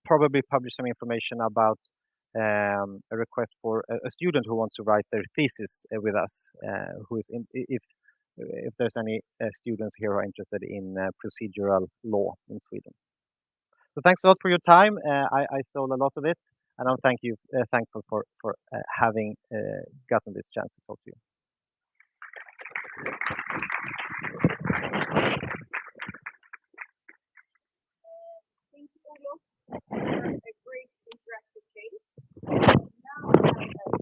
probably publish some information about a request for a student who wants to write their thesis with us. Who is if there's any students here who are interested in procedural law in Sweden. So thanks a lot for your time. I stole a lot of it, and I'm thankful for having gotten this chance to talk to you. Thank you, Olof, for a great interactive case. Now I have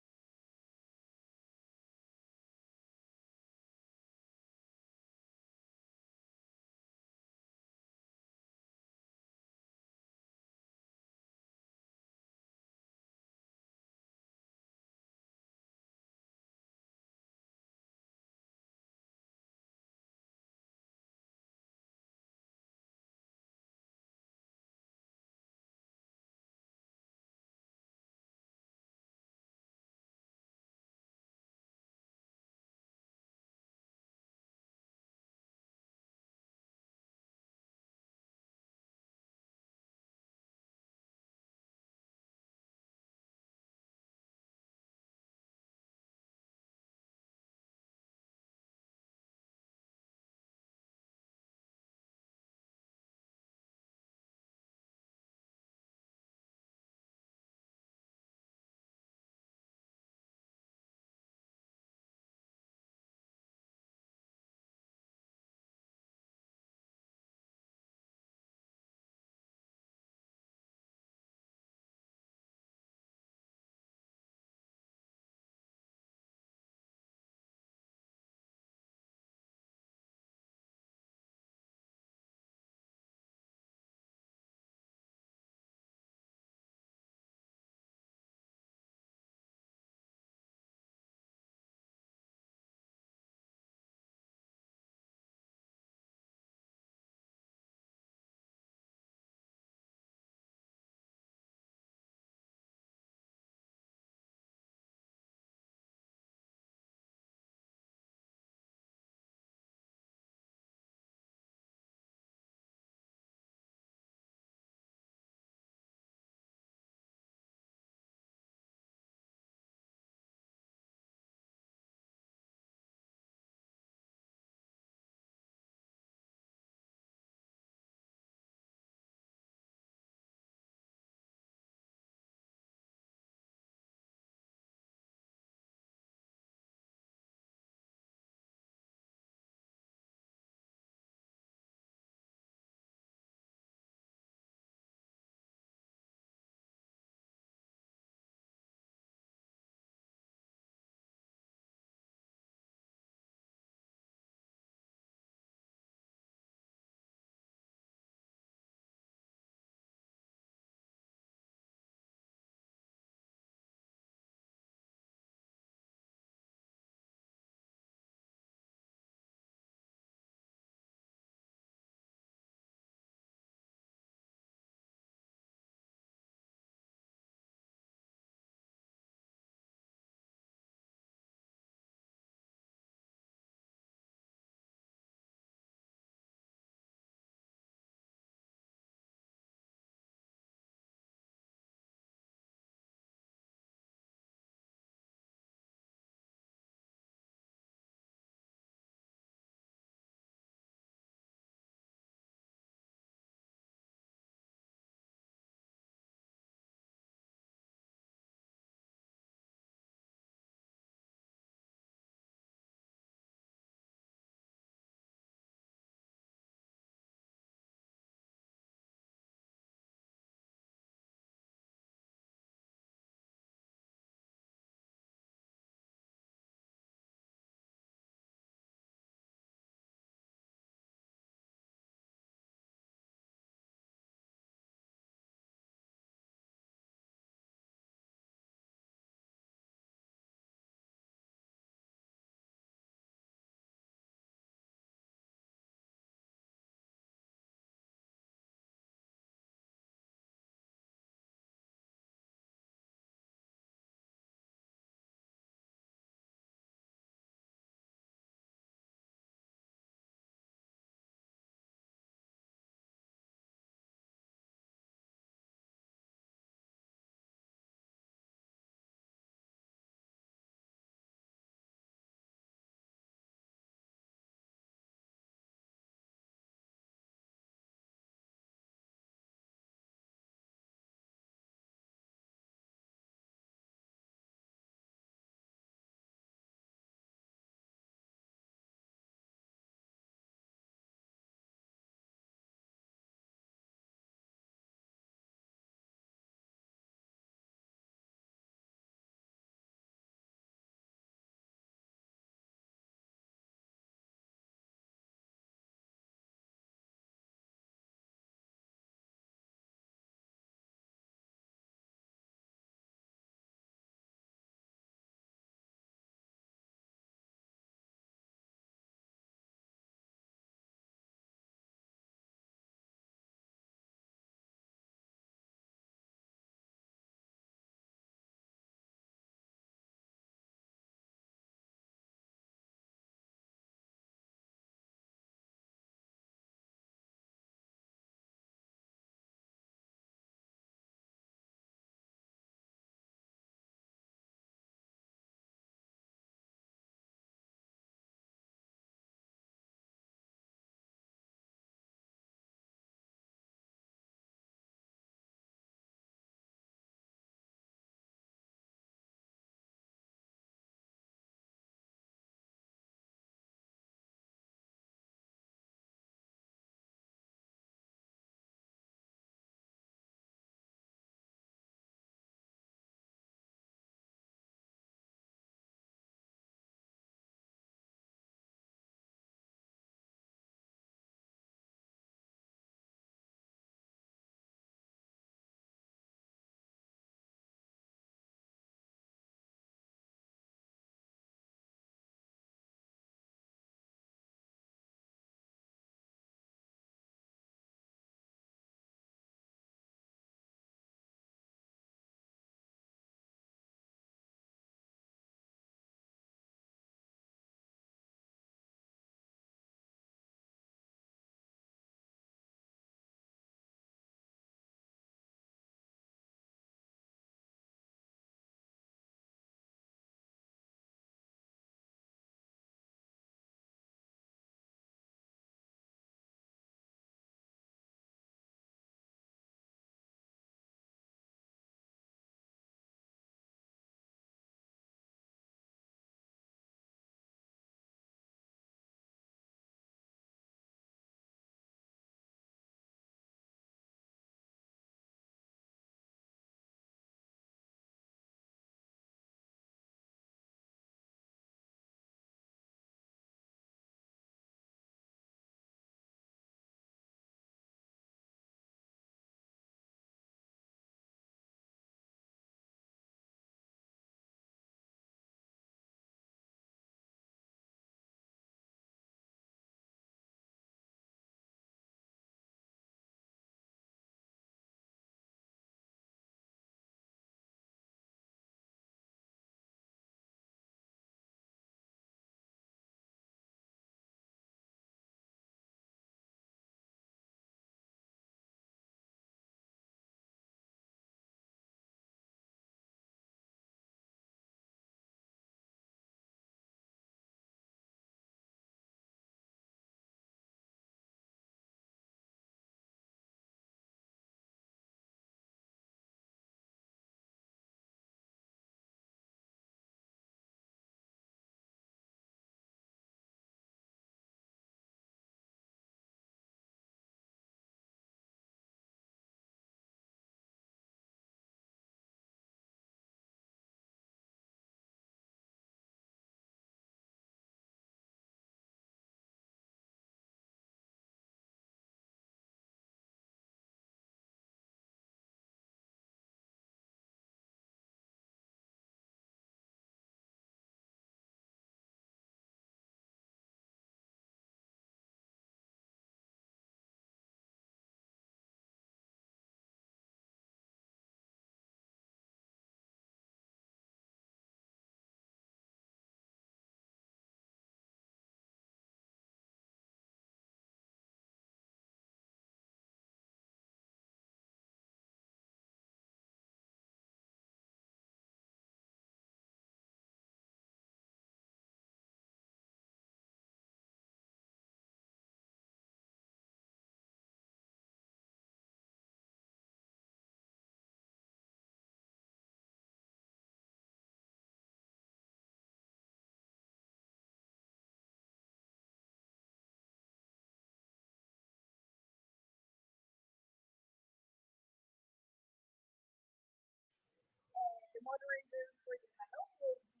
moderator for the panel will be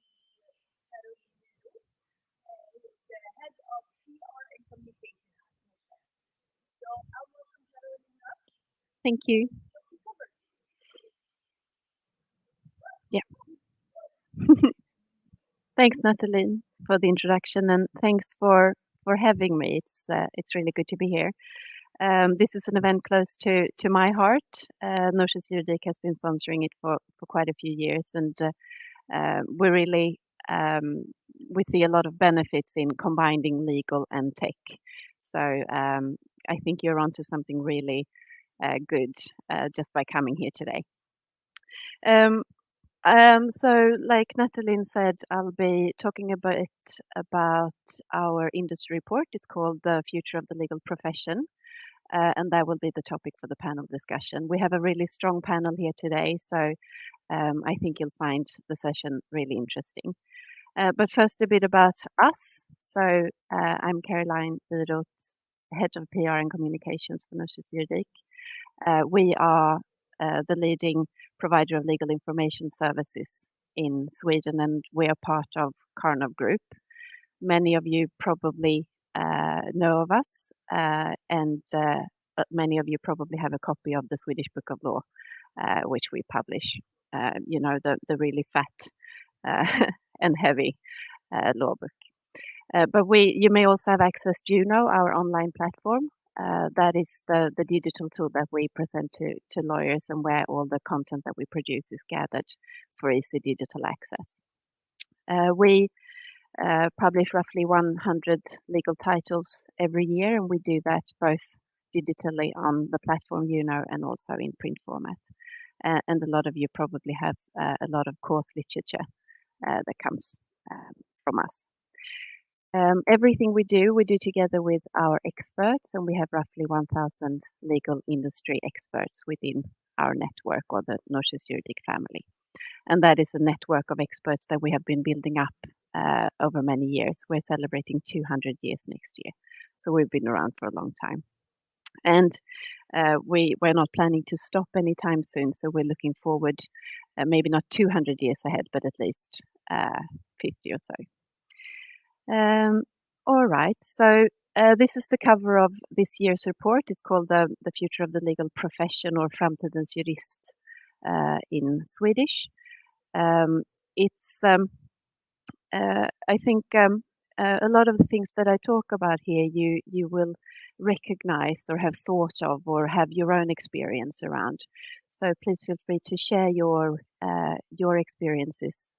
Caroline Lou, who is the head of PR and communication at Norstedts. So I'll welcome Caroline up. Thank you. Yeah. Thanks, Natalie, for the introduction, and thanks for having me. It's really good to be here. This is an event close to my heart. Norstedts Juridik has been sponsoring it for quite a few years, and we really we see a lot of benefits in combining legal and tech. So I think you're onto something really good just by coming here today. So like Natalie said, I'll be talking a bit about our industry report. It's called The Future of the Legal Profession. And that will be the topic for the panel discussion. We have a really strong panel here today, so I think you'll find the session really interesting. But first, a bit about us. So I'm Caroline Wiroth, Head of PR and Communications for Norstedts Juridik. We are the leading provider of legal information services in Sweden, and we are part of Karnov Group. Many of you probably know of us, and many of you probably have a copy of the Swedish Book of Law, which we publish. You know, the really fat and heavy law book. But you may also have access to our online platform. That is the digital tool that we present to lawyers, and where all the content that we produce is gathered for easy digital access. We publish roughly 100 legal titles every year, and we do that both digitally on the platform and also in print format. And a lot of you probably have a lot of course literature that comes from us. Everything we do together with our experts, and we have roughly 1,000 legal industry experts within our network, or the Norstedts Juridik family. And that is a network of experts that we have been building up over many years. We're celebrating 200 years next year, so we've been around for a long time. And we're not planning to stop anytime soon, so we're looking forward, maybe not 200 years ahead, but at least 50 or so. All right, so this is the cover of this year's report. It's called The Future of the Legal Profession, or Framtidens Jurist in Swedish. It's I think a lot of the things that I talk about here you will recognize or have thought of or have your own experience around. So please feel free to share your experiences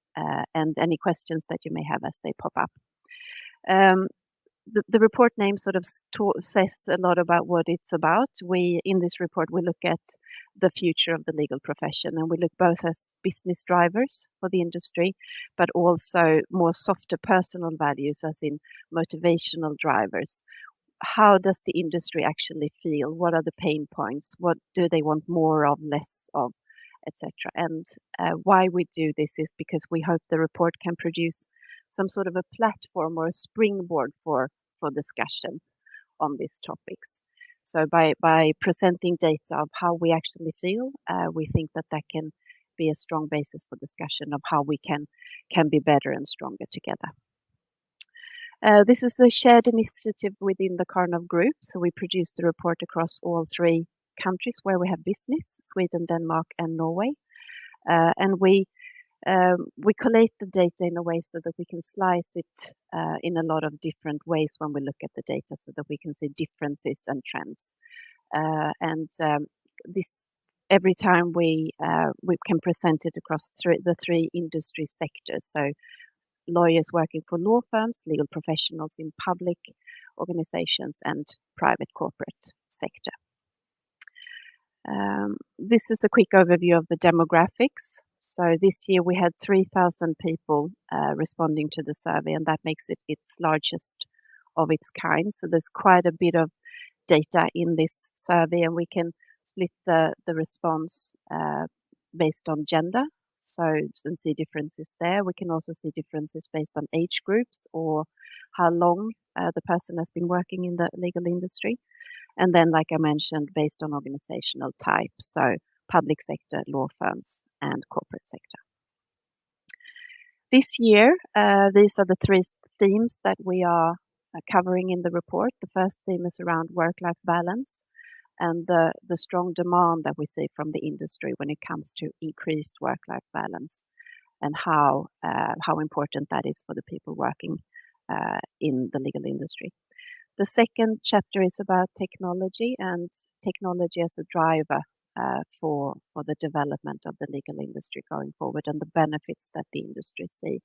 and any questions that you may have as they pop up. The report name sort of says a lot about what it's about. In this report, we look at the future of the legal profession, and we look both as business drivers for the industry, but also more softer personal values, as in motivational drivers. How does the industry actually feel? What are the pain points? What do they want more of, less of, etc.? And why we do this is because we hope the report can produce some sort of a platform or a springboard for discussion on these topics. So by presenting data of how we actually feel, we think that can be a strong basis for discussion of how we can be better and stronger together. This is a shared initiative within the Karnov Group. So we produce the report across all 3 countries where we have business: Sweden, Denmark, and Norway. And we collate the data in a way so that we can slice it in a lot of different ways when we look at the data, so that we can see differences and trends. This every time we can present it across the 3 industry sectors. So lawyers working for law firms, legal professionals in public organizations, and private corporate sector. This is a quick overview of the demographics. So this year we had 3,000 people responding to the survey, and that makes it its largest of its kind. So there's quite a bit of data in this survey, and we can split the response based on gender. So see differences there. We can also see differences based on age groups, or how long the person has been working in the legal industry. And then, like I mentioned, based on organizational type, so public sector, law firms, and corporate sector. This year, these are the three themes that we are covering in the report. The first theme is around work-life balance and the strong demand that we see from the industry when it comes to increased work-life balance and how important that is for the people working in the legal industry. The second chapter is about technology and technology as a driver for the development of the legal industry going forward and the benefits that the industry see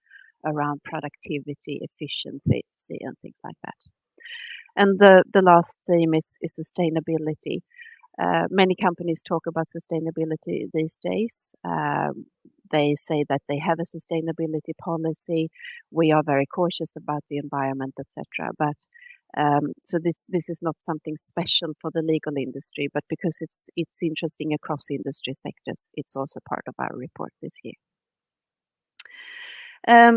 around productivity, efficiency, and things like that. And the last theme is sustainability. Many companies talk about sustainability these days. They say that they have a sustainability policy. We are very cautious about the environment, etc. But so this is not something special for the legal industry, but because it's interesting across industry sectors, it's also part of our report this year.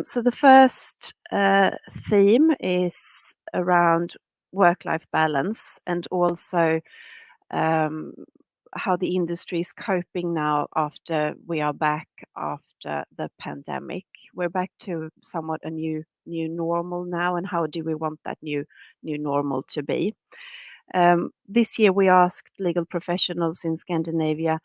So the first theme is around work-life balance and also how the industry is coping now after we are back after the pandemic. We're back to somewhat a new normal now, and how do we want that new normal to be? This year we asked legal professionals in Scandinavia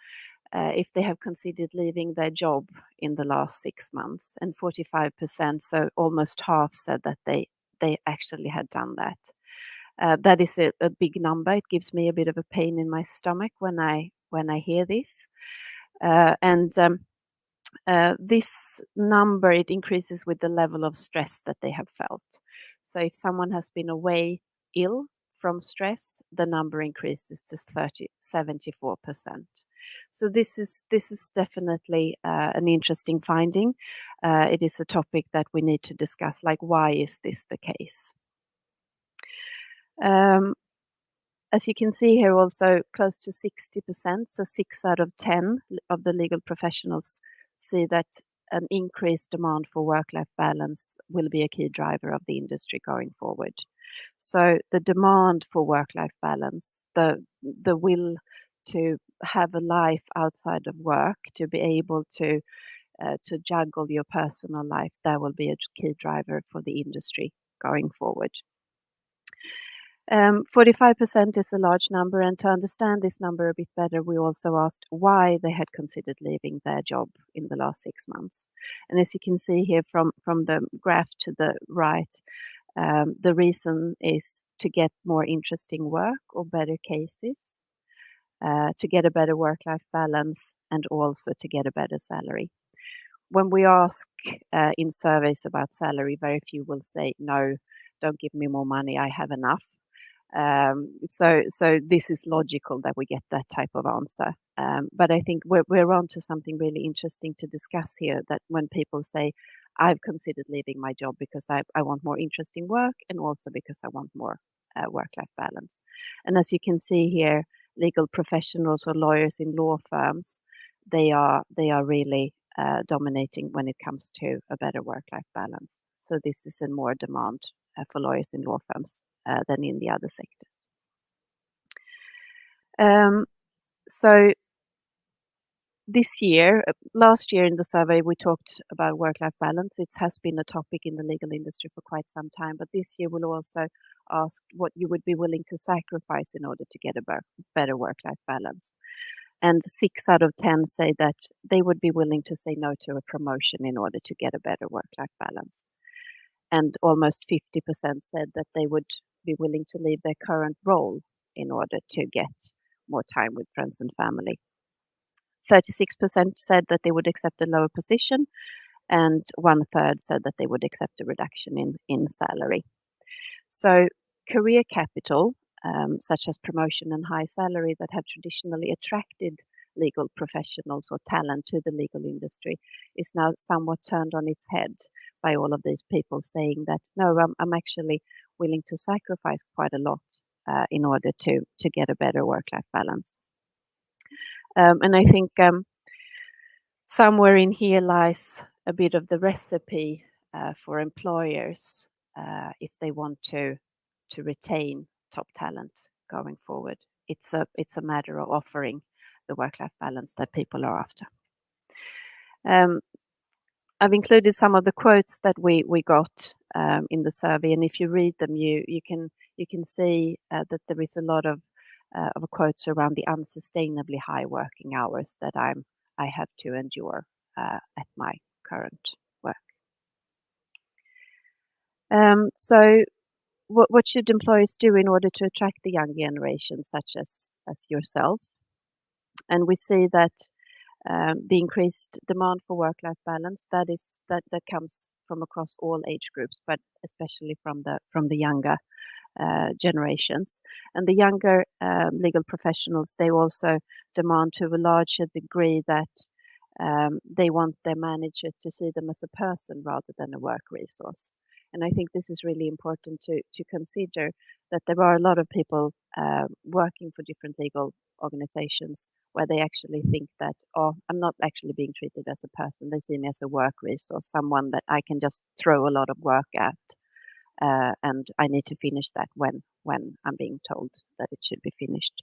if they have considered leaving their job in the last 6 months, and 45%, so almost half, said that they actually had done that. That is a big number. It gives me a bit of a pain in my stomach when I hear this. This number, it increases with the level of stress that they have felt. So if someone has been away ill from stress, the number increases to 74%. So this is definitely an interesting finding. It is a topic that we need to discuss, like why is this the case? As you can see here, also close to 60%, so 6 out of 10 of the legal professionals see that an increased demand for work-life balance will be a key driver of the industry going forward. So the demand for work-life balance, the will to have a life outside of work, to be able to juggle your personal life, that will be a key driver for the industry going forward. 45% is a large number, and to understand this number a bit better, we also asked why they had considered leaving their job in the last 6 months. And as you can see here from the graph to the right, the reason is to get more interesting work or better cases, to get a better work-life balance, and also to get a better salary. When we ask in surveys about salary, very few will say, no, don't give me more money, I have enough. So this is logical that we get that type of answer. But I think we're on to something really interesting to discuss here, that when people say, I've considered leaving my job because I want more interesting work and also because I want more work-life balance. And as you can see here, legal professionals or lawyers in law firms, they are really dominating when it comes to a better work-life balance. So this is in more demand for lawyers in law firms than in the other sectors. So this year, last year in the survey, we talked about work-life balance. It has been a topic in the legal industry for quite some time, but this year we'll also ask what you would be willing to sacrifice in order to get a better work-life balance. And 6 out of 10 say that they would be willing to say no to a promotion in order to get a better work-life balance. And almost 50% said that they would be willing to leave their current role in order to get more time with friends and family. 36% said that they would accept a lower position, and 1/3 said that they would accept a reduction in salary. So career capital, such as promotion and high salary, that have traditionally attracted legal professionals or talent to the legal industry, is now somewhat turned on its head by all of these people saying that, no, I'm actually willing to sacrifice quite a lot in order to get a better work-life balance. And I think somewhere in here lies a bit of the recipe for employers if they want to retain top talent going forward. It's a matter of offering the work-life balance that people are after. I've included some of the quotes that we got in the survey, and if you read them, you can see that there is a lot of quotes around the unsustainably high working hours that I have to endure at my current work. So what should employers do in order to attract the young generation, such as yourself? And we see that the increased demand for work-life balance that comes from across all age groups, but especially from the younger generations. And the younger legal professionals, they also demand to a larger degree that they want their managers to see them as a person rather than a work resource. And I think this is really important to consider, that there are a lot of people working for different legal organizations where they actually think that, oh, I'm not actually being treated as a person. They see me as a work resource, someone that I can just throw a lot of work at, and I need to finish that when I'm being told that it should be finished.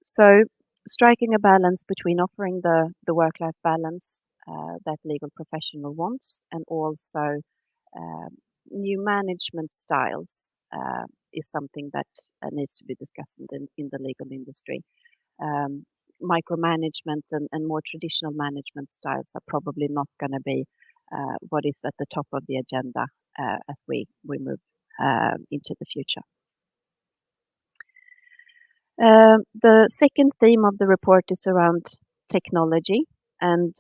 So striking a balance between offering the work-life balance that legal professional wants, and also new management styles is something that needs to be discussed in the legal industry. Micromanagement and more traditional management styles are probably not going to be what is at the top of the agenda as we move into the future. The second theme of the report is around technology and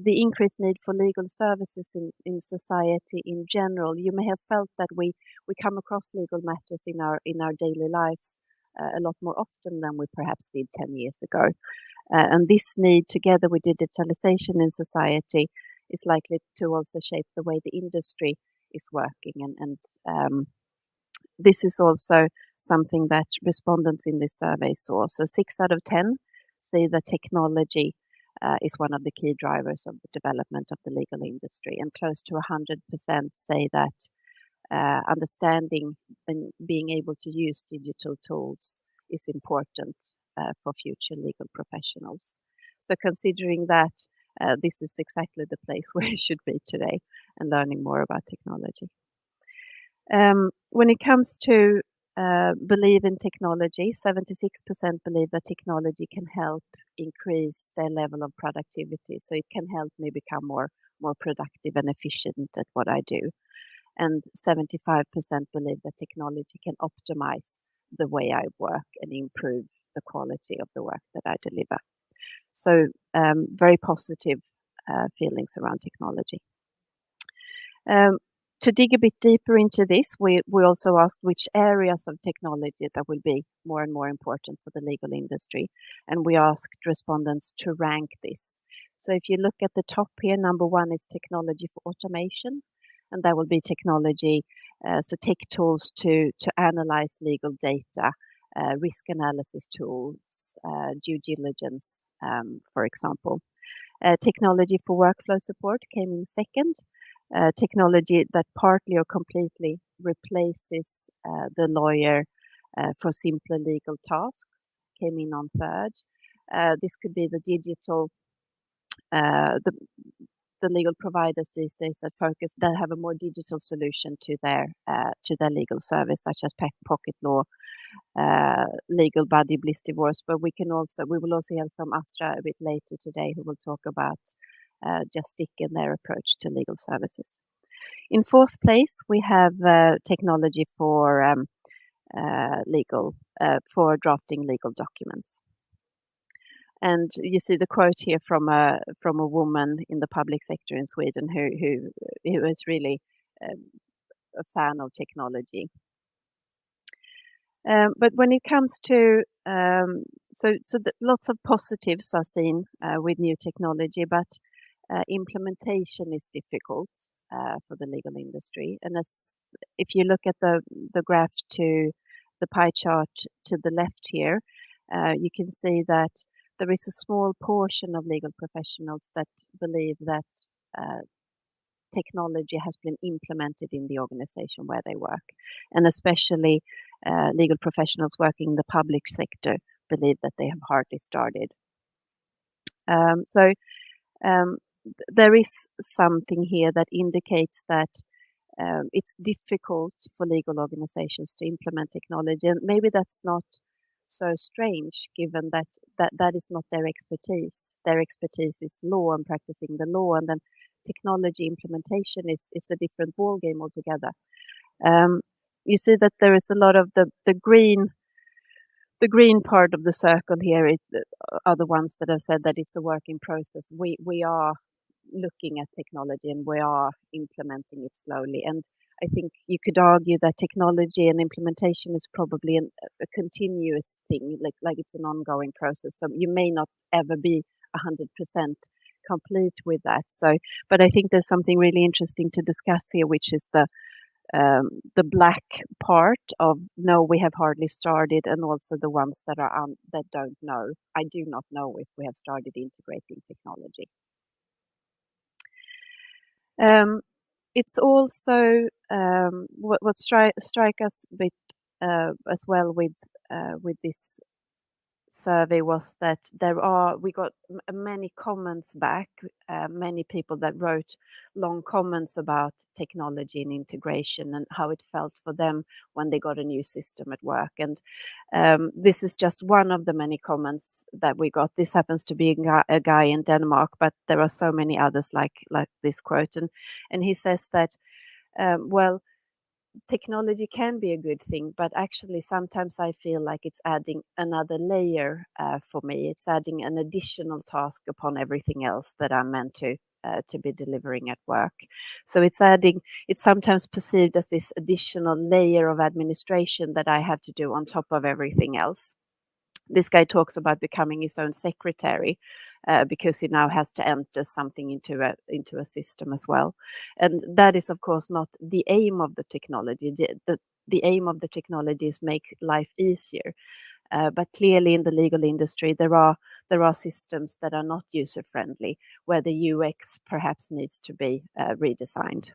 the increased need for legal services in society in general. You may have felt that we come across legal matters in our daily lives a lot more often than we perhaps did 10 years ago. And this need, together with digitalisation in society, is likely to also shape the way the industry is working. And this is also something that respondents in this survey saw. So 6 out of 10 say that technology is one of the key drivers of the development of the legal industry, and close to 100% say that understanding and being able to use digital tools is important for future legal professionals. So considering that, this is exactly the place where you should be today and learning more about technology. When it comes to believe in technology, 76% believe that technology can help increase their level of productivity. So it can help me become more productive and efficient at what I do. And 75% believe that technology can optimize the way I work and improve the quality of the work that I deliver. So very positive feelings around technology. To dig a bit deeper into this, we also asked which areas of technology that will be more and more important for the legal industry. And we asked respondents to rank this. So if you look at the top here, number 1 is technology for automation. And that will be technology, so tech tools to analyze legal data, risk analysis tools, due diligence, for example. Technology for workflow support came in second. Technology that partly or completely replaces the lawyer for simpler legal tasks came in on third. This could be the digital, the legal providers these days that have a more digital solution to their legal service, such as Pocket Law, Legal Buddy, Bliss Divorce. But we will also hear from Astra a bit later today, who will talk about Justic and their approach to legal services. In fourth place, we have technology for drafting legal documents. And you see the quote here from a woman in the public sector in Sweden who is really a fan of technology. But when it comes to lots of positives are seen with new technology, but implementation is difficult for the legal industry. And if you look at the graph to the pie chart to the left here, you can see that there is a small portion of legal professionals that believe that technology has been implemented in the organization where they work. And especially legal professionals working in the public sector believe that they have hardly started. So there is something here that indicates that it's difficult for legal organizations to implement technology, and maybe that's not so strange given that that is not their expertise. Their expertise is law and practicing the law, and then technology implementation is a different ballgame altogether. You see that there is a lot of the green part of the circle here are the ones that have said that it's a work in process. We are looking at technology and we are implementing it slowly. And I think you could argue that technology and implementation is probably a continuous thing, like it's an ongoing process. So you may not ever be 100% complete with that. So, but I think there's something really interesting to discuss here, which is the black part of no, we have hardly started, and also the ones that are that don't know. I do not know if we have started integrating technology. It's also what strike us a bit as well with this survey was that we got many comments back, many people that wrote long comments about technology and integration and how it felt for them when they got a new system at work. And this is just one of the many comments that we got. This happens to be a guy in Denmark, but there are so many others like this quote. And he says that, well, technology can be a good thing, but actually sometimes I feel like it's adding another layer for me. It's adding an additional task upon everything else that I'm meant to be delivering at work. So it's sometimes perceived as this additional layer of administration that I have to do on top of everything else. This guy talks about becoming his own secretary because he now has to enter something into a system as well. And that is, of course, not the aim of the technology. The aim of the technology is make life easier. But clearly in the legal industry, there are systems that are not user-friendly, where the UX perhaps needs to be redesigned.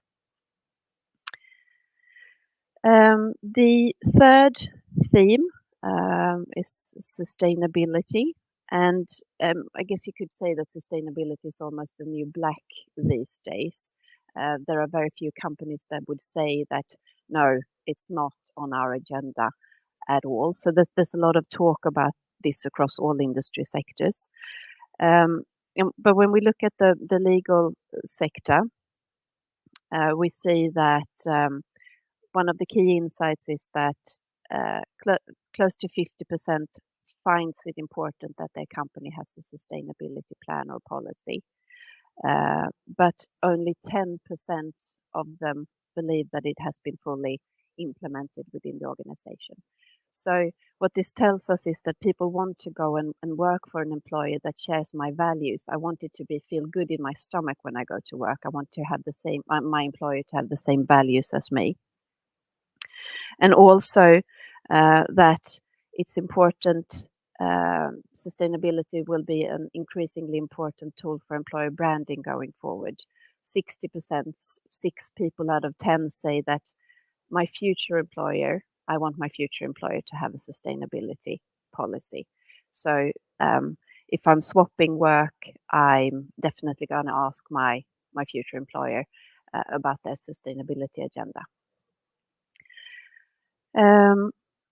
The third theme is sustainability. And I guess you could say that sustainability is almost a new black these days. There are very few companies that would say that, no, it's not on our agenda at all. So there's a lot of talk about this across all industry sectors. But when we look at the legal sector, we see that one of the key insights is that close to 50% finds it important that their company has a sustainability plan or policy. But only 10% of them believe that it has been fully implemented within the organization. So what this tells us is that people want to go and work for an employer that shares my values. I want it to feel good in my stomach when I go to work. I want to have my employer to have the same values as me. And also that it's important, sustainability will be an increasingly important tool for employer branding going forward. 60%, 6 people out of 10 say that I want my future employer to have a sustainability policy. So if I'm swapping work, I'm definitely going to ask my future employer about their sustainability agenda.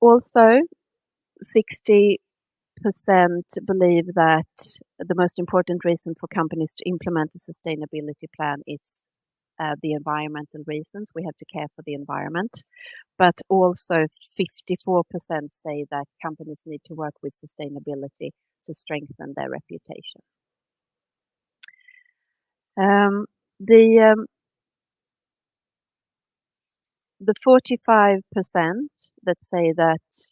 Also, 60% believe that the most important reason for companies to implement a sustainability plan is the environmental reasons. We have to care for the environment. But also 54% say that companies need to work with sustainability to strengthen their reputation. The 45% that say that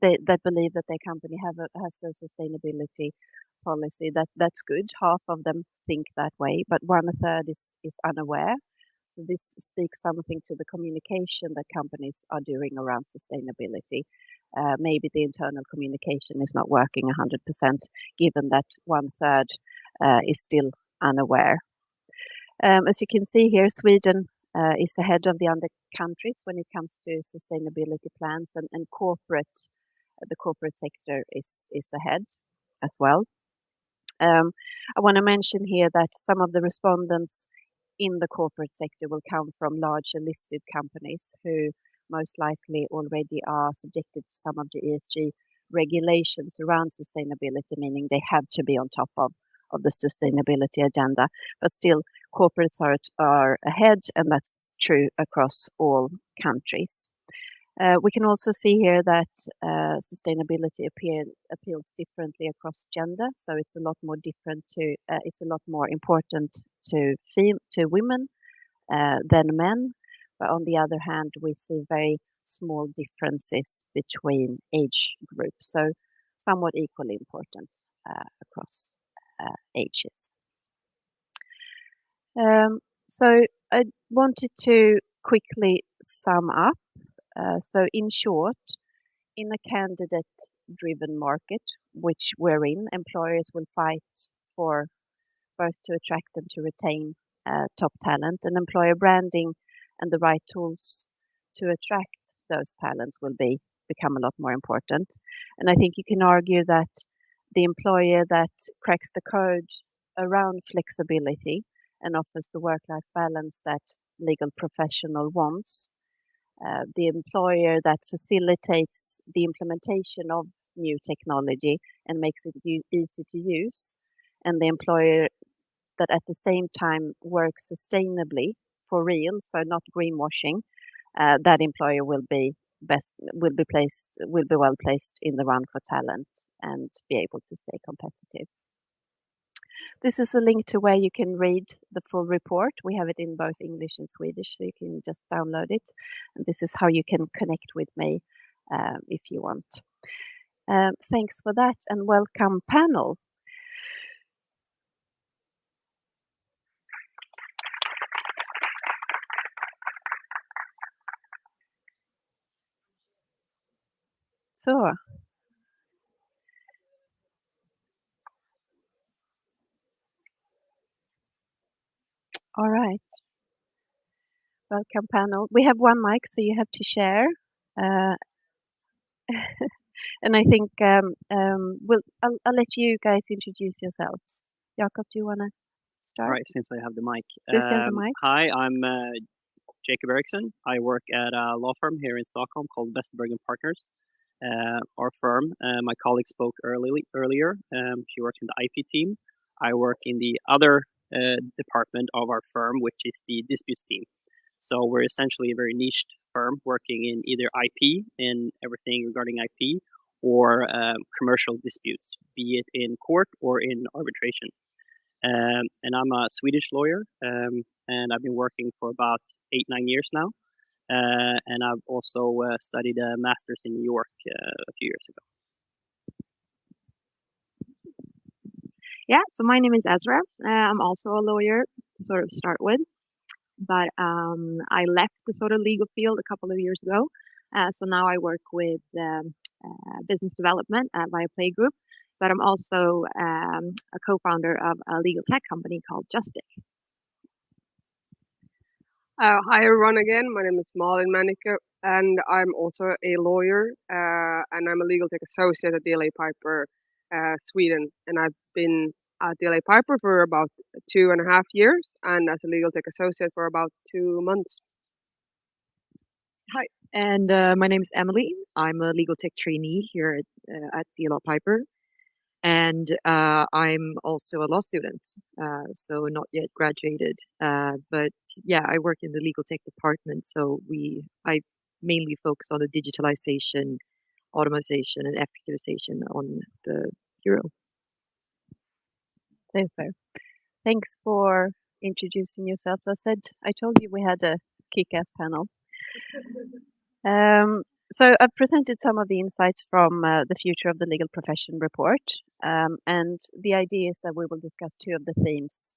that believe that their company has a sustainability policy, that's good. Half of them think that way, but 1/3 is unaware. So this speaks something to the communication that companies are doing around sustainability. Maybe the internal communication is not working 100%, given that 1/3 is still unaware. As you can see here, Sweden is ahead of the other countries when it comes to sustainability plans, and the corporate sector is ahead. as well. I want to mention here that some of the respondents in the corporate sector will come from large and listed companies who most likely already are subjected to some of the ESG regulations around sustainability, meaning they have to be on top of the sustainability agenda. But still, corporates are ahead, and that's true across all countries. We can also see here that sustainability appeals differently across gender, so it's a lot more it's a lot more important to women than men. But on the other hand, we see very small differences between age groups, so somewhat equally important across ages. So I wanted to quickly sum up. So in short, in a candidate-driven market, which we're in, employers will fight for both to attract and to retain top talent, and employer branding and the right tools to attract those talents will become a lot more important. And I think you can argue that the employer that cracks the code around flexibility and offers the work-life balance that legal professional wants, the employer that facilitates the implementation of new technology and makes it easy to use, and the employer that at the same time works sustainably for real, so not greenwashing, that employer will be well placed in the run for talent and be able to stay competitive. This is a link to where you can read the full report. We have it in both English and Swedish, so you can just download it. And this is how you can connect with me if you want. Thanks for that, and welcome panel. So. All right. Welcome panel. We have one mic, so you have to share. And I think I'll let you guys introduce yourselves. Jakob, do you want to start? All right, since I have the mic. Since you have the mic. Hi, I'm Jacob Eriksson. I work at a law firm here in Stockholm called Westerberg & Partners. Our firm, my colleague spoke earlier. She works in the IP team. I work in the other department of our firm, which is the disputes team. So we're essentially a very niched firm working in either IP and everything regarding IP, or commercial disputes, be it in court or in arbitration. And I'm a Swedish lawyer, and I've been working for about 8-9 years now. And I've also studied a master's in New York a few years ago. Yeah, so my name is Ezra. I'm also a lawyer to sort of start with, but I left the sort of legal field a couple of years ago. So now I work with business development at my Play Group, but I'm also a co-founder of a legal tech company called Justic. Hi everyone again, my name is Malin Manicke and I'm also a lawyer and I'm a legal tech associate at DLA Piper Sweden, and I've been at DLA Piper for about 2.5 years and as a legal tech associate for about 2 months. Hi, and my name is Emily. I'm a legal tech trainee here at DLA Piper, and I'm also a law student, so not yet graduated. But yeah, I work in the legal tech department, so I mainly focus on the digitalization, automation, and effectivization on the bureau. Super. Thanks for introducing yourselves. I told you we had a kick-ass panel. So I've presented some of the insights from the Future of the Legal Profession report, and the idea is that we will discuss 2 of the themes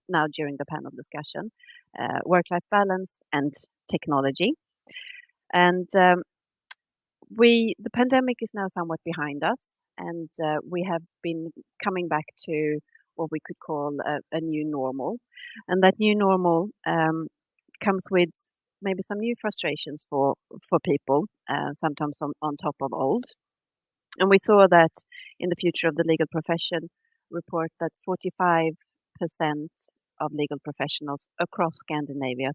now during the panel discussion, work-life balance and technology. And the pandemic is now somewhat behind us, and we have been coming back to what we could call a new normal. And that new normal comes with maybe some new frustrations for people, sometimes on top of old. And we saw that in the Future of the Legal Profession report that 45% of legal professionals across Scandinavia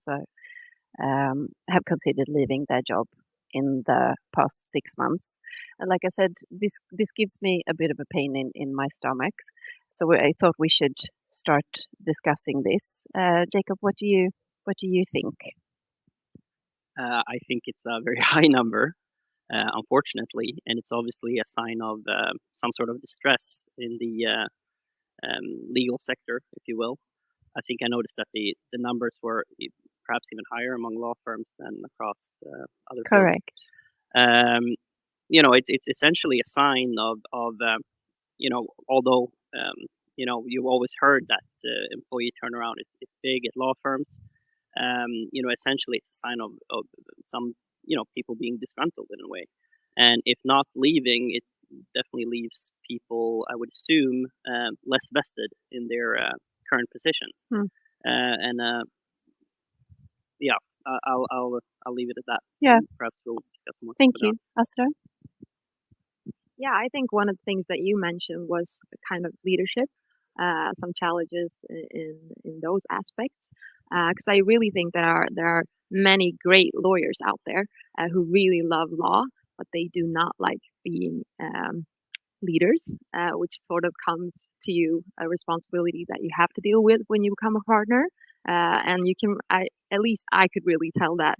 have considered leaving their job in the past 6 months. And like I said, this gives me a bit of a pain in my stomach. So I thought we should start discussing this. Jacob, what do you think? I think it's a very high number, unfortunately, and it's obviously a sign of some sort of distress in the legal sector, if you will. I think I noticed that the numbers were perhaps even higher among law firms than across other fields. Correct. It's essentially a sign of although you've always heard that employee turnaround is big at law firms. Essentially it's a sign of some people being disgruntled in a way, and if not leaving, it definitely leaves people, I would assume, less vested in their current position. Yeah, I'll leave it at that. Yeah. Perhaps we'll discuss more. Thank you, Asra. Yeah, I think one of the things that you mentioned was kind of leadership, some challenges in those aspects. Because I really think there are many great lawyers out there who really love law, but they do not like being leaders, which sort of comes to you a responsibility that you have to deal with when you become a partner. And at least I could really tell that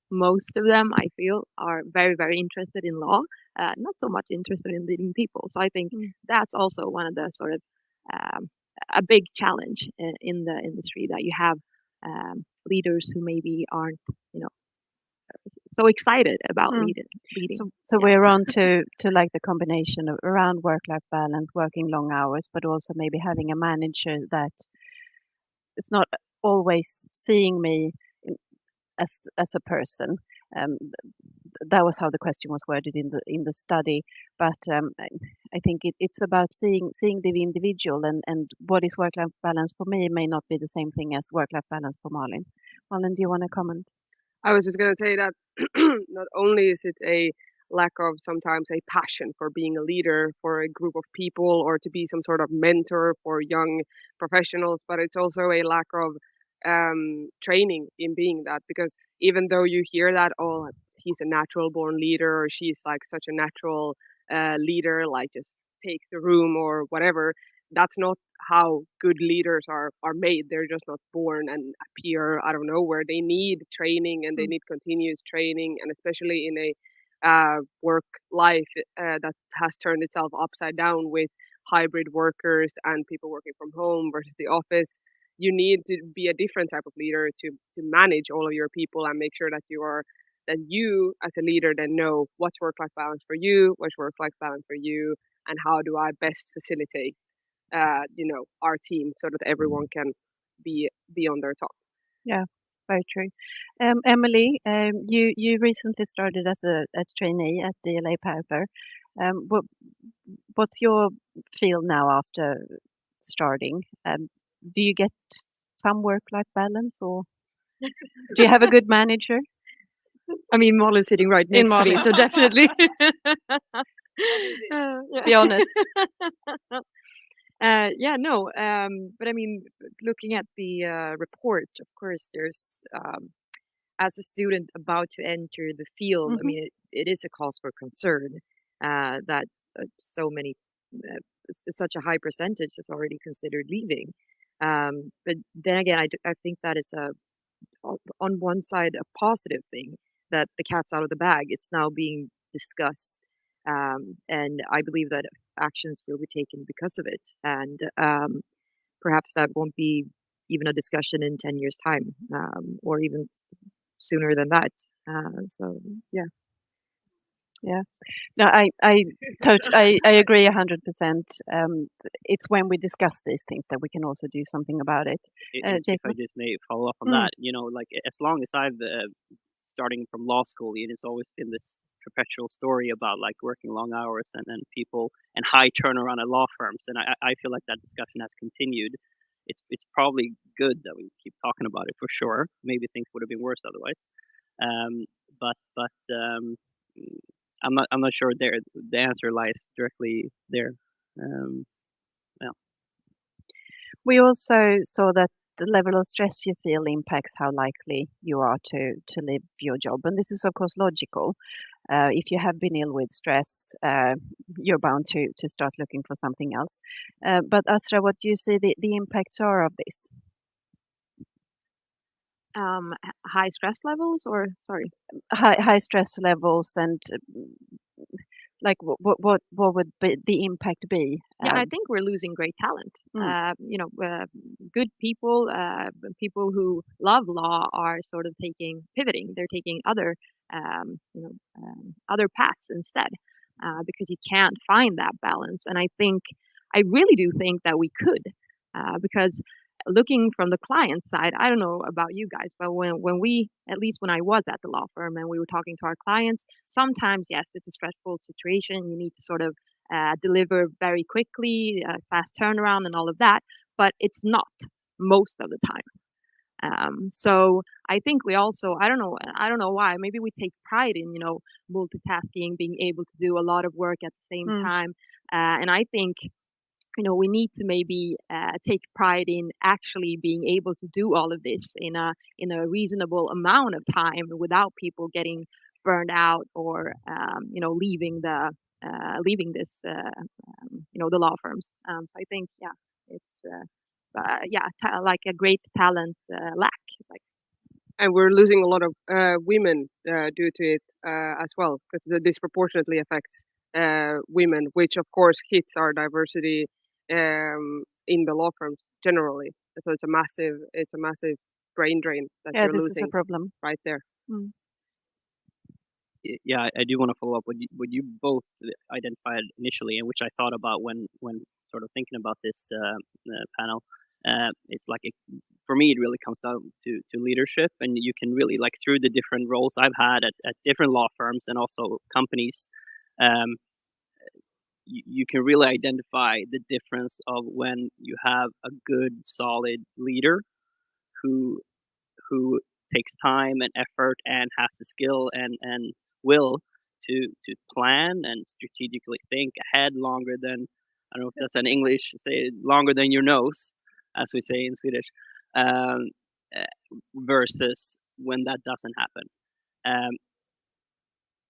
most of them, I feel, are very, very interested in law, not so much interested in leading people. So I think that's also one of the sort of a big challenge in the industry, that you have leaders who maybe aren't so excited about leading. So we're on to like the combination of around work-life balance, working long hours, but also maybe having a manager that is not always seeing me as a person. That was how the question was worded in the study. But I think it's about seeing the individual, and what is work-life balance for me may not be the same thing as work-life balance for Malin. Malin, do you want to comment? I was just going to say that not only is it a lack of sometimes a passion for being a leader for a group of people or to be some sort of mentor for young professionals, but it's also a lack of training in being that. Because even though you hear that, oh, he's a natural born leader, or she's like such a natural leader, like just takes the room or whatever, that's not how good leaders are made. They're just not born and appear out of nowhere. They need training, and they need continuous training, and especially in a work life that has turned itself upside down with hybrid workers and people working from home versus the office. You need to be a different type of leader to manage all of your people and make sure that you as a leader then know what's work-life balance for you, what's work-life balance for you, and how do I best facilitate our team so that everyone can be on their top. Yeah, very true. Emily, you recently started as a trainee at DLA Piper. What's your feel now after starting? Do you get some work-life balance, or do you have a good manager? I mean, Malin's sitting right next to me, so definitely. Be honest. But I mean, looking at the report, of course, there's as a student about to enter the field, I mean, it is a cause for concern that so many, such a high percentage has already considered leaving. But then again, I think that is on one side a positive thing, that the cat's out of the bag. It's now being discussed, and I believe that actions will be taken because of it. And perhaps that won't be even a discussion in 10 years' time, or even sooner than that. So yeah. Yeah, no, I agree 100%. It's when we discuss these things that we can also do something about it. If I just may follow up on that, like as long as I've starting from law school, it's always been this perpetual story about like working long hours and people and high turnaround at law firms, and I feel like that discussion has continued. It's probably good that we keep talking about it, for sure. Maybe things would have been worse otherwise. But I'm not sure there the answer lies directly there. We also saw that the level of stress you feel impacts how likely you are to leave your job. And this is, of course, logical. If you have been ill with stress, you're bound to start looking for something else. But Asra, what do you see the impacts are of this? High stress levels, or sorry? High stress levels, and like what would the impact be? Yeah, I think we're losing great talent. Good people, people who love law are sort of pivoting. They're taking other paths instead, because you can't find that balance. And I really do think that we could, because looking from the client side, I don't know about you guys, but when we, at least when I was at the law firm and we were talking to our clients, sometimes, yes, it's a stressful situation. You need to sort of deliver very quickly, fast turnaround and all of that, but it's not most of the time. So I think we also, I don't know why, maybe we take pride in, multitasking, being able to do a lot of work at the same time. And I think, we need to maybe take pride in actually being able to do all of this in a reasonable amount of time without people getting burned out or leaving this the law firms. So I think it's like a great talent lack. And we're losing a lot of women due to it as well, because it disproportionately affects women, which of course hits our diversity in the law firms generally. So it's a massive brain drain that you're this losing is a problem right there. Yeah, I do want to follow up what you both identified initially, and which I thought about when sort of thinking about this panel. It's like for me, it really comes down to leadership, and you can really, like, through the different roles I've had at different law firms and also companies, you can really identify the difference of when you have a good, solid leader who takes time and effort and has the skill and will to plan and strategically think ahead longer than, I don't know if that's an English, say longer than your nose, as we say in Swedish, versus when that doesn't happen.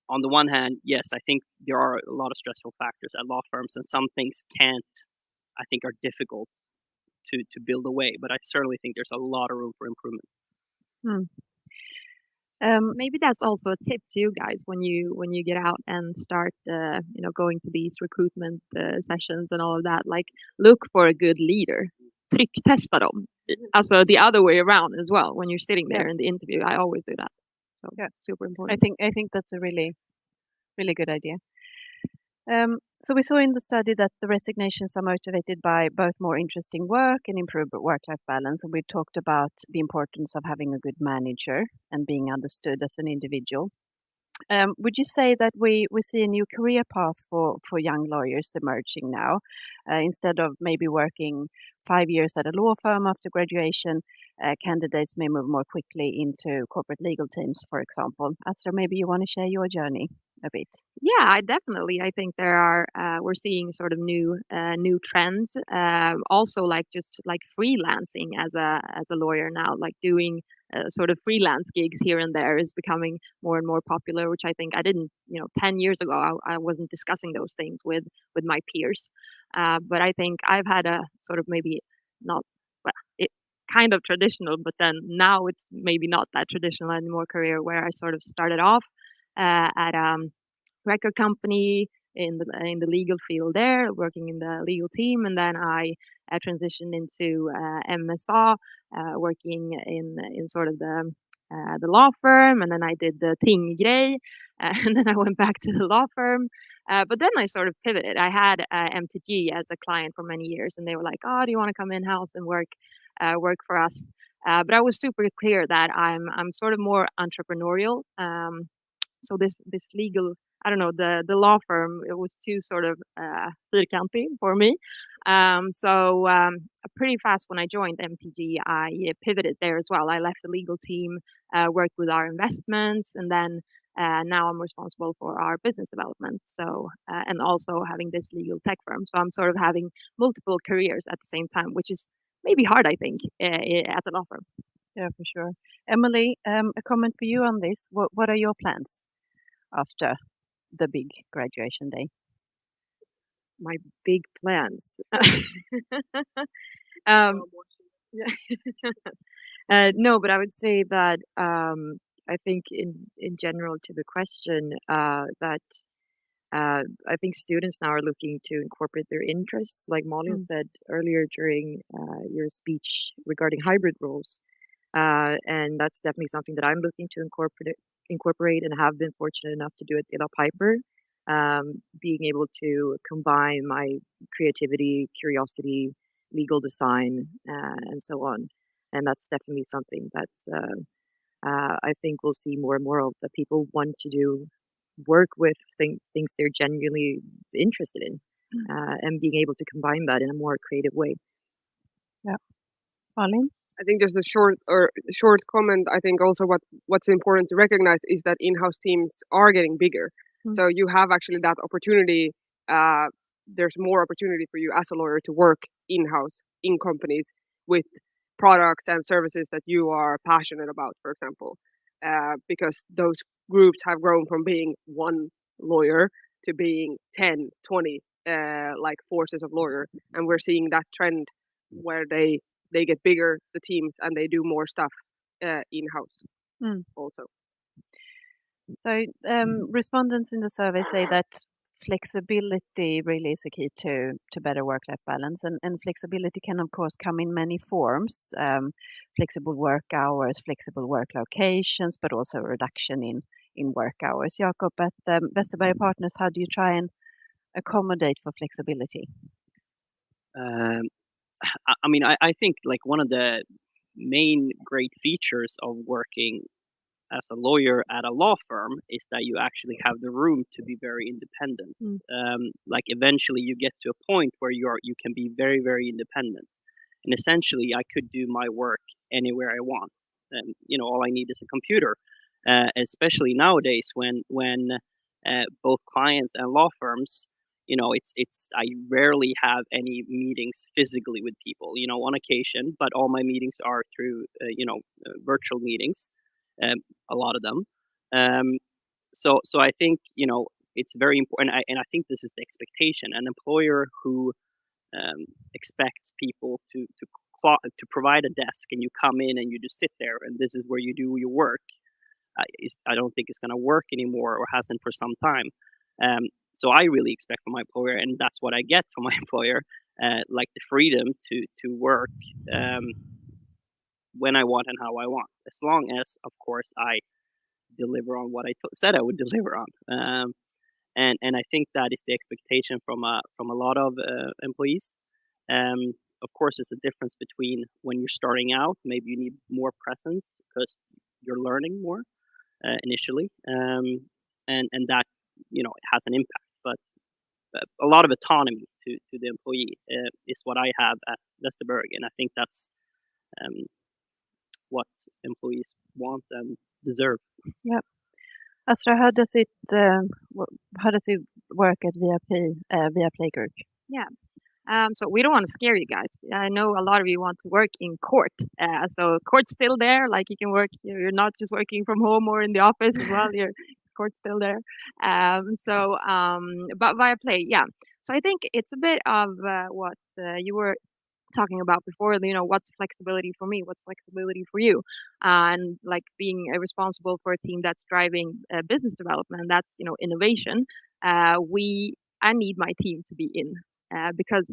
On the one hand, yes, I think there are a lot of stressful factors at law firms, and some things I think are difficult to build away, but I certainly think there's a lot of room for improvement. Maybe that's also a tip to you guys when you get out and start going to these recruitment sessions and all of that. Like, look for a good leader. Trycktesta dem. Also the other way around as well. When you're sitting there in the interview, I always do that. So super important. I think that's a really good idea. So we saw in the study that the resignations are motivated by both more interesting work and improved work-life balance. And we've talked about the importance of having a good manager and being understood as an individual. Would you say that we see a new career path for young lawyers emerging now? Instead of maybe working 5 years at a law firm after graduation, candidates may move more quickly into corporate legal teams, for example. Asra, maybe you want to share your journey a bit. Yeah, I think there are we're seeing sort of new trends. Also, like just like freelancing as a lawyer now, like doing sort of freelance gigs here and there is becoming more and more popular, which I think I didn't, 10 years ago, I wasn't discussing those things with my peers. But I think I've had a sort of maybe not, well, it kind of traditional, but then now it's maybe not that traditional anymore career, where I sort of started off at record company in the legal field there, working in the legal team, and then I transitioned into MSA, working in sort of the law firm, and then I did the tinggrej, and then I went back to the law firm. But then I sort of pivoted. I had MTG as a client for many years, and they were like, "Oh, do you want to come in house and work for us?" But I was super clear that I'm sort of more entrepreneurial. So this legal, I don't know, the law firm, it was too sort of fyrkantig for me. So pretty fast when I joined MTG, I pivoted there as well. I left the legal team, worked with our investments, and then Now I'm responsible for our business development. So and also having this legal tech firm. So I'm sort of having multiple careers at the same time, which is maybe hard, I think, at the law firm. Yeah, for sure. Emily, a comment for you on this. What are your plans after the big graduation day? My big plans. um, no, but I would say that I think in general to the question that I think students now are looking to incorporate their interests, like Malin said earlier during your speech regarding hybrid roles, and that's definitely something that I'm looking to incorporate and have been fortunate enough to do at Dela Piper. Being able to combine my creativity, curiosity, legal design, and so on. And that's definitely something that I think we'll see more and more of, that people want to do work with things they're genuinely interested in, and being able to combine that in a more creative way. Yeah. Malin? I think just a short comment. I think also what's important to recognize is that in-house teams are getting bigger. So you have actually that opportunity. There's more opportunity for you as a lawyer to work in-house in companies with products and services that you are passionate about, for example, because those groups have grown from being one lawyer to being 10, 20 like forces of lawyer, and we're seeing that trend where they get bigger, the teams, and they do more stuff in-house also. So respondents in the survey say that flexibility really is a key to better work-life balance, and flexibility can of course come in many forms, flexible work hours, flexible work locations, but also a reduction in work hours. Jakob, at Westerberg Partners, how do you try and accommodate for flexibility? I mean, I think like one of the main great features of working as a lawyer at a law firm is that you actually have the room to be very independent. Like eventually you get to a point where you can be very, very independent. And essentially I could do my work anywhere I want. And all I need is a computer. Especially nowadays when both clients and law firms, it's I rarely have any meetings physically with people, on occasion, but all my meetings are through virtual meetings, a lot of them. So I think it's very important, and I think this is the expectation. An employer who expects people to provide a desk and you come in and you just sit there and this is where you do your work, I don't think it's going to work anymore, or hasn't for some time. So I really expect from my employer, and that's what I get from my employer, like the freedom to work when I want and how I want, as long as, of course, I deliver on what I said I would deliver on. And I think that is the expectation from a lot of employees. Of course, it's a difference between when you're starting out. Maybe you need more presence because you're learning more initially, and that has an impact. But a lot of autonomy to the employee is what I have at Westerberg, and I think that's what employees want and deserve. Yeah. Astra, how does it work at Viaplay Group? Yeah. So we don't want to scare you guys. I know a lot of you want to work in court. So court's still there. Like you can work. You're not just working from home or in the office as well. Your court's still there. But Viaplay, yeah. So I think it's a bit of what you were talking about before, what's flexibility for me, what's flexibility for you, and like being responsible for a team that's driving business development, that's innovation. I need my team to be in, because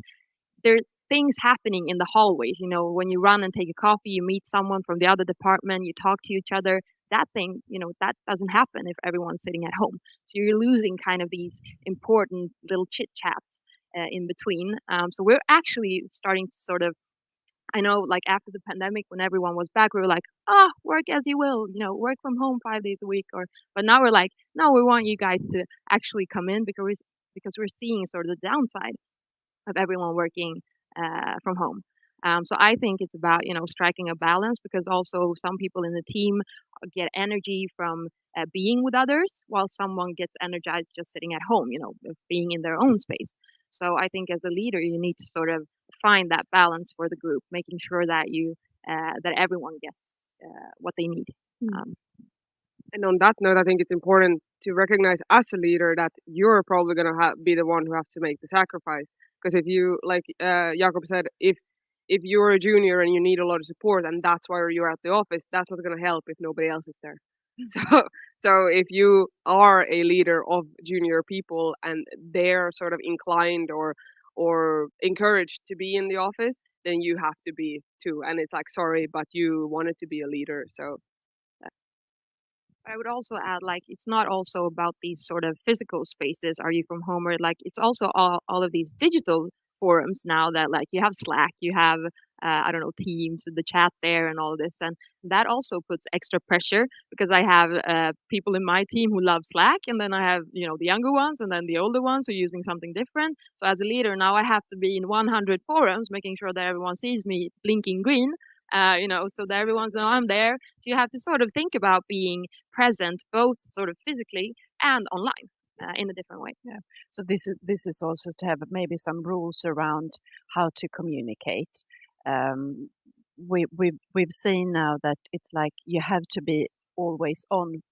there are things happening in the hallways. When you run and take a coffee, you meet someone from the other department, you talk to each other. That thing, that doesn't happen if everyone's sitting at home. So you're losing kind of these important little chit chats in between. So we're actually starting to sort of, I know, like after the pandemic, when everyone was back, we were like, work as you will, work from home 5 days a week. But now we're like, no, we want you guys to actually come in, because we're seeing sort of the downside of everyone working from home. So I think it's about striking a balance, because also some people in the team get energy from being with others, while someone gets energized just sitting at home, being in their own space. So I think as a leader, you need to sort of find that balance for the group, making sure that that everyone gets what they need. Um, And on that note, I think it's important to recognize as a leader that you're probably going to be the one who has to make the sacrifice. Because if you, like Jakob said, if you're a junior and you need a lot of support, and that's why you're at the office, that's not going to help if nobody else is there. So, so if you are a leader of junior people and they're sort of inclined or encouraged to be in the office, then you have to be too. And it's like, sorry, but you wanted to be a leader, so. I would also add, like, it's not also about these sort of physical spaces. Are you from home? Or like, it's also all of these digital forums now that, like, you have Slack, you have, I don't know, Teams, the chat there and all this. And that also puts extra pressure, because I have people in my team who love Slack, and then I have, the younger ones, and then the older ones who are using something different. So as a leader, now I have to be in 100 forums, making sure that everyone sees me blinking green. So that everyone's know I'm there. So you have to sort of think about being present, both sort of physically and online, in a different way. Yeah. So this is also to have maybe some rules around how to communicate. We've seen now that it's like you have to be always on.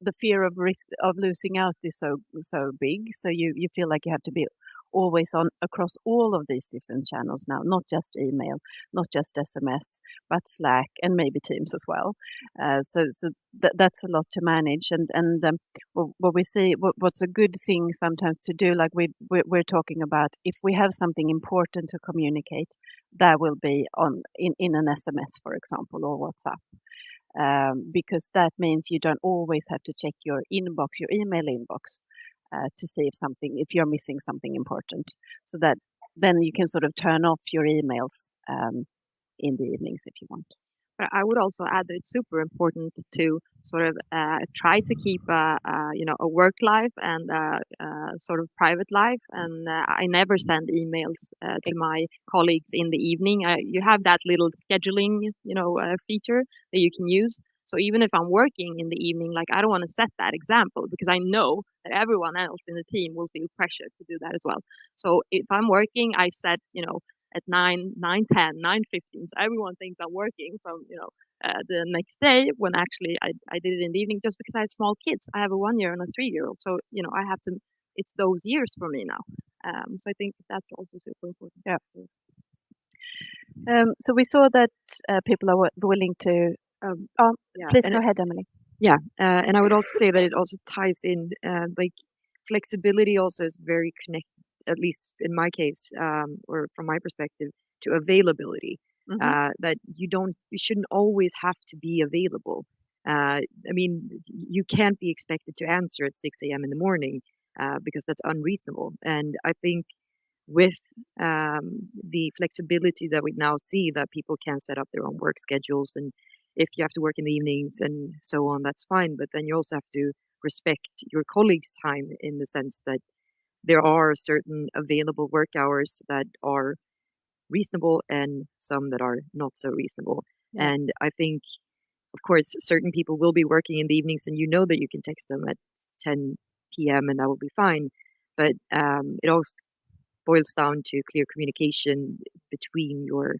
The fear of risk of losing out is so big. So you feel like you have to be always on across all of these different channels now, not just email, not just SMS, but Slack and maybe Teams as well. That's a lot to manage. And what we see, what's a good thing sometimes to do, like we're talking about, if we have something important to communicate, that will be in an SMS, for example, or WhatsApp. Because that means you don't always have to check your inbox, your email inbox, to see if you're missing something important. So that then you can sort of turn off your emails in the evenings if you want. But I would also add that it's super important to sort of try to keep a work life and sort of private life. And I never send emails to my colleagues in the evening. You have that little scheduling feature that you can use. So even if I'm working in the evening, like, I don't want to set that example, because I know that everyone else in the team will feel pressure to do that as well. So if I'm working, I set at 9, 9:10, 9:15. So everyone thinks I'm working from, the next day, when actually I did it in the evening, just because I have small kids. I have a 1-year and a 3-year-old. So, I have to, it's those years for me now. So I think that's also super important. Yeah. So we saw that people are willing to. Yeah, Please go ahead, Emily. Yeah, and I would also say that it also ties in, like, flexibility also is very connected, at least in my case, or from my perspective, to availability. That you shouldn't always have to be available. I mean, you can't be expected to answer at 6 a.m. in the morning, because that's unreasonable. And I think with the flexibility that we now see, that people can set up their own work schedules, and if you have to work in the evenings and so on, that's fine. But then you also have to respect your colleagues' time, in the sense that there are certain available work hours that are reasonable and some that are not so reasonable. Yeah. And I think, of course, certain people will be working in the evenings, and that you can text them at 10 p.m. and that will be fine. But it also boils down to clear communication between your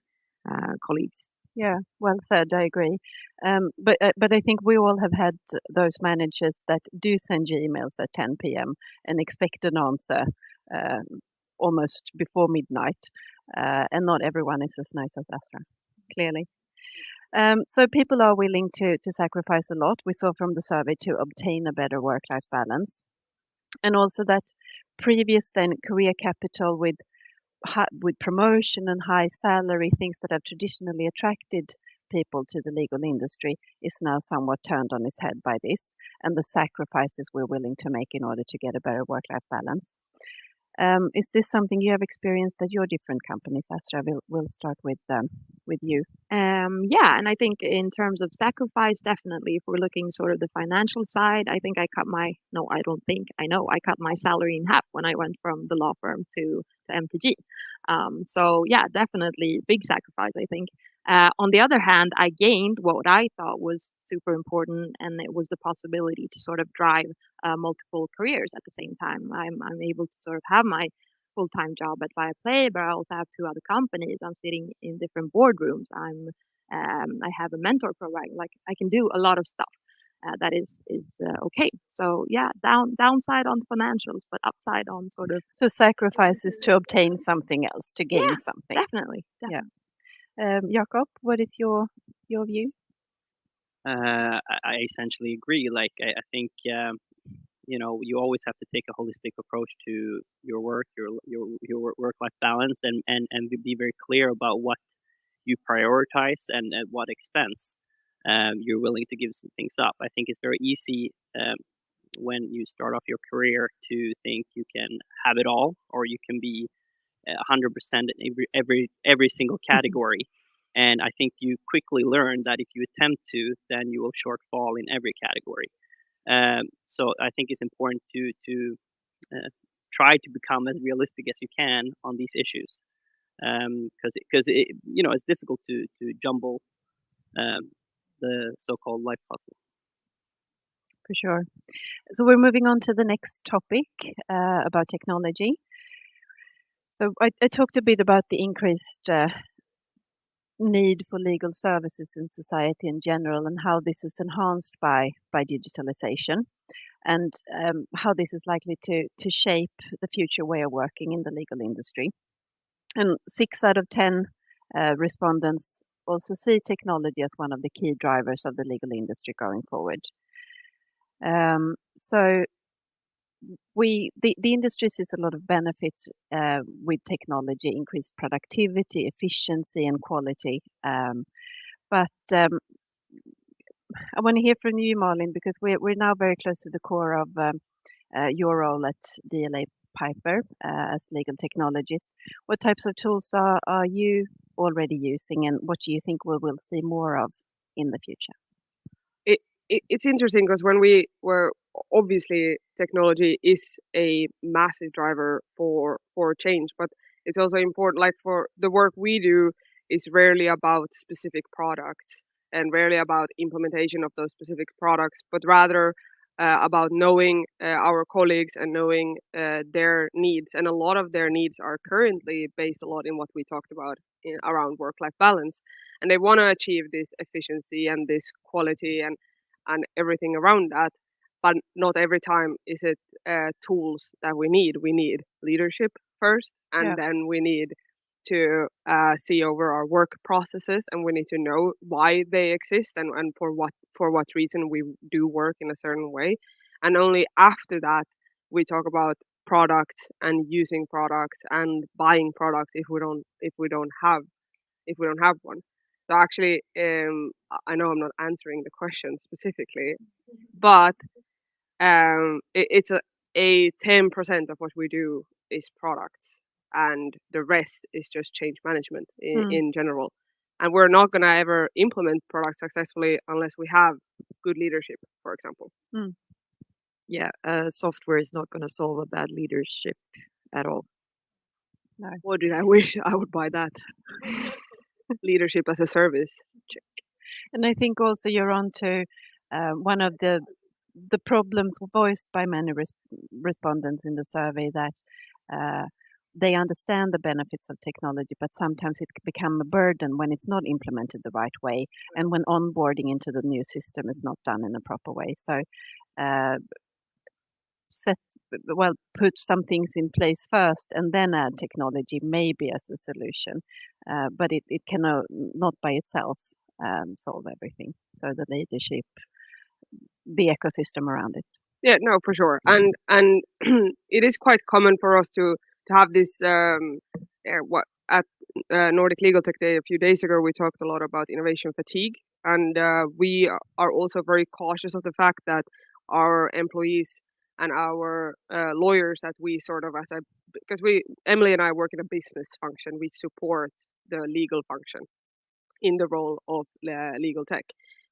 colleagues. Yeah, well said. I agree. But I think we all have had those managers that do send you emails at 10 p.m. and expect an answer almost before midnight. And not everyone is as nice as Astra, clearly. So people are willing to sacrifice a lot. We saw from the survey, to obtain a better work-life balance. And also that previous then career capital with promotion and high salary, things that have traditionally attracted people to the legal industry, is now somewhat turned on its head by this, and the sacrifices we're willing to make in order to get a better work-life balance. Is this something you have experienced at your different companies, Astra? We'll start with you. Yeah, and I think in terms of sacrifice, definitely, if we're looking sort of the financial side, I know I cut my salary in half when I went from the law firm to MTG. So yeah, definitely big sacrifice, I think. On the other hand, I gained what I thought was super important, and it was the possibility to sort of drive multiple careers at the same time. I'm able to sort of have my full-time job at Viaplay, but I also have two other companies. I'm sitting in different boardrooms. I have a mentor program. Like I can do a lot of stuff. That is okay. So yeah, downside on financials, but upside on sort of So sacrifices to obtain something else, to gain something. definitely. Yeah. Jakob, what is your view? I essentially agree. Like I think you always have to take a holistic approach to your work, your work-life balance, and be very clear about what you prioritize and at what expense you're willing to give some things up. I think it's very easy when you start off your career to think you can have it all, or you can be 100% in every single category. And I think you quickly learn that if you attempt to, then you will shortfall in every category. So I think it's important to try to become as realistic as you can on these issues, because it's difficult to jumble the so-called life puzzle. For sure. So we're moving on to the next topic about technology. So I talked a bit about the increased need for legal services in society in general, and how this is enhanced by digitalisation, and how this is likely to shape the future way of working in the legal industry. And 6 out of 10 respondents also see technology as one of the key drivers of the legal industry going forward. So the industry sees a lot of benefits with technology, increased productivity, efficiency, and quality. But I want to hear from you, Malin, because we're now very close to the core of your role at DLA Piper as legal technologist. What types of tools are you already using, and what do you think we will see more of in the future? It's interesting because when we were obviously technology is a massive driver for change, but it's also important, like for the work we do is rarely about specific products and rarely about implementation of those specific products, but rather about knowing our colleagues and knowing their needs. And a lot of their needs are currently based a lot in what we talked about around work-life balance, and they want to achieve this efficiency and this quality and everything around that. But not every time is it tools that we need. We need leadership first, and then we need to see over our work processes, and we need to know why they exist and for what reason we do work in a certain way. And only after that we talk about products and using products and buying products if we don't have one. So actually, I know I'm not answering the question specifically, but it's a 10% of what we do is products, and the rest is just change management in general. And we're not gonna ever implement products successfully unless we have good leadership, for example. Yeah, software is not going to solve a bad leadership at all. No. What did I wish I would buy that? Leadership as a service. Check. And I think also you're on to one of the problems voiced by many respondents in the survey, that they understand the benefits of technology, but sometimes it can become a burden when it's not implemented the right way, and when onboarding into the new system is not done in a proper way. So put some things in place first and then add technology maybe as a solution, but it cannot not by itself solve everything. So the leadership, the ecosystem around it. Yeah, no, for sure. And it is quite common for us to have this what at Nordic Legal Tech Day a few days ago we talked a lot about innovation fatigue, and we are also very cautious of the fact that our employees and our lawyers that we sort of because Emily and I work in a business function, we support the legal function in the role of legal tech.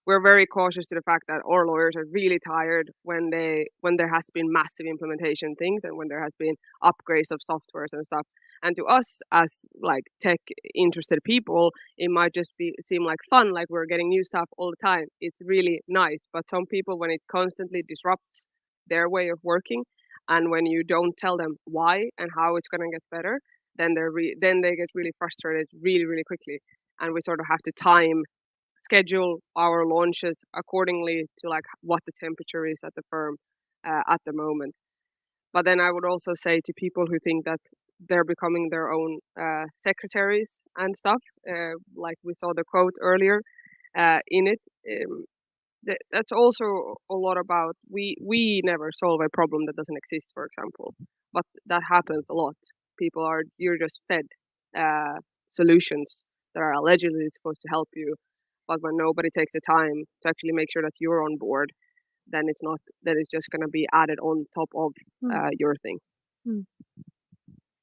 We're very cautious to the fact that our lawyers are really tired when there has been massive implementation things and when there has been upgrades of softwares and stuff. And to us as like tech interested people, it might just seem like fun, like we're getting new stuff all the time. It's really nice. But some people, when it constantly disrupts their way of working, and when you don't tell them why and how it's going to get better, then then they get really frustrated really, really quickly. And we sort of have to schedule our launches accordingly to like what the temperature is at the firm at the moment. But then I would also say to people who think that they're becoming their own secretaries and stuff, like we saw the quote earlier in it. That's also a lot about we never solve a problem that doesn't exist, for example, but that happens a lot. You're just fed solutions that are allegedly supposed to help you, but when nobody takes the time to actually make sure that you're on board, then it's not that it's just going to be added on top of your thing.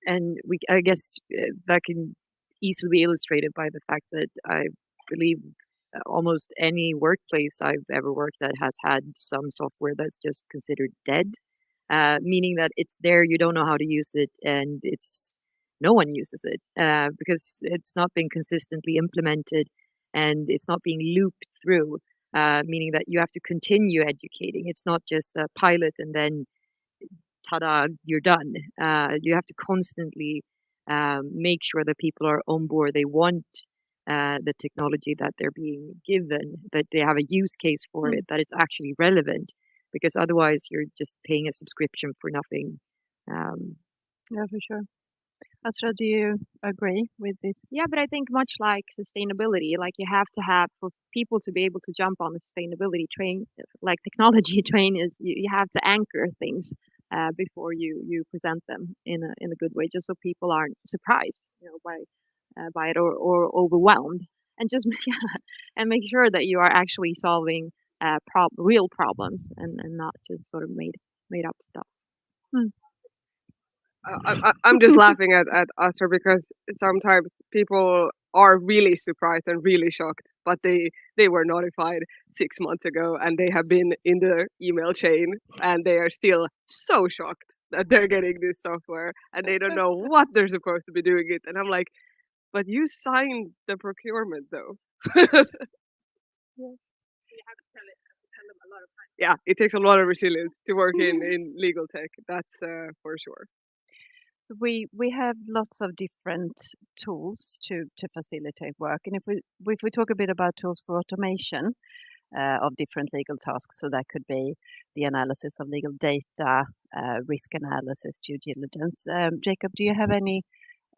And I guess that can easily be illustrated by the fact that I believe almost any workplace I've ever worked at has had some software that's just considered dead, meaning that it's there, you don't know how to use it, and no one uses it because it's not been consistently implemented and it's not being looped through, meaning that you have to continue educating. It's not just a pilot and then ta-da, you're done. You have to constantly make sure that people are on board. They want the technology that they're being given, that they have a use case for it, that it's actually relevant, because otherwise you're just paying a subscription for nothing. Yeah, for sure. Asra, do you agree with this? Yeah, but I think much like sustainability, like you have to have for people to be able to jump on the sustainability train, like technology train, is you have to anchor things before you present them in a good way, just so people aren't surprised, by it or overwhelmed, and just and make sure that you are actually solving real problems and not just sort of made up stuff. I'm just laughing at Asra because sometimes people are really surprised and really shocked, but they were notified 6 months ago and they have been in the email chain and they are still so shocked that they're getting this software and they don't know what they're supposed to be doing it. And I'm like, but you signed the procurement though. Yeah, it takes a lot of resilience to work in legal tech. That's for sure. We have lots of different tools to facilitate work, and if we talk a bit about tools for automation of different legal tasks, so that could be the analysis of legal data, risk analysis, due diligence. Jacob, do you have any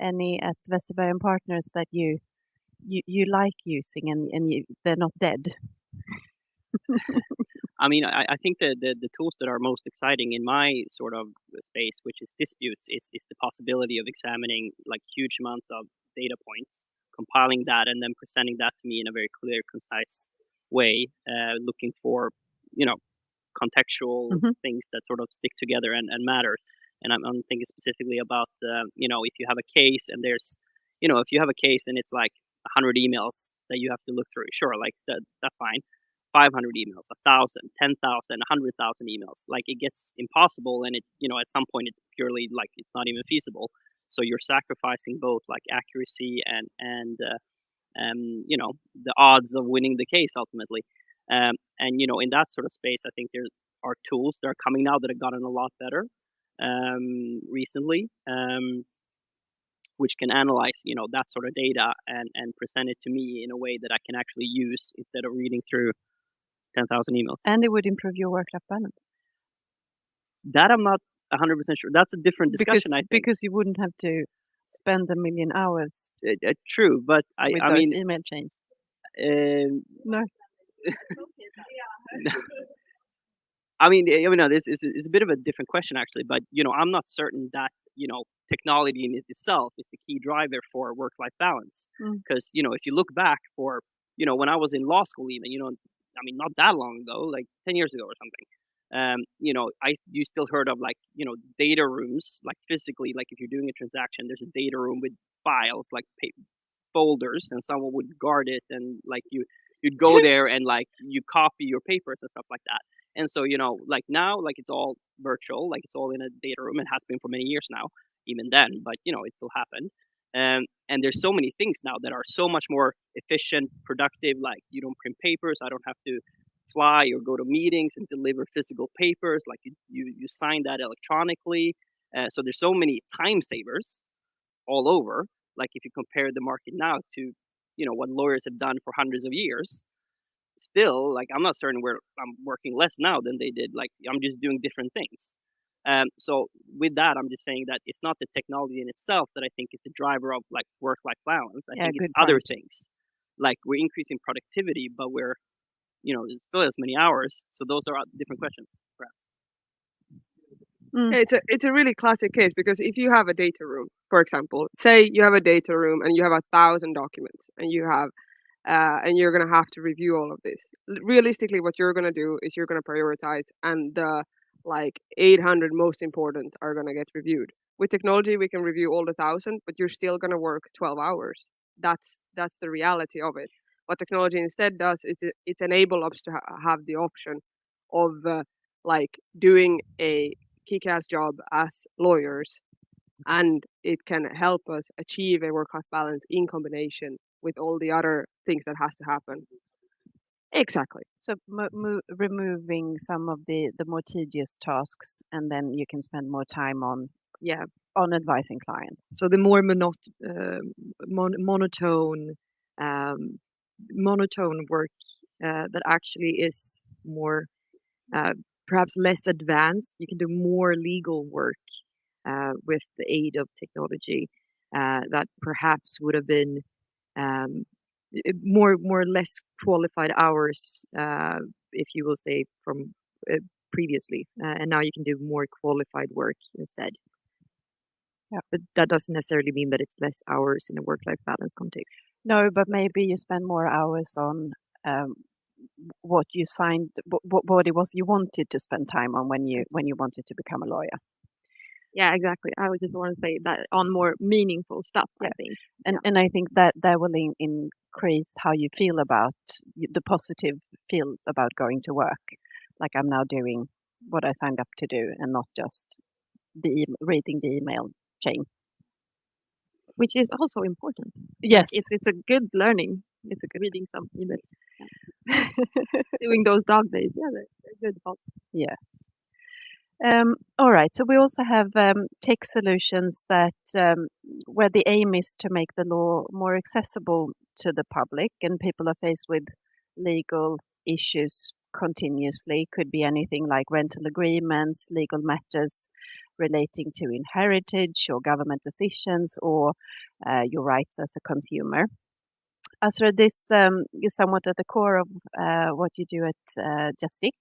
at Westerberg and Partners that you like using and they're not dead? I mean, I think the tools that are most exciting in my sort of space, which is disputes, is the possibility of examining like huge amounts of data points, compiling that, and then presenting that to me in a very clear, concise way, looking for, contextual things that sort of stick together and matter. And I'm thinking specifically about, if you have a case and there's, if you have a case and it's like 100 emails that you have to look through, sure, like that's fine. 500 emails, 1,000, 10,000, 100,000 emails. Like it gets impossible, and it, at some point it's purely like it's not even feasible. So you're sacrificing both like accuracy and the odds of winning the case ultimately. And in that sort of space, I think there are tools that are coming now that have gotten a lot better recently, which can analyze that sort of data and present it to me in a way that I can actually use instead of reading through 10,000 emails. And it would improve your work-life balance. That I'm not 100% sure. That's a different discussion, I think. Because you wouldn't have to spend a million hours. True, but I mean, email chains. No. I mean, this is a bit of a different question actually, but I'm not certain that technology in itself is the key driver for work-life balance. Because if you look back for when I was in law school, even I mean, not that long ago, like 10 years ago or something. You still heard of like data rooms, like physically, like if you're doing a transaction, there's a data room with files, like folders, and someone would guard it, and like you'd go there and like you copy your papers and stuff like that. And so like now, like it's all virtual, like it's all in a data room. It has been for many years now. even then, but it still happened. And there's so many things now that are so much more efficient, productive. Like you don't print papers. I don't have to fly or go to meetings and deliver physical papers. Like you sign that electronically. So there's so many time savers all over. Like if you compare the market now to what lawyers have done for hundreds of years, still, like I'm not certain where I'm working less now than they did. Like I'm just doing different things. So with that, I'm just saying that it's not the technology in itself that I think is the driver of like work-life balance. I Yeah, think it's good other point. things. Like we're increasing productivity, but we're there's still as many hours. So those are different questions, perhaps. Yeah, it's a really classic case because if you have a data room, for example, say you have a data room and you have 1,000 documents and you have and you're gonna have to review all of this. Realistically, what you're gonna do is you're gonna prioritize, and the like 800 most important are gonna get reviewed. With technology, we can review all the 1,000, but you're still gonna work 12 hours. That's the reality of it. What technology instead does is it enables us to have the option of like doing a kick-ass job as lawyers, and it can help us achieve a work-life balance in combination with all the other things that has to happen. Exactly. So removing some of the more tedious tasks, and then you can spend more time on Yeah. on advising clients. So the more monotone work that actually is more perhaps less advanced, you can do more legal work with the aid of technology that perhaps would have been more less qualified hours, if you will say, from previously, and now you can do more qualified work instead. Yeah. But that doesn't necessarily mean that it's less hours in a work-life balance context. No, but maybe you spend more hours on what you signed, what it was you wanted to spend time on when you wanted to become a lawyer. Yeah, exactly. I would just want to say that on more meaningful stuff, I think. And I think that will increase how you feel about the positive feel about going to work. Like I'm now doing what I signed up to do and not just reading the email chain. Which is also important. Yes. Like it's a good learning. It's a good reading some emails. Yeah. Doing those dog days. Yeah, they're good also. Yes. All right. So we also have tech solutions that where the aim is to make the law more accessible to the public, and people are faced with legal issues continuously. Could be anything like rental agreements, legal matters relating to inheritance or government decisions, or your rights as a consumer. Asra, this is somewhat at the core of what you do at Justic.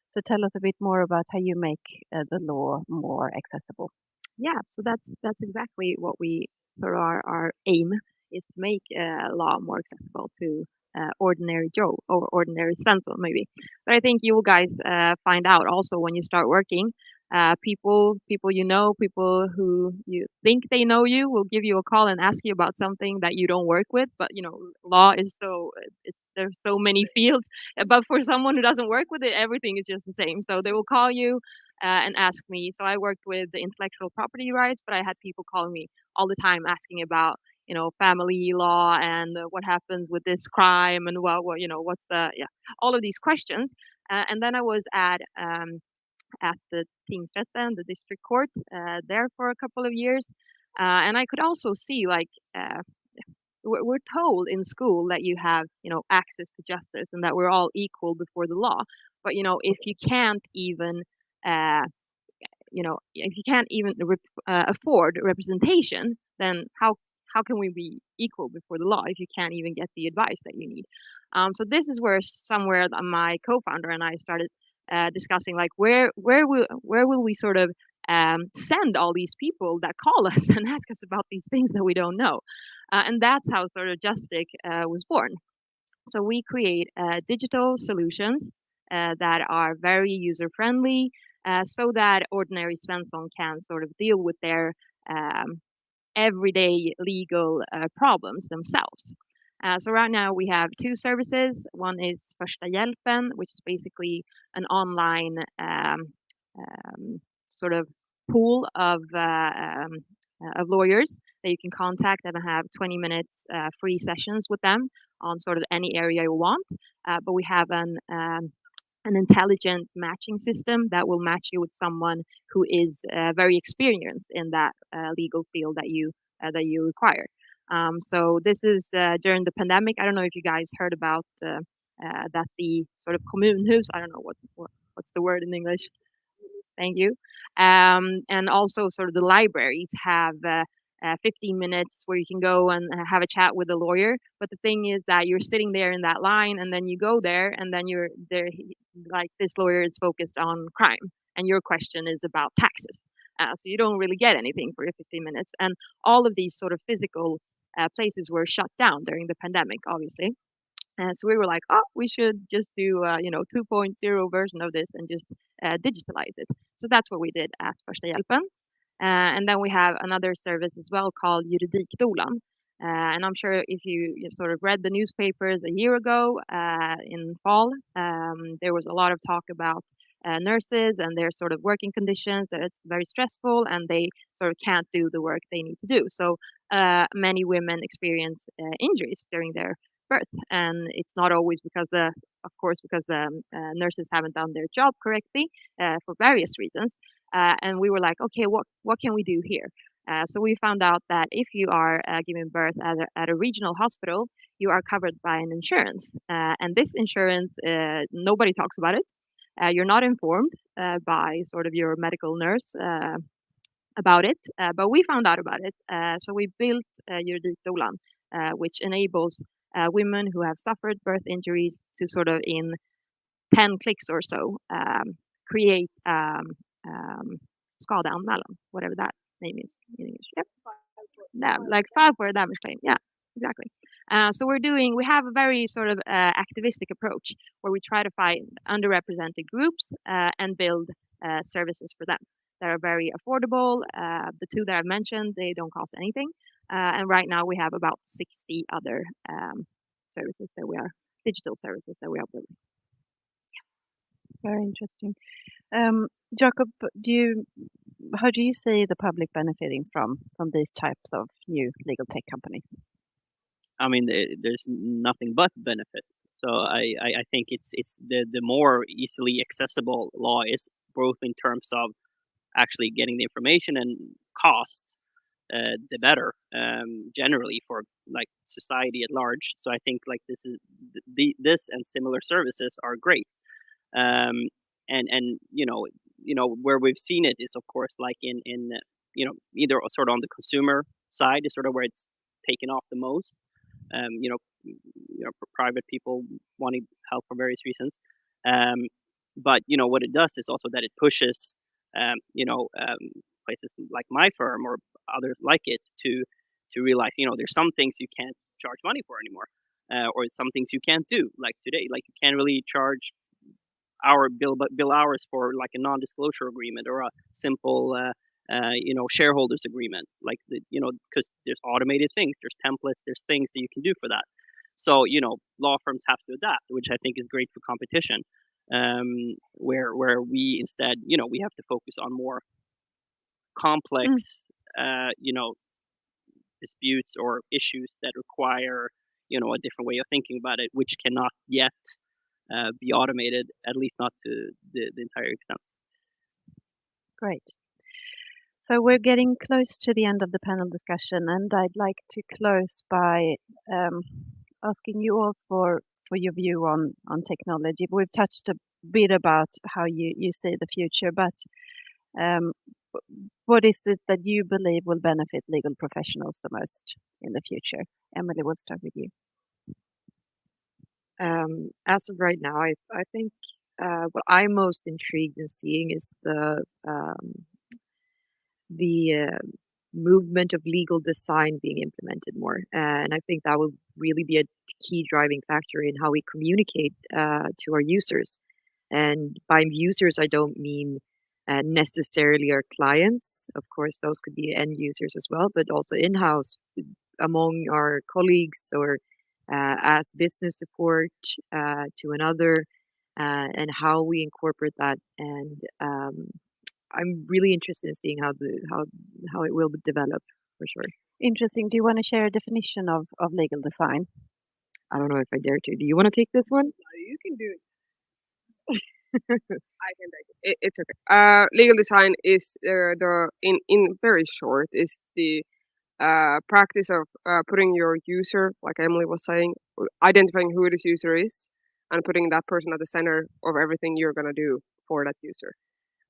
So tell us a bit more about how you make the law more accessible. Yeah, so that's exactly what we sort of our aim is to make law more accessible to ordinary Joe or ordinary Svensson maybe. But I think you will guys find out also when you start working. People people who you think they know you will give you a call and ask you about something that you don't work with. But law is there's so many fields. But for someone who doesn't work with it, everything is just the same. So they will call you and ask me. So I worked with the intellectual property rights, but I had people calling me all the time asking about family law and what happens with this crime and what's all of these questions. And then I was at the tingsrätten, the district court, there for a couple of years, and I could also see like. We're told in school that you have access to justice and that we're all equal before the law, but if you can't even if you can't even afford representation, then how can we be equal before the law if you can't even get the advice that you need? So this is where somewhere my co-founder and I started discussing like where will we sort of send all these people that call us and ask us about these things that we don't know, and that's how sort of Justic was born. So we create digital solutions that are very user friendly, so that ordinary Svensson can sort of deal with their everyday legal problems themselves. So right now we have two services. One is Första Hjälpen, which is basically an online sort of pool of of lawyers that you can contact and have 20 minutes free sessions with them on sort of any area you want. But we have an intelligent matching system that will match you with someone who is very experienced in that legal field that you require. So this is during the pandemic. I don't know if you guys heard about that the sort of kommunhus. I don't know what's the word in English. Thank you. And also sort of the libraries have 15 minutes where you can go and have a chat with a lawyer. But the thing is that you're sitting there in that line, and then you go there, and then you're there. Like this lawyer is focused on crime, and your question is about taxes. So you don't really get anything for your 15 minutes. And all of these sort of physical places were shut down during the pandemic, obviously. So we were like, oh, we should just do 2.0 version of this and just digitalize it. So that's what we did at Första Hjälpen. And then we have another service as well called Juridikdolan. And I'm sure if you sort of read the newspapers a year ago in fall, there was a lot of talk about nurses and their sort of working conditions, that it's very stressful and they sort of can't do the work they need to do. So many women experience injuries during their birth, and it's not always because the nurses haven't done their job correctly for various reasons. And we were like, okay, what can we do here? So we found out that if you are giving birth at a regional hospital, you are covered by an insurance, and this insurance nobody talks about it. You're not informed by sort of your medical nurse about it, but we found out about it. So we built Juridikdolan, which enables women who have suffered birth injuries to sort of in 10 clicks or so create skadeanmälan, whatever that name is in English. Yep. Like file for a damage claim. Yeah, exactly. So we have a very sort of activistic approach where we try to find underrepresented groups and build services for them that are very affordable. The two that I've mentioned, they don't cost anything. And right now we have about 60 other digital services that we are building. Very interesting. Jacob, how do you see the public benefiting from these types of new legal tech companies? I mean, there's nothing but benefit. So I think it's the more easily accessible law is, both in terms of actually getting the information and cost, the better generally for like society at large. So I think like this and similar services are great. And where we've seen it is of course like in either sort of on the consumer side is sort of where it's taken off the most. Private people wanting help for various reasons. But what it does is also that it pushes places like my firm or others like it to realize there's some things you can't charge money for anymore, or some things you can't do like today. Like you can't really charge bill hours for like a non-disclosure agreement or a simple shareholders agreement, like because there's automated things, there's templates, there's things that you can do for that. So law firms have to adapt, which I think is great for competition. Where we instead we have to focus on more complex disputes or issues that require a different way of thinking about it, which cannot yet be automated, at least not to the entire extent. Great. So we're getting close to the end of the panel discussion, and I'd like to close by asking you all for your view on technology. We've touched a bit about how you see the future, but what is it that you believe will benefit legal professionals the most in the future? Emily, we'll start with you. As of right now, I think what I'm most intrigued in seeing is the movement of legal design being implemented more, and I think that will really be a key driving factor in how we communicate to our users. And by users, I don't mean necessarily our clients. Of course, those could be end users as well, but also in-house among our colleagues or as business support to another, and how we incorporate that and I'm really interested in seeing how it will develop for sure. Interesting. Do you want to share a definition of legal design? I don't know if I dare to. Do you want to take this one? You can do it. I can take it. It's okay. Legal design is in very short is the practice of putting your user, like Emily was saying, identifying who this user is and putting that person at the center of everything you're gonna do for that user.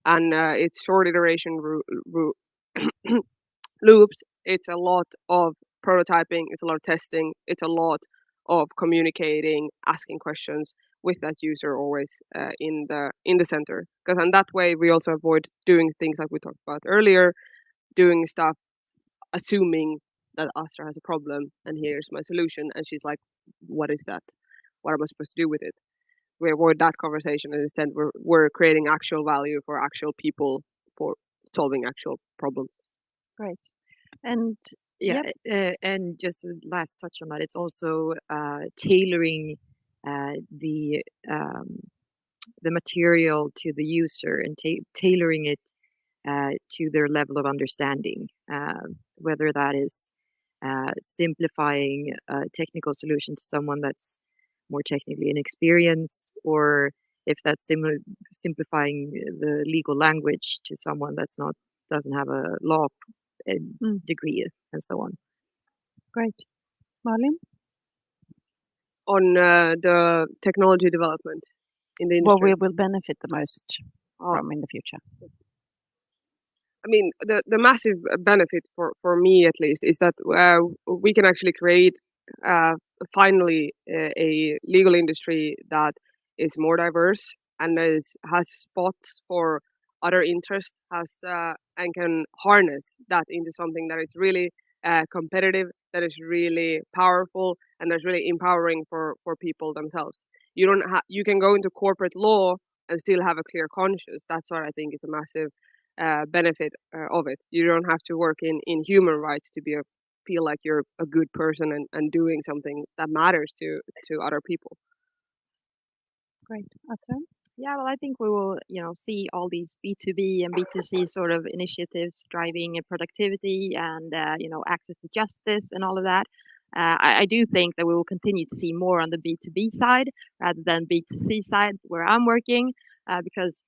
And it's short iteration loops. It's a lot of prototyping. It's a lot of testing. It's a lot of communicating, asking questions with that user always in the center. Because in that way we also avoid doing things like we talked about earlier, doing stuff assuming that Astra has a problem and here's my solution, and she's like, "What is that? What am I supposed to do with it?" We avoid that conversation, and instead we're creating actual value for actual people for solving actual problems. Great. And Yeah, and just a last touch on that, it's also tailoring the material to the user and tailoring it to their level of understanding, whether that is simplifying a technical solution to someone that's more technically inexperienced, or if that's simplifying the legal language to someone that's not doesn't have a law degree and so on. Great. Malin? On the technology development in the industry. What we will benefit the most from in the future? I mean, the massive benefit for me at least is that we can actually create finally a legal industry that is more diverse and has spots for other interests, and can harness that into something that is really competitive, that is really powerful, and that's really empowering for people themselves. You can go into corporate law and still have a clear conscience. That's what I think is a massive benefit of it. You don't have to work in human rights to feel like you're a good person and doing something that matters to other people. Great. Asra? Yeah, well, I think we will, see all these B2B and B2C sort of initiatives driving productivity and, access to justice and all of that. I do think that we will continue to see more on the B2B side rather than B2C side where I'm working, because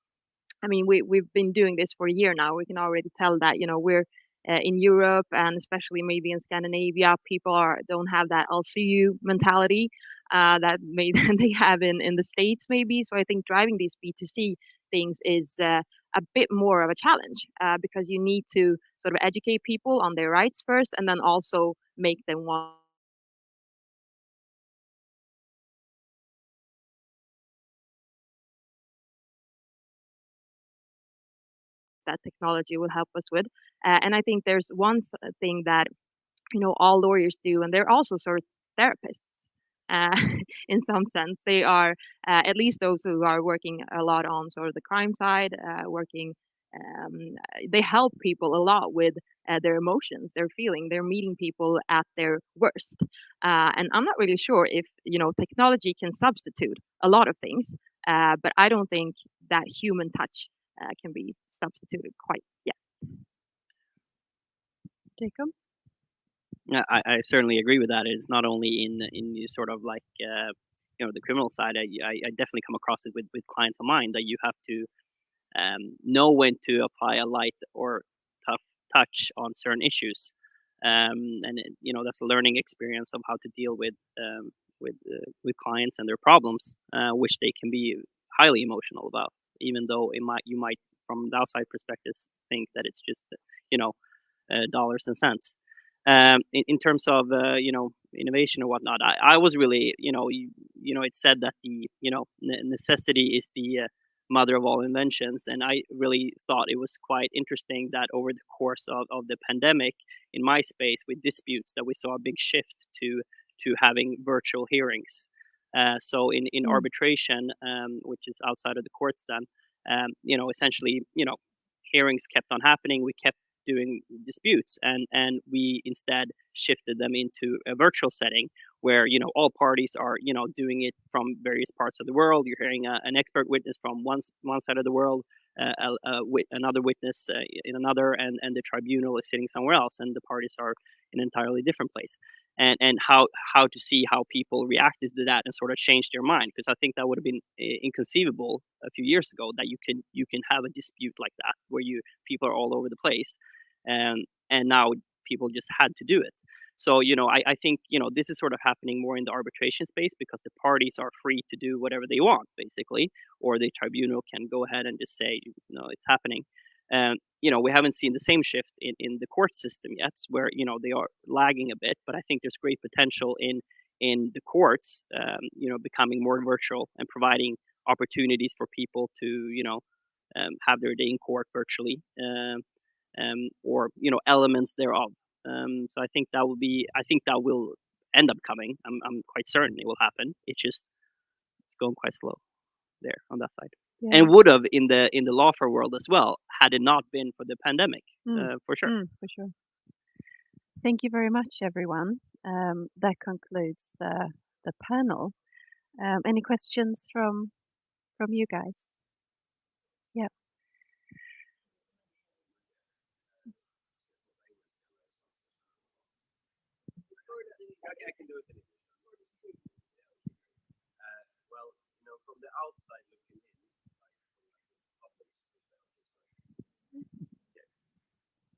I mean, we've been doing this for a year now. We can already tell that we're in Europe and especially maybe in Scandinavia, people don't have that "I'll see you" mentality that maybe they have in the States maybe. So I think driving these B2C things is a bit more of a challenge because you need to sort of educate people on their rights first, and then also make them want that technology will help us with. And I think there's one thing that all lawyers do, and they're also sort of therapists. Uh, in some sense, they are at least those who are working a lot on sort of the crime side, working. They help people a lot with their emotions, their feeling. They're meeting people at their worst, and I'm not really sure if technology can substitute a lot of things, but I don't think that human touch can be substituted quite yet. Jacob? Yeah, I certainly agree with that. It's not only in the sort of like the criminal side. I definitely come across it with clients of mine that you have to know when to apply a light or tough touch on certain issues, and that's a learning experience of how to deal with clients and their problems, which they can be highly emotional about, even though you might from the outside perspective think that it's just dollars and cents. In terms of innovation or whatnot, I was really it's said that the necessity is the mother of all inventions, and I really thought it was quite interesting that over the course of the pandemic in my space with disputes that we saw a big shift to having virtual hearings. So in arbitration, which is outside of the courts, then essentially hearings kept on happening. We kept doing disputes, and we instead shifted them into a virtual setting where all parties are doing it from various parts of the world. You're hearing an expert witness from one side of the world, another witness in another, and the tribunal is sitting somewhere else, and the parties are in an entirely different place. And how to see how people reacted to that and sort of change their mind, because I think that would have been inconceivable a few years ago, that you can have a dispute like that where people are all over the place, and now people just had to do it. So I think this is sort of happening more in the arbitration space, because the parties are free to do whatever they want, basically, or the tribunal can go ahead and just say it's happening. We haven't seen the same shift in the court system yet, where they are lagging a bit, but I think there's great potential in the courts, becoming more virtual and providing opportunities for people to have their day in court virtually, or elements thereof. So I think that will end up coming. I'm quite certain it will happen. It's going quite slow there on that side. Yeah. And would have in the law firm world as well, had it not been for the pandemic, for sure. For sure. Thank you very much, everyone. That concludes the panel. Any questions from you guys? Yeah. I can do it. Well, from the outside looking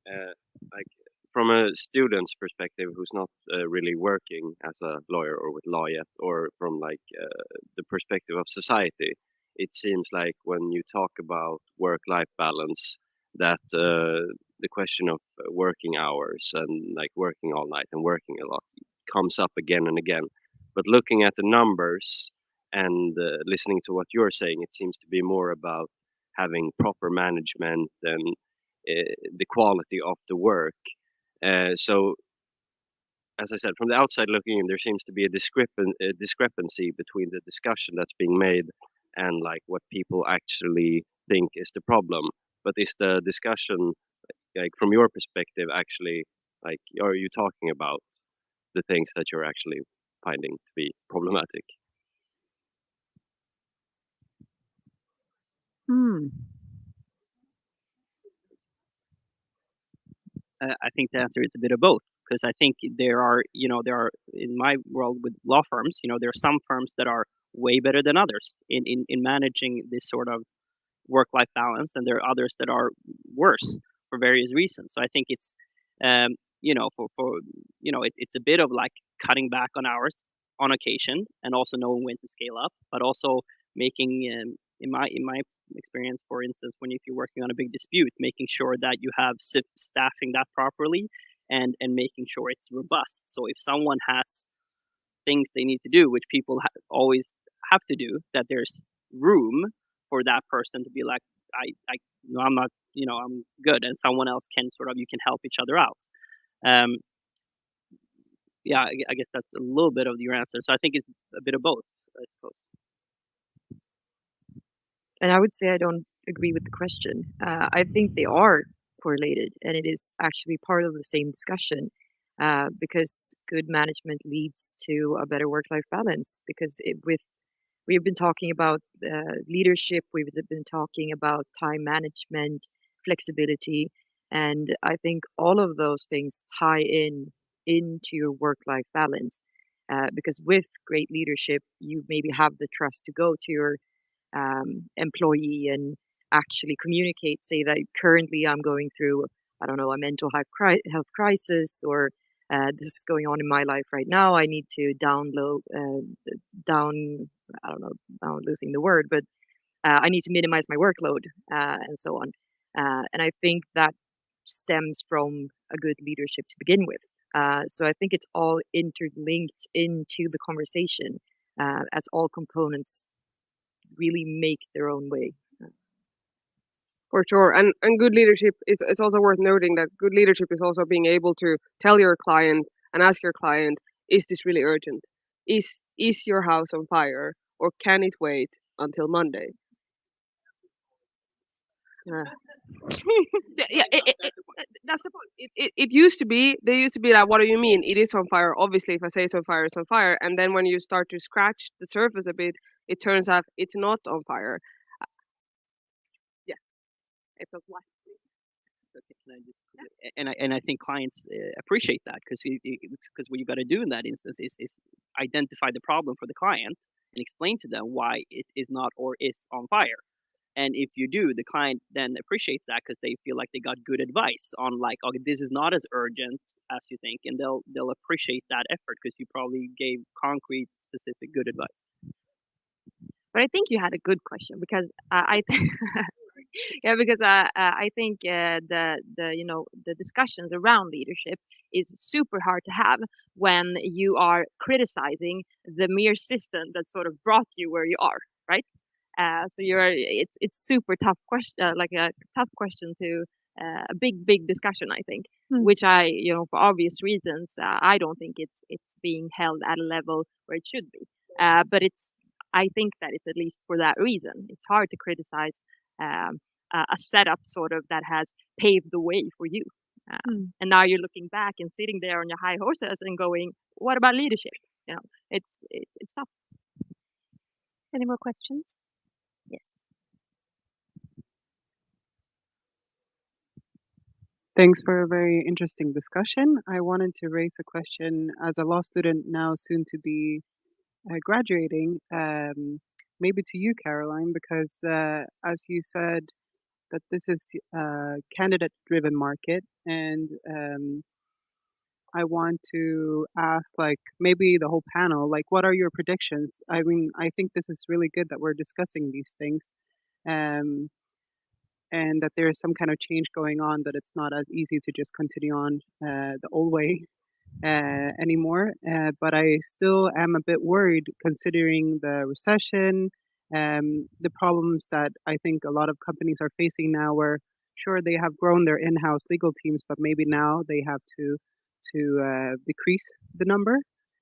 in, like from a student's perspective who's not really working as a lawyer or with law yet, or from the perspective of society, it seems like when you talk about work-life balance, that the question of working hours and like working all night and working a lot comes up again and again. But looking at the numbers and listening to what you're saying, it seems to be more about having proper management and the quality of the work. So, as I said, from the outside looking in, there seems to be a discrepancy between the discussion that's being made and like what people actually think is the problem. But is the discussion, like from your perspective, actually, like, are you talking about the things that you're actually finding to be problematic? I think the answer is a bit of both, because I think there are in my world with law firms, there are some firms that are way better than others in managing this sort of work-life balance, and there are others that are worse for various reasons. So I think it's it's a bit of like cutting back on hours on occasion, and also knowing when to scale up, but also making in my experience, for instance, if you're working on a big dispute, making sure that you have staffing that properly, and making sure it's robust. So if someone has things they need to do, which people always have to do, that there's room for that person to be like, I'm not, I'm good, and someone else can you can help each other out. Yeah, I guess that's a little bit of your answer. So I think it's a bit of both, I suppose. And I would say I don't agree with the question. I think they are correlated, and it is actually part of the same discussion, because good management leads to a better work-life balance. Because we've been talking about leadership, we've been talking about time management, flexibility, and I think all of those things tie into your work-life balance. Because with great leadership, you maybe have the trust to go to your employee and actually communicate, say that currently I'm going through, I don't know, a mental health crisis, or this is going on in my life right now. I need to I don't know, I'm losing the word, but I need to minimize my workload, and so on. And I think that stems from a good leadership to begin with. So I think it's all interlinked into the conversation, as all components really make their own way. For sure, and good leadership is, it's also worth noting that good leadership is also being able to tell your client and ask your client, is this really urgent? Is your house on fire, or can it wait until Monday? Yeah. That's the point. It used to be, they used to be like, what do you mean? It is on fire. Obviously, if I say it's on fire, it's on fire. And then when you start to scratch the surface a bit, it turns out it's not on fire. It's a what? Okay, can I just, and I think clients appreciate that because what you got to do in that instance is identify the problem for the client and explain to them why it is not or is on fire. And if you do, the client then appreciates that because they feel like they got good advice on like, okay, this is not as urgent as you think, and they'll appreciate that effort because you probably gave concrete, specific, good advice. But I think you had a good question because I yeah, because I think the discussions around leadership is super hard to have when you are criticizing the mere system that sort of brought you where you are, right? So it's super tough question, like a tough question to a big discussion, I think, which for obvious reasons I don't think it's being held at a level where it should be. But I think that it's at least for that reason. It's hard to criticize a setup sort of that has paved the way for you. And now you're looking back and sitting there on your high horses and going, "What about leadership?" It's tough. Any more questions? Yes. Thanks for a very interesting discussion. I wanted to raise a question as a law student now soon to be graduating, maybe to you, Caroline, because as you said, that this is a candidate-driven market, and I want to ask, like, maybe the whole panel, like, what are your predictions? I mean, I think this is really good that we're discussing these things, um, and that there is some kind of change going on, that it's not as easy to just continue on the old way anymore. But I still am a bit worried considering the recession, the problems that I think a lot of companies are facing now, where sure they have grown their in-house legal teams, but maybe now they have to decrease the number.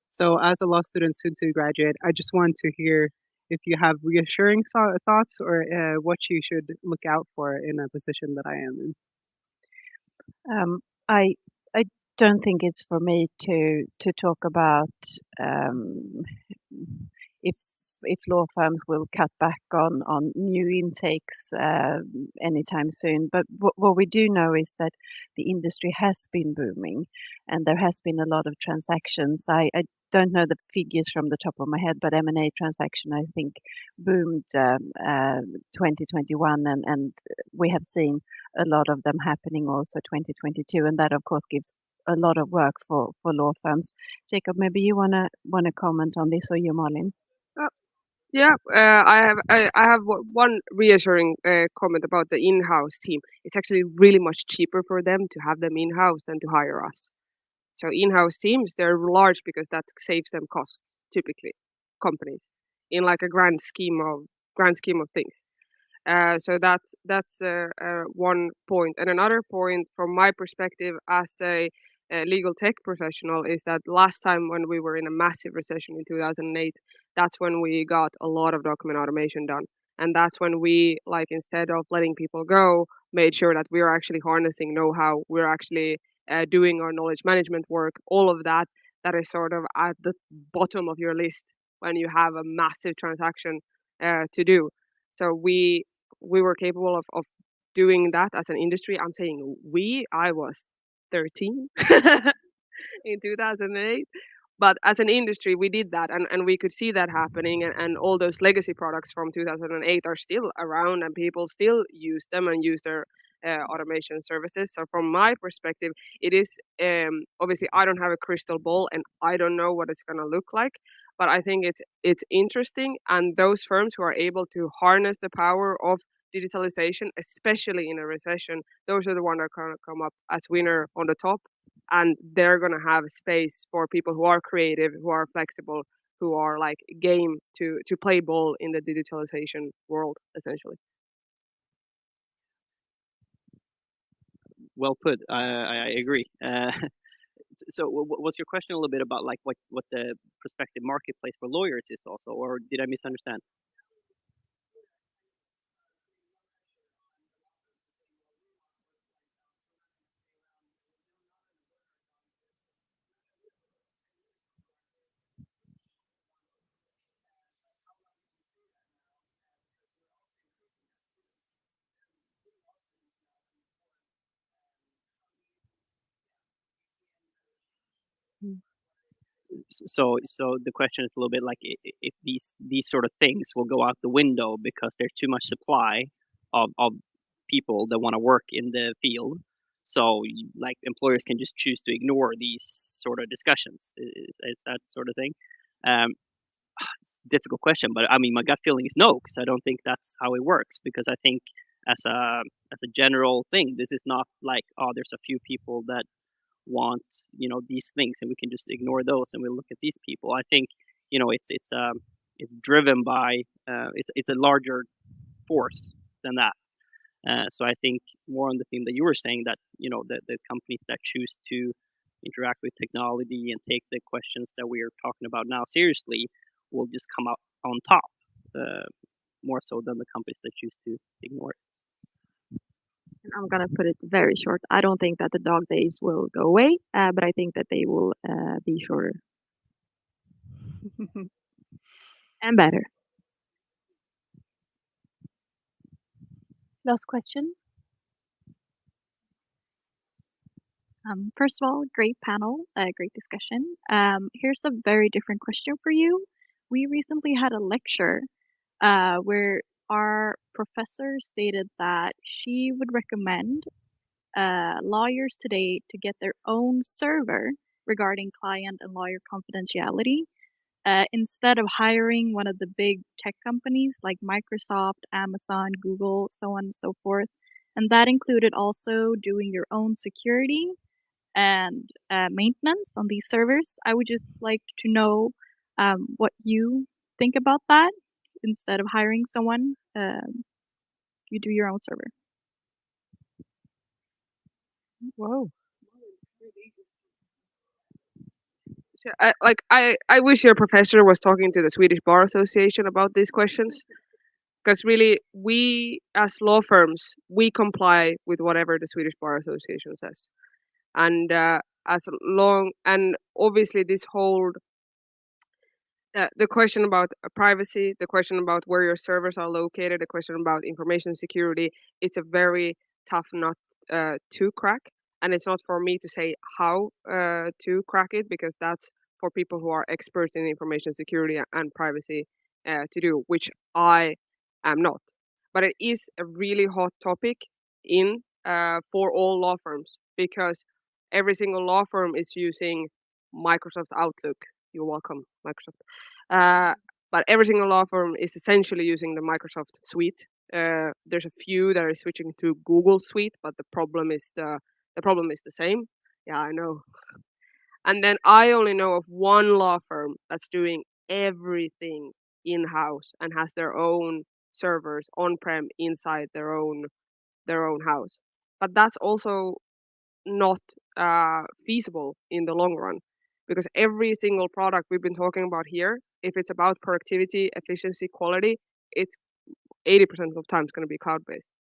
So as a law student soon to graduate, I just want to hear if you have reassuring thoughts or what you should look out for in a position that I am in. I don't think it's for me to talk about if law firms will cut back on new intakes anytime soon. But what we do know is that the industry has been booming, and there has been a lot of transactions. I don't know the figures from the top of my head, but M&A transaction I think boomed 2021, and we have seen a lot of them happening also 2022, and that of course gives a lot of work for law firms. Jacob, maybe you wanna comment on this, or you, Malin? Yeah, I have one reassuring comment about the in-house team. It's actually really much cheaper for them to have them in-house than to hire us. So in-house teams, they're large because that saves them costs, typically, companies, in like a grand scheme of things. So that's one point. And another point from my perspective as a legal tech professional is that last time when we were in a massive recession in 2008, that's when we got a lot of document automation done. And that's when we, like, instead of letting people go, made sure that we are actually harnessing know-how, we're actually doing our knowledge management work, all of that, that is sort of at the bottom of your list when you have a massive transaction to do. So we were capable of doing that as an industry. I'm saying I was 13 in 2008. But as an industry, we did that, and we could see that happening, and all those legacy products from 2008 are still around, and people still use them and use their automation services. So from my perspective, it is obviously I don't have a crystal ball, and I don't know what it's gonna look like. But I think it's interesting, and those firms who are able to harness the power of digitalization, especially in a recession, those are the ones that are gonna come up as winner on the top, and they're gonna have space for people who are creative, who are flexible, who are like game to play ball in the digitalization world, essentially. Well put. I agree. So was your question a little bit about like what the prospective marketplace for lawyers is also, or did I misunderstand? so the question is a little bit like if these sort of things will go out the window because there's too much supply of people that want to work in the field. So like employers can just choose to ignore these sort of discussions. Is that sort of thing? Um, it's a difficult question, but I mean, my gut feeling is no, because I don't think that's how it works. Because I think as a general thing, this is not like, oh, there's a few people that want these things and we can just ignore those and we look at these people. I think it's driven by it's a larger force than that. So I think more on the theme that you were saying, that the companies that choose to interact with technology and take the questions that we are talking about now seriously will just come out on top, more so than the companies that choose to ignore it. I'm gonna put it very short. I don't think that the dog days will go away, but I think that they will be shorter and better. Last question. First of all, great panel, great discussion. Here's a very different question for you. We recently had a lecture where our professor stated that she would recommend lawyers today to get their own server regarding client and lawyer confidentiality instead of hiring one of the big tech companies like Microsoft, Amazon, Google, so on and so forth. And that included also doing your own security and maintenance on these servers. I would just like to know what you think about that. Instead of hiring someone, you do your own server. Whoa. I wish your professor was talking to the Swedish Bar Association about these questions, because really we as law firms, we comply with whatever the Swedish Bar Association says, and and obviously this whole the question about privacy, the question about where your servers are located, the question about information security, it's a very tough nut to crack. And it's not for me to say how to crack it, because that's for people who are experts in information security and privacy to do, which I am not. But it is a really hot topic in for all law firms, because every single law firm is using Microsoft Outlook. You're welcome, Microsoft. But every single law firm is essentially using the Microsoft suite. There's a few that are switching to Google Suite, but the problem is the same. Yeah, I know. And then I only know of one law firm that's doing everything in house and has their own servers on prem inside their own house. But that's also not feasible in the long run, because every single product we've been talking about here, if it's about productivity, efficiency, quality, it's 80% of time it's going to be cloud based.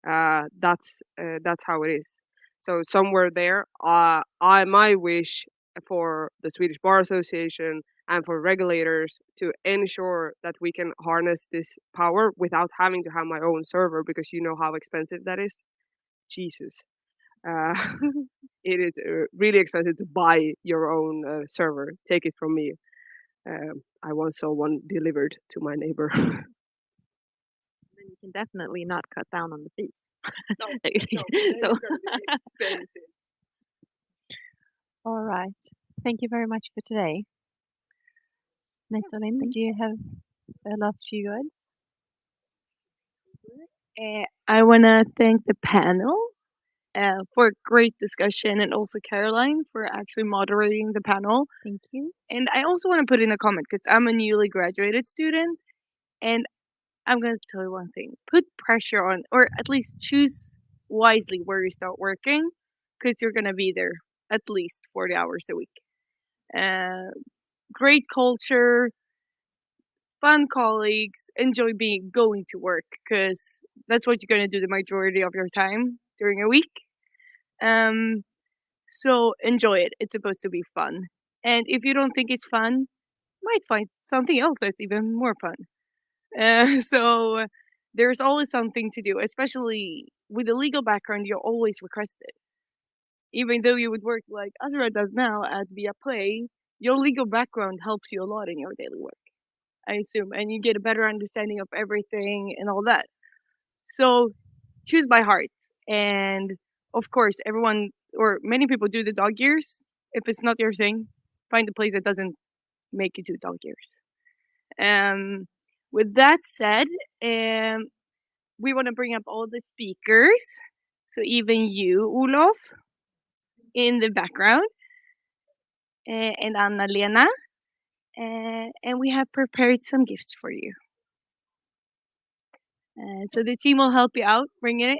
That's how it is. So somewhere there, my wish for the Swedish Bar Association and for regulators to ensure that we can harness this power without having to have my own server, because you know how expensive that is. Jesus. Uh, it is really expensive to buy your own server. Take it from me. I once saw one delivered to my neighbor. Then you can definitely not cut down on the fees. No, So expensive. All right. Thank you very much for today. Nathalie, do you have the last few words? I want to thank the panel for a great discussion, and also Caroline for actually moderating the panel. Thank you. And I also want to put in a comment, because I'm a newly graduated student, and I'm going to tell you one thing. Put pressure on, or at least choose wisely where you start working, because you're going to be there at least 40 hours a week. Great culture, fun colleagues, enjoy going to work, because that's what you're going to do the majority of your time during a week. So enjoy it. It's supposed to be fun. And if you don't think it's fun, you might find something else that's even more fun. So there's always something to do, especially with a legal background. You're always requested. Even though you would work like Azra does now at Via Play, your legal background helps you a lot in your daily work, I assume, and you get a better understanding of everything and all that. So choose by heart. And of course, everyone or many people do the dog years. If it's not your thing, find a place that doesn't make you do dog years. With that said, we want to bring up all the speakers. So even you, Olof, in the background, and Anna-Lena. And we have prepared some gifts for you. So the team will help you out, bring it.